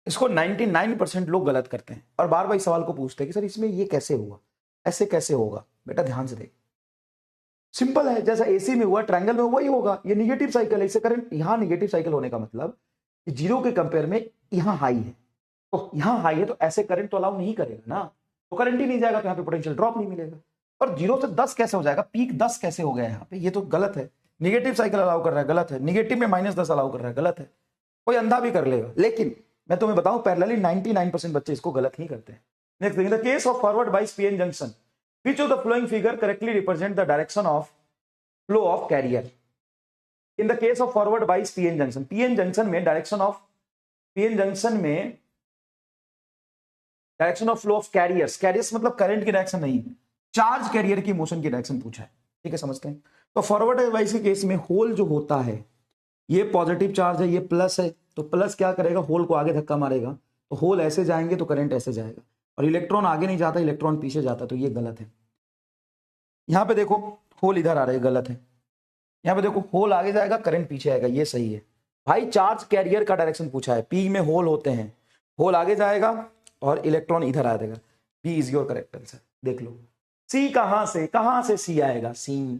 Speaker 1: इसको 99% लोग गलत करते हैं और बार बार इस सवाल को पूछते हैं कि सर इसमें ये कैसे हुआ, ऐसे कैसे होगा। बेटा ध्यान से देख, सिंपल है, जैसा एसी में हुआ ट्रायंगल में हुआ ही होगा। ये निगेटिव साइकिल है, इससे करंट यहां निगेटिव साइकिल होने का मतलब कि जीरो के कंपेयर में यहां हाई है, तो यहां हाई है तो ऐसे करंट तो अलाउ नहीं करेगा ना, तो करंट ही नहीं जाएगा, तो यहाँ पे पोटेंशियल ड्रॉप नहीं मिलेगा। और 0 से 10 कैसे हो जाएगा, पीक 10 कैसे हो गया यहाँ पे, ये तो गलत है। निगेटिव साइकिल अलाउ कर रहा है, गलत है। निगेटिव में -10 अलाउ कर रहा है, गलत है। कोई अंधा भी कर लेगा, लेकिन मैं तुम्हें बताऊं पैरेलली 99% बच्चे इसको गलत ही करते हैं। Next thing, in the case of forward बाइस PN junction, which of the following figure correctly represent the direction of flow of carrier? In the case of forward bias pn junction में डायरेक्शन ऑफ पीएन जंक्शन में direction of flow of carriers मतलब करंट की डायरेक्शन नहीं, चार्ज कैरियर की मोशन की डायरेक्शन पूछा है। ठीक है, समझते हैं। तो फॉरवर्ड बाइस के केस में होल जो होता है, ये पॉजिटिव चार्ज है, ये प्लस है, तो प्लस क्या करेगा, होल को आगे धक्का मारेगा, तो होल ऐसे जाएंगे तो करंट ऐसे जाएगा, और इलेक्ट्रॉन आगे नहीं जाता, इलेक्ट्रॉन पीछे जाता, तो ये गलत है। यहां पे देखो होल इधर आ रहा है, गलत है। यहां पे देखो होल आगे जाएगा, करंट पीछे आएगा, ये सही है। भाई चार्ज कैरियर का डायरेक्शन पूछा है, पी में होल होते हैं, होल आगे जाएगा और इलेक्ट्रॉन इधर आ जाएगा। B is your correct answer. देख लो सी कहां से सी आएगा, सी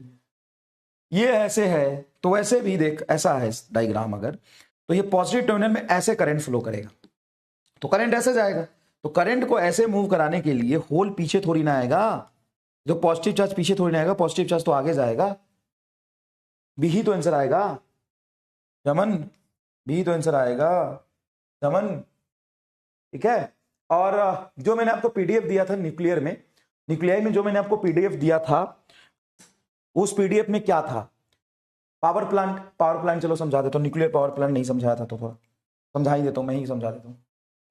Speaker 1: ये ऐसे है, तो वैसे भी देख ऐसा है डायग्राम, अगर तो ये पॉजिटिव टर्मिनल में ऐसे करंट फ्लो करेगा, तो करंट ऐसे जाएगा, तो करंट को ऐसे मूव कराने के लिए होल पीछे थोड़ी ना आएगा, जो पॉजिटिव चार्ज पीछे थोड़ी ना आएगा, पॉजिटिव चार्ज तो आगे जाएगा। बी ही तो आंसर आएगा रमन, बी तो आंसर आएगा रमन। ठीक है, और जो मैंने आपको पीडीएफ दिया था न्यूक्लियर में जो मैंने आपको पीडीएफ दिया था, उस पीडीएफ में क्या था, पावर प्लांट चलो समझा देता हूं। न्यूक्लियर पावर प्लांट नहीं समझाया था तो थोड़ा समझा ही देता हूं, मैं ही समझा देता हूं।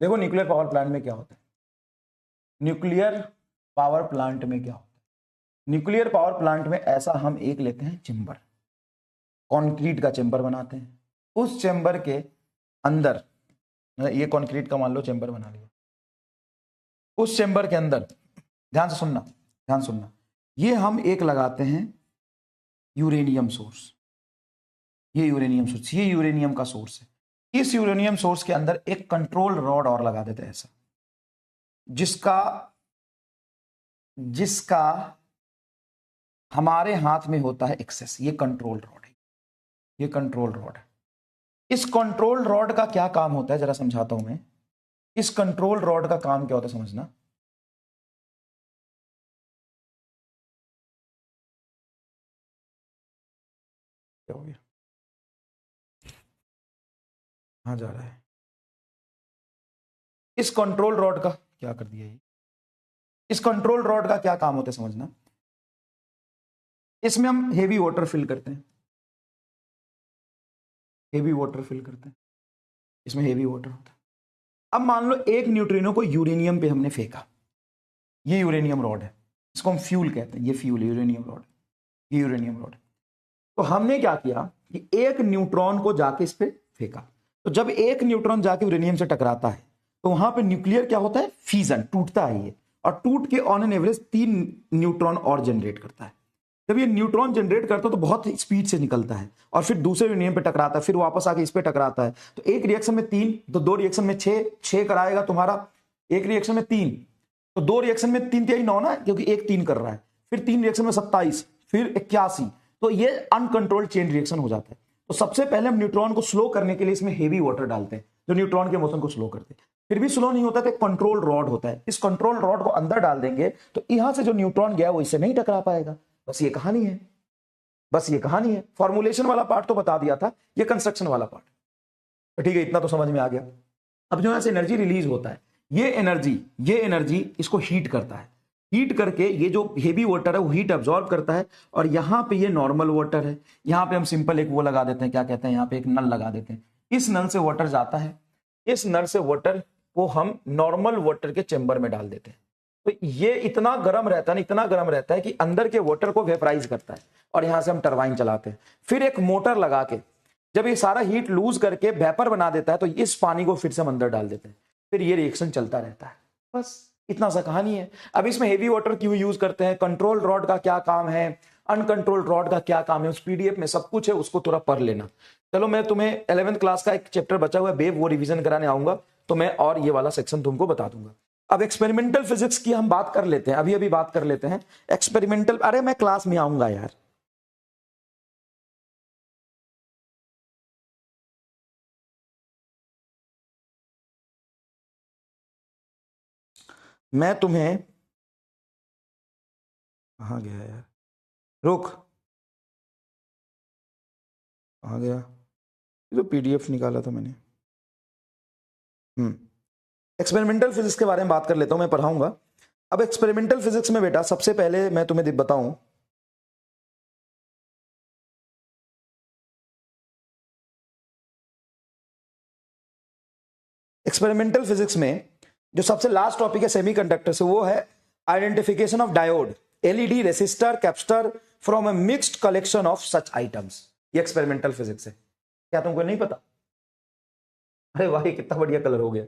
Speaker 1: देखो न्यूक्लियर पावर प्लांट में क्या होता है, न्यूक्लियर पावर प्लांट में क्या होता है, न्यूक्लियर पावर प्लांट में ऐसा हम एक लेते हैं चेंबर, कंक्रीट का चेंबर बनाते हैं, उस चेंबर के अंदर, ये कंक्रीट का मान लो चेंबर बना लिया, उस चेंबर के अंदर ध्यान सुनना, ये हम एक लगाते हैं यूरेनियम सोर्स, ये यूरेनियम का सोर्स है। इस यूरेनियम सोर्स के अंदर एक कंट्रोल रॉड और लगा देते हैं ऐसा, जिसका हमारे हाथ में होता है एक्सेस, ये कंट्रोल रॉड है, ये कंट्रोल रॉड है। इस कंट्रोल रॉड का क्या काम होता है जरा समझाता हूं मैं। इस कंट्रोल रॉड का काम क्या होता है समझना। क्या हो गया, कहां जा रहा है, इस कंट्रोल रॉड का क्या कर दिया ये, इस कंट्रोल रॉड का क्या काम होता है समझना। इसमें हम हेवी वाटर फिल करते हैं, इसमें हेवी वाटर होता है। अब मान लो एक न्यूट्रिनो को यूरेनियम पे हमने फेंका, ये यूरेनियम रॉड है, इसको हम फ्यूल कहते हैं, ये फ्यूल है, यूरेनियम रॉड, ये यूरेनियम रॉड। तो हमने क्या किया कि एक न्यूट्रॉन को जाके इस पे फेंका, तो जब एक न्यूट्रॉन जाके यूरेनियम से टकराता है तो वहां पे न्यूक्लियर क्या होता है, फ्यूजन, टूटता है ये, और टूट के ऑन एन एवरेज 3 न्यूट्रॉन और जनरेट करता है। जब ये न्यूट्रॉन जनरेट करता है तो बहुत स्पीड से निकलता है और फिर दूसरे यूरेनियम पे टकराता है, फिर वापस आके इस पे टकराता है। तो एक रिएक्शन में 3, तो 2 रिएक्शन में 6 कराएगा तुम्हारा, एक रिएक्शन में 3, तो 2 रिएक्शन में 3 तिहाई 9 ना, क्योंकि एक 3 कर रहा है, फिर 3 रिएक्शन में 27, फिर 81, तो ये अनकंट्रोल्ड चेन रिएक्शन हो जाता है। तो सबसे पहले हम न्यूट्रॉन को स्लो करने के लिए इसमें हेवी वाटर डालते हैं जो न्यूट्रॉन के मोशन को स्लो करते हैं। फिर भी स्लो नहीं होता तो कंट्रोल रॉड होता है, इस कंट्रोल रॉड को अंदर डाल देंगे तो यहां से जो न्यूट्रॉन गया वो इससे नहीं टकरा पाएगा। बस ये कहानी है, बस ये कहानी है। फॉर्मुलेशन वाला पार्ट तो बता दिया था, ये कंस्ट्रक्शन वाला पार्ट तो ठीक है, इतना तो समझ में आ गया। अब जो यहां से एनर्जी रिलीज होता है, ये एनर्जी इसको हीट करता है, हीट करके ये जो हेवी वाटर है वो हीट अब्सॉर्ब करता है, और यहां पे ये नॉर्मल वाटर है, यहां पे हम सिंपल एक वो लगा देते हैं, क्या कहते हैं, यहां पे एक नल लगा देते हैं, इस नल से वाटर जाता है, इस नल से वाटर को हम नॉर्मल वाटर के चेंबर में डाल देते हैं। तो ये इतना गर्म रहता है, इतना गर्म रहता है कि अंदर के वाटर को वेपराइज करता है, और यहां से हम टरबाइन चलाते हैं। फिर एक मोटर लगा के जब ये सारा हीट लूज करके वेपर बना देता है तो इस पानी को फिर से हम अंदर डाल देते हैं, फिर ये रिएक्शन चलता रहता है। बस इतना सा कहानी है। अब इसमें हेवी वाटर क्यों यूज करते हैं, कंट्रोल रॉड का क्या काम है, अनकंट्रोल्ड रॉड का क्या काम है, उस पीडीएफ में सब कुछ है, उसको थोड़ा पढ़ लेना। चलो मैं तुम्हें 11th क्लास का एक चैप्टर बचा हुआ है वेव, वो रिवीजन कराने आऊंगा तो मैं और ये वाला सेक्शन तुमको बता दूंगा। अब एक्सपेरिमेंटल फिजिक्स की हम बात कर लेते हैं, अभी बात कर लेते हैं एक्सपेरिमेंटल। अरे मैं क्लास में आऊंगा यार, मैं तुम्हें, कहाँ गया यार, रुक, आ गया, ये तो पीडीएफ निकाला था मैंने। एक्सपेरिमेंटल फिजिक्स के बारे में बात कर लेता हूं, मैं पढ़ाऊंगा। अब एक्सपेरिमेंटल फिजिक्स में बेटा सबसे पहले मैं तुम्हें बताऊं, एक्सपेरिमेंटल फिजिक्स में जो सबसे लास्ट टॉपिक है सेमीकंडक्टर से, वो है identification of diode, LED, resistor, capacitor from a mixed collection of such items. ये एक्सपेरिमेंटल फिजिक्स है। क्या तुमको नहीं पता? अरे वाह, ये कितना बढ़िया कलर हो गया,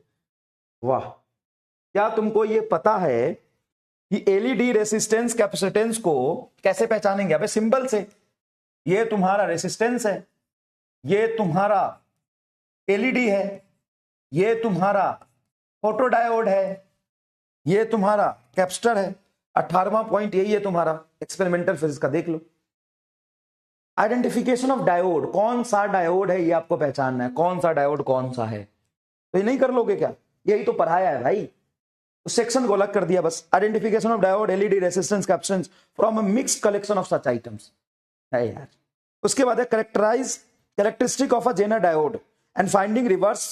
Speaker 1: वाह। क्या तुमको ये पता है कि एलईडी रेसिस्टेंस कैपेसिटेंस को कैसे पहचानेंगे? अबे सिंबल से। ये तुम्हारा रेसिस्टेंस है, ये तुम्हारा एलईडी है, ये तुम्हारा फोटोडायोड है, ये तुम्हारा कैपेसिटर है। 18वां पॉइंट यही है तुम्हारा एक्सपेरिमेंटल फिजिक्स का, देख लो। आइडेंटिफिकेशन ऑफ डायोड, कौन सा डायोड है ये आपको पहचानना है, कौन सा डायोड कौन सा है। तो ये नहीं कर लोगे क्या? यही तो पढ़ाया है भाई, उस सेक्शन को अलग कर दिया बस। Identification of diode, LED, resistance, capacitance from a mixed collection of such items है यार। उसके बाद है characteristic of a Zener diode and finding reverse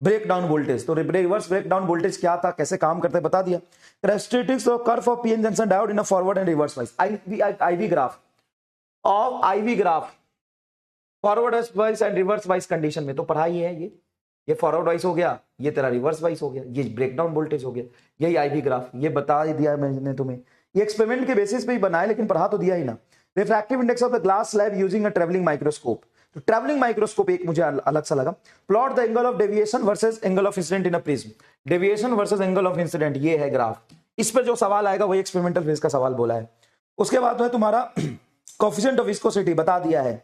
Speaker 1: break down voltage. तो रिवर्स ब्रेक डाउन वोल्टेज क्या था, कैसे काम करते बता दिया। Characteristics of curve of PN junction diode in a forward and reverse wise, IV graph of IV graph forward wise and reverse wise condition में तो पढ़ाई है। ये फॉरवर्ड वाइज हो गया, ये तेरा रिवर्स वाइज हो गया, ये ब्रेकडाउन वोल्टेज हो गया, यही आईवी ग्राफ, ये बता दिया मैंने तुम्हें। ये एक्सपेरिमेंट के बेसिस पे ही बनाया, लेकिन पढ़ा तो दिया ही ना। Refractive index of the glass slab using a travelling microscope. तो ट्रैवलिंग माइक्रोस्कोप एक मुझे अलग सा लगा। Plot the angle of deviation versus angle of incident in a prism, deviation versus angle of incident, ये है ग्राफ। इस पर जो सवाल आएगा वही एक्सपेरिमेंटल फिजिक्स का सवाल बोला है। उसके बाद है तुम्हारा कोएफिशिएंट ऑफ विस्कोसिटी बता दिया है,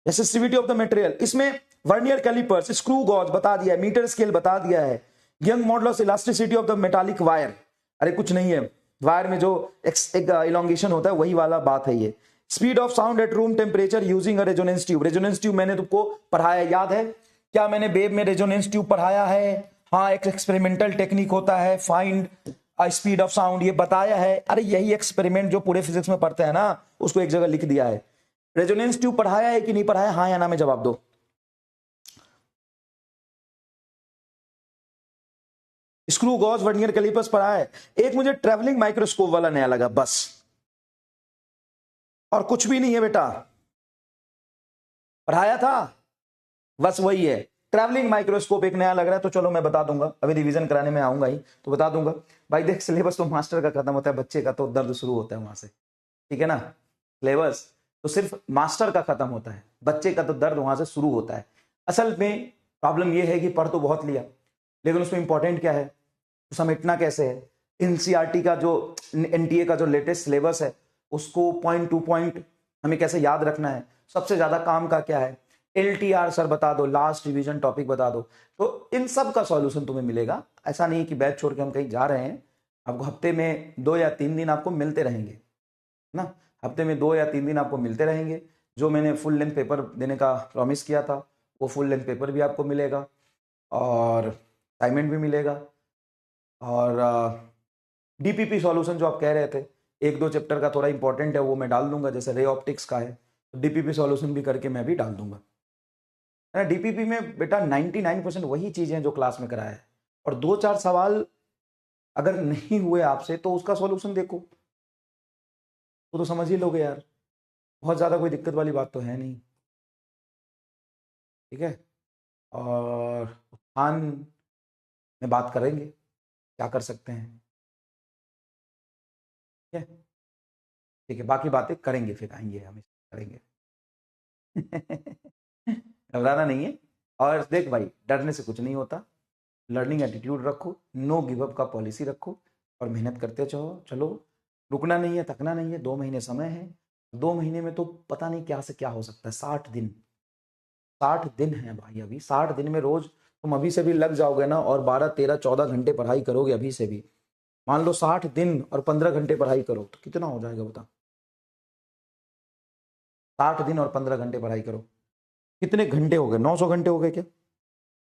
Speaker 1: रेसिस्टिविटी ऑफ द मटेरियल, इसमें वर्नियर कैलिपर्स, स्क्रू गॉज बता दिया है, मीटर स्केल बता दिया है, young modulus elasticity of the metallic wire, अरे कुछ नहीं है, वायर में जो एक इलोंगेशन होता है वही वाला बात है ये। Speed of sound at room temperature using a resonance tube, resonance tube मैंने तुमको पढ़ाया, याद है क्या? मैंने वेव में रेजोनेंस ट्यूब पढ़ाया है। हाँ, एक एक्सपेरिमेंटल टेक्निक होता है फाइंड स्पीड ऑफ साउंड, ये बताया है। अरे यही एक्सपेरिमेंट जो पूरे फिजिक्स में पढ़ते हैं ना, उसको एक जगह लिख दिया है। रेजोनेंस ट्यूब पढ़ाया है कि नहीं पढ़ाया? हाँ या ना में जवाब दो। स्क्रू गॉज वर्नियर कैलिपर्स पढ़ाया है। एक मुझे ट्रैवलिंग माइक्रोस्कोप वाला नया लगा बस, और कुछ भी नहीं है बेटा, पढ़ाया था बस वही है। ट्रैवलिंग माइक्रोस्कोप एक नया लग रहा है, तो चलो मैं बता दूंगा, अभी रिवीजन कराने में आऊंगा ही तो बता दूंगा भाई। देख, सिलेबस तो मास्टर का खत्म होता है, बच्चे का तो दर्द शुरू होता है वहां से, ठीक है ना। सिलेबस तो सिर्फ मास्टर का खत्म होता है, बच्चे का तो दर्द वहां से शुरू होता है। असल में प्रॉब्लम यह है कि पढ़ तो बहुत लिया, लेकिन उसमें इंपॉर्टेंट क्या है, तो समेटना कैसे है। एनसीईआरटी का जो एनटीए का जो लेटेस्ट सिलेबस है उसको पॉइंट टू पॉइंट हमें कैसे याद रखना है, सबसे ज्यादा काम का क्या है, LTR सर बता दो, लास्ट रिवीजन टॉपिक बता दो, तो इन सब का सॉल्यूशन तुम्हें मिलेगा। ऐसा नहीं कि बैच छोड़ के हम कहीं जा रहे हैं, आपको हफ्ते में 2 या 3 दिन आपको मिलते रहेंगे ना, हफ्ते में 2 या 3 दिन आपको मिलते रहेंगे। जो मैंने फुल लेंथ पेपर देने का प्रॉमिस किया था वो फुल लेंथ पेपर भी आपको मिलेगा और असाइनमेंट भी मिलेगा। और DPP सॉल्यूशन जो आप कह रहे थे, 1-2 चैप्टर का थोड़ा इंपॉर्टेंट है, वो मैं डाल दूंगा, जैसे रे ऑप्टिक्स का है तो DPP सॉल्यूशन भी करके मैं भी डाल दूंगा। DPP में बेटा 99% वही चीजें जो क्लास में कराया है, और 2-4 सवाल अगर नहीं हुए आपसे तो उसका सॉल्यूशन देखो, वो तो समझ ही लोगे यार, बहुत ज्यादा कोई दिक्कत वाली बात तो है नहीं, ठीक है। और उत्थान में बात करेंगे क्या कर सकते हैं, ठीक है, ठीक है, बाकी बातें करेंगे, फिर आएंगे हम करेंगे। घबराना नहीं है, और देख भाई डरने से कुछ नहीं होता, लर्निंग एटीट्यूड रखो, नो गिव अप का पॉलिसी रखो और मेहनत करते चलो, रुकना नहीं है, थकना नहीं है। 2 महीने समय है, 2 महीने में तो पता नहीं क्या से क्या हो सकता है। 60 दिन है भाई, अभी 60 दिन में रोज तुम अभी से भी लग जाओगे ना, और 12, 13, 14 घंटे पढ़ाई करोगे अभी से भी, मान लो 60 दिन और 15 घंटे पढ़ाई करो तो कितना हो जाएगा बता। 60 दिन और 15 घंटे पढ़ाई करो, कितने घंटे हो गए? 900 घंटे हो गए क्या?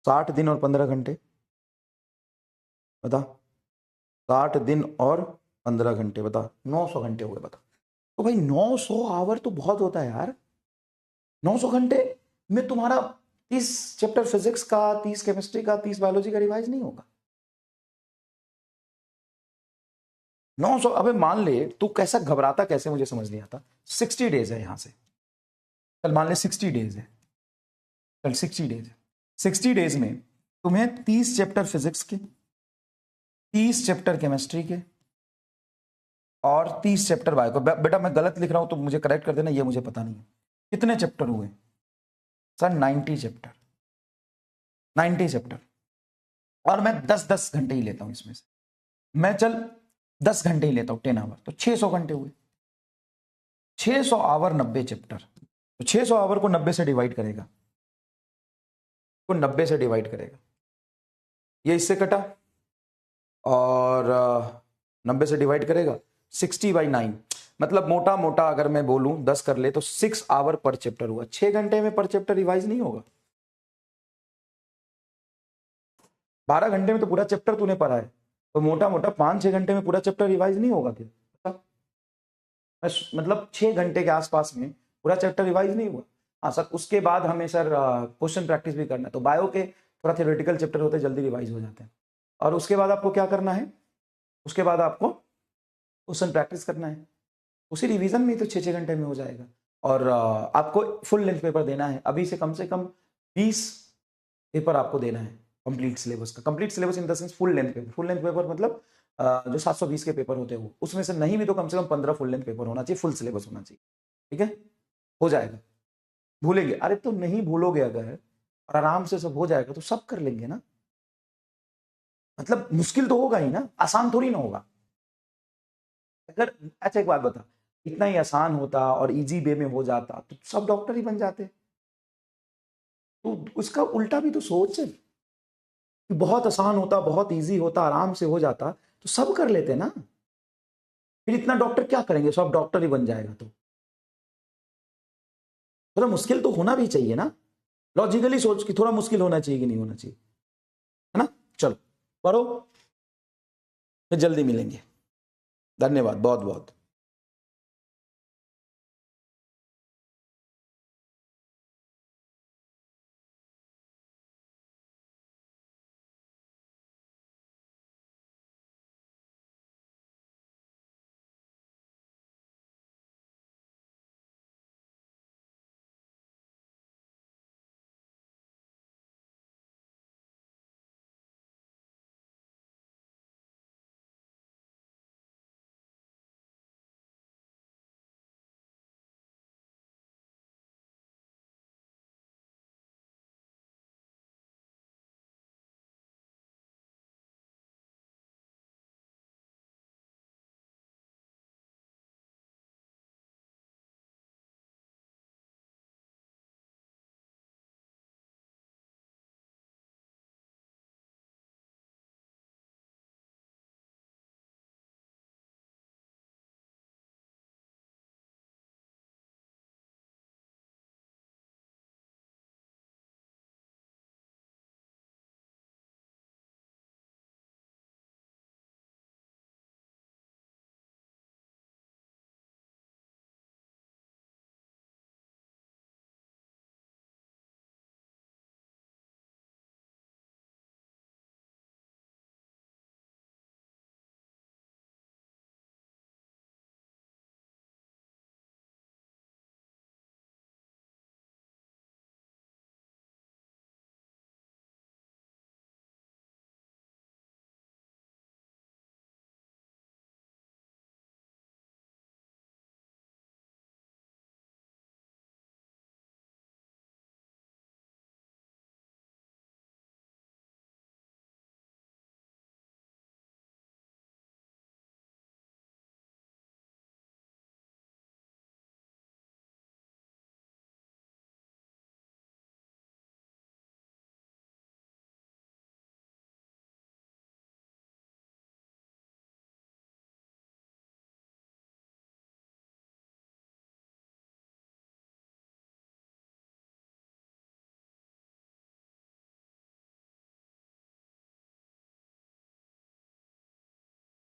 Speaker 1: 60 दिन और 15 घंटे बता, 60 दिन और 15 घंटे बता, 900 घंटे हो गए बता। तो भाई 900 आवर तो बहुत होता है यार। 900 घंटे में तुम्हारा 30 चैप्टर फिजिक्स का, 30 केमिस्ट्री का, 30 बायोलॉजी का रिवाइज नहीं होगा। 900, अबे मान ले तू कैसा घबराता कैसे, मुझे समझ नहीं आता। 60 डेज है यहां से, चल मान ले 60 डेज है, चल 60 डेज है, 60 डेज में तुम्हें 30 चैप्टर फिजिक्स के, 30 चैप्टर केमिस्ट्री के और 30 चैप्टर बायो का। बेटा मैं गलत लिख रहा हूं तो मुझे करेक्ट कर देना, ये मुझे पता नहीं है कितने चैप्टर हुए सर। 90 चैप्टर, 90 चैप्टर, और मैं 10-10 घंटे ही लेता हूं इसमें से, मैं चल 10 घंटे ही लेता हूं, 10 आवर, तो 600 घंटे हुए। 600 आवर 90 चैप्टर, तो 600 आवर को 90 से डिवाइड करेगा, को 90 से डिवाइड करेगा, ये इससे कटा, और 90 से डिवाइड करेगा 60/9, मतलब मोटा मोटा अगर मैं बोलूं 10 कर ले तो 6 आवर पर चैप्टर हुआ। 6 घंटे में पर चैप्टर रिवाइज नहीं होगा। 12 घंटे में तो पूरा चैप्टर तूने पढ़ा है, तो मोटा मोटा 5-6 घंटे में पूरा चैप्टर रिवाइज नहीं होगा फिर, मतलब 6 घंटे के आसपास में पूरा चैप्टर रिवाइज नहीं हुआ। हाँ सर, उसके बाद हमें सर क्वेश्चन प्रैक्टिस भी करना है, तो बायो के थोड़ा थ्योरेटिकल चैप्टर होते हैं, जल्दी रिवाइज हो जाते हैं। और उसके बाद आपको क्या करना है, उसके बाद आपको क्वेश्चन प्रैक्टिस करना है, उसी रिवीजन में तो 6-6 घंटे में हो जाएगा। और आपको फुल लेंथ पेपर देना है, अभी से कम 20 पेपर आपको देना है कंप्लीट सिलेबस का। Complete syllabus in the sense full length paper, full length paper मतलब जो 720 के पेपर होते हैं वो, उसमें से नहीं भी तो कम से कम 15 फुल लेंथ पेपर होना चाहिए, फुल सिलेबस होना चाहिए, ठीक है, हो जाएगा। भूलेंगे? अरे तो नहीं भूलोगे अगर, और आराम से सब हो जाएगा तो सब कर लेंगे ना, मतलब मुश्किल तो होगा ही ना, आसान थोड़ी ना होगा। अगर अच्छा एक बात बता, इतना ही आसान होता और इजी वे में हो जाता तो सब डॉक्टर ही बन जाते। तो उसका उल्टा भी तो सोच, बहुत आसान होता, बहुत इजी होता, आराम से हो जाता तो सब कर लेते ना, फिर इतना डॉक्टर क्या करेंगे, सब डॉक्टर ही बन जाएगा। तो थोड़ा मुश्किल तो होना भी चाहिए ना, लॉजिकली सोच कि थोड़ा मुश्किल होना चाहिए कि नहीं होना चाहिए, है ना। चलो पढ़ो, फिर जल्दी मिलेंगे। धन्यवाद बहुत बहुत।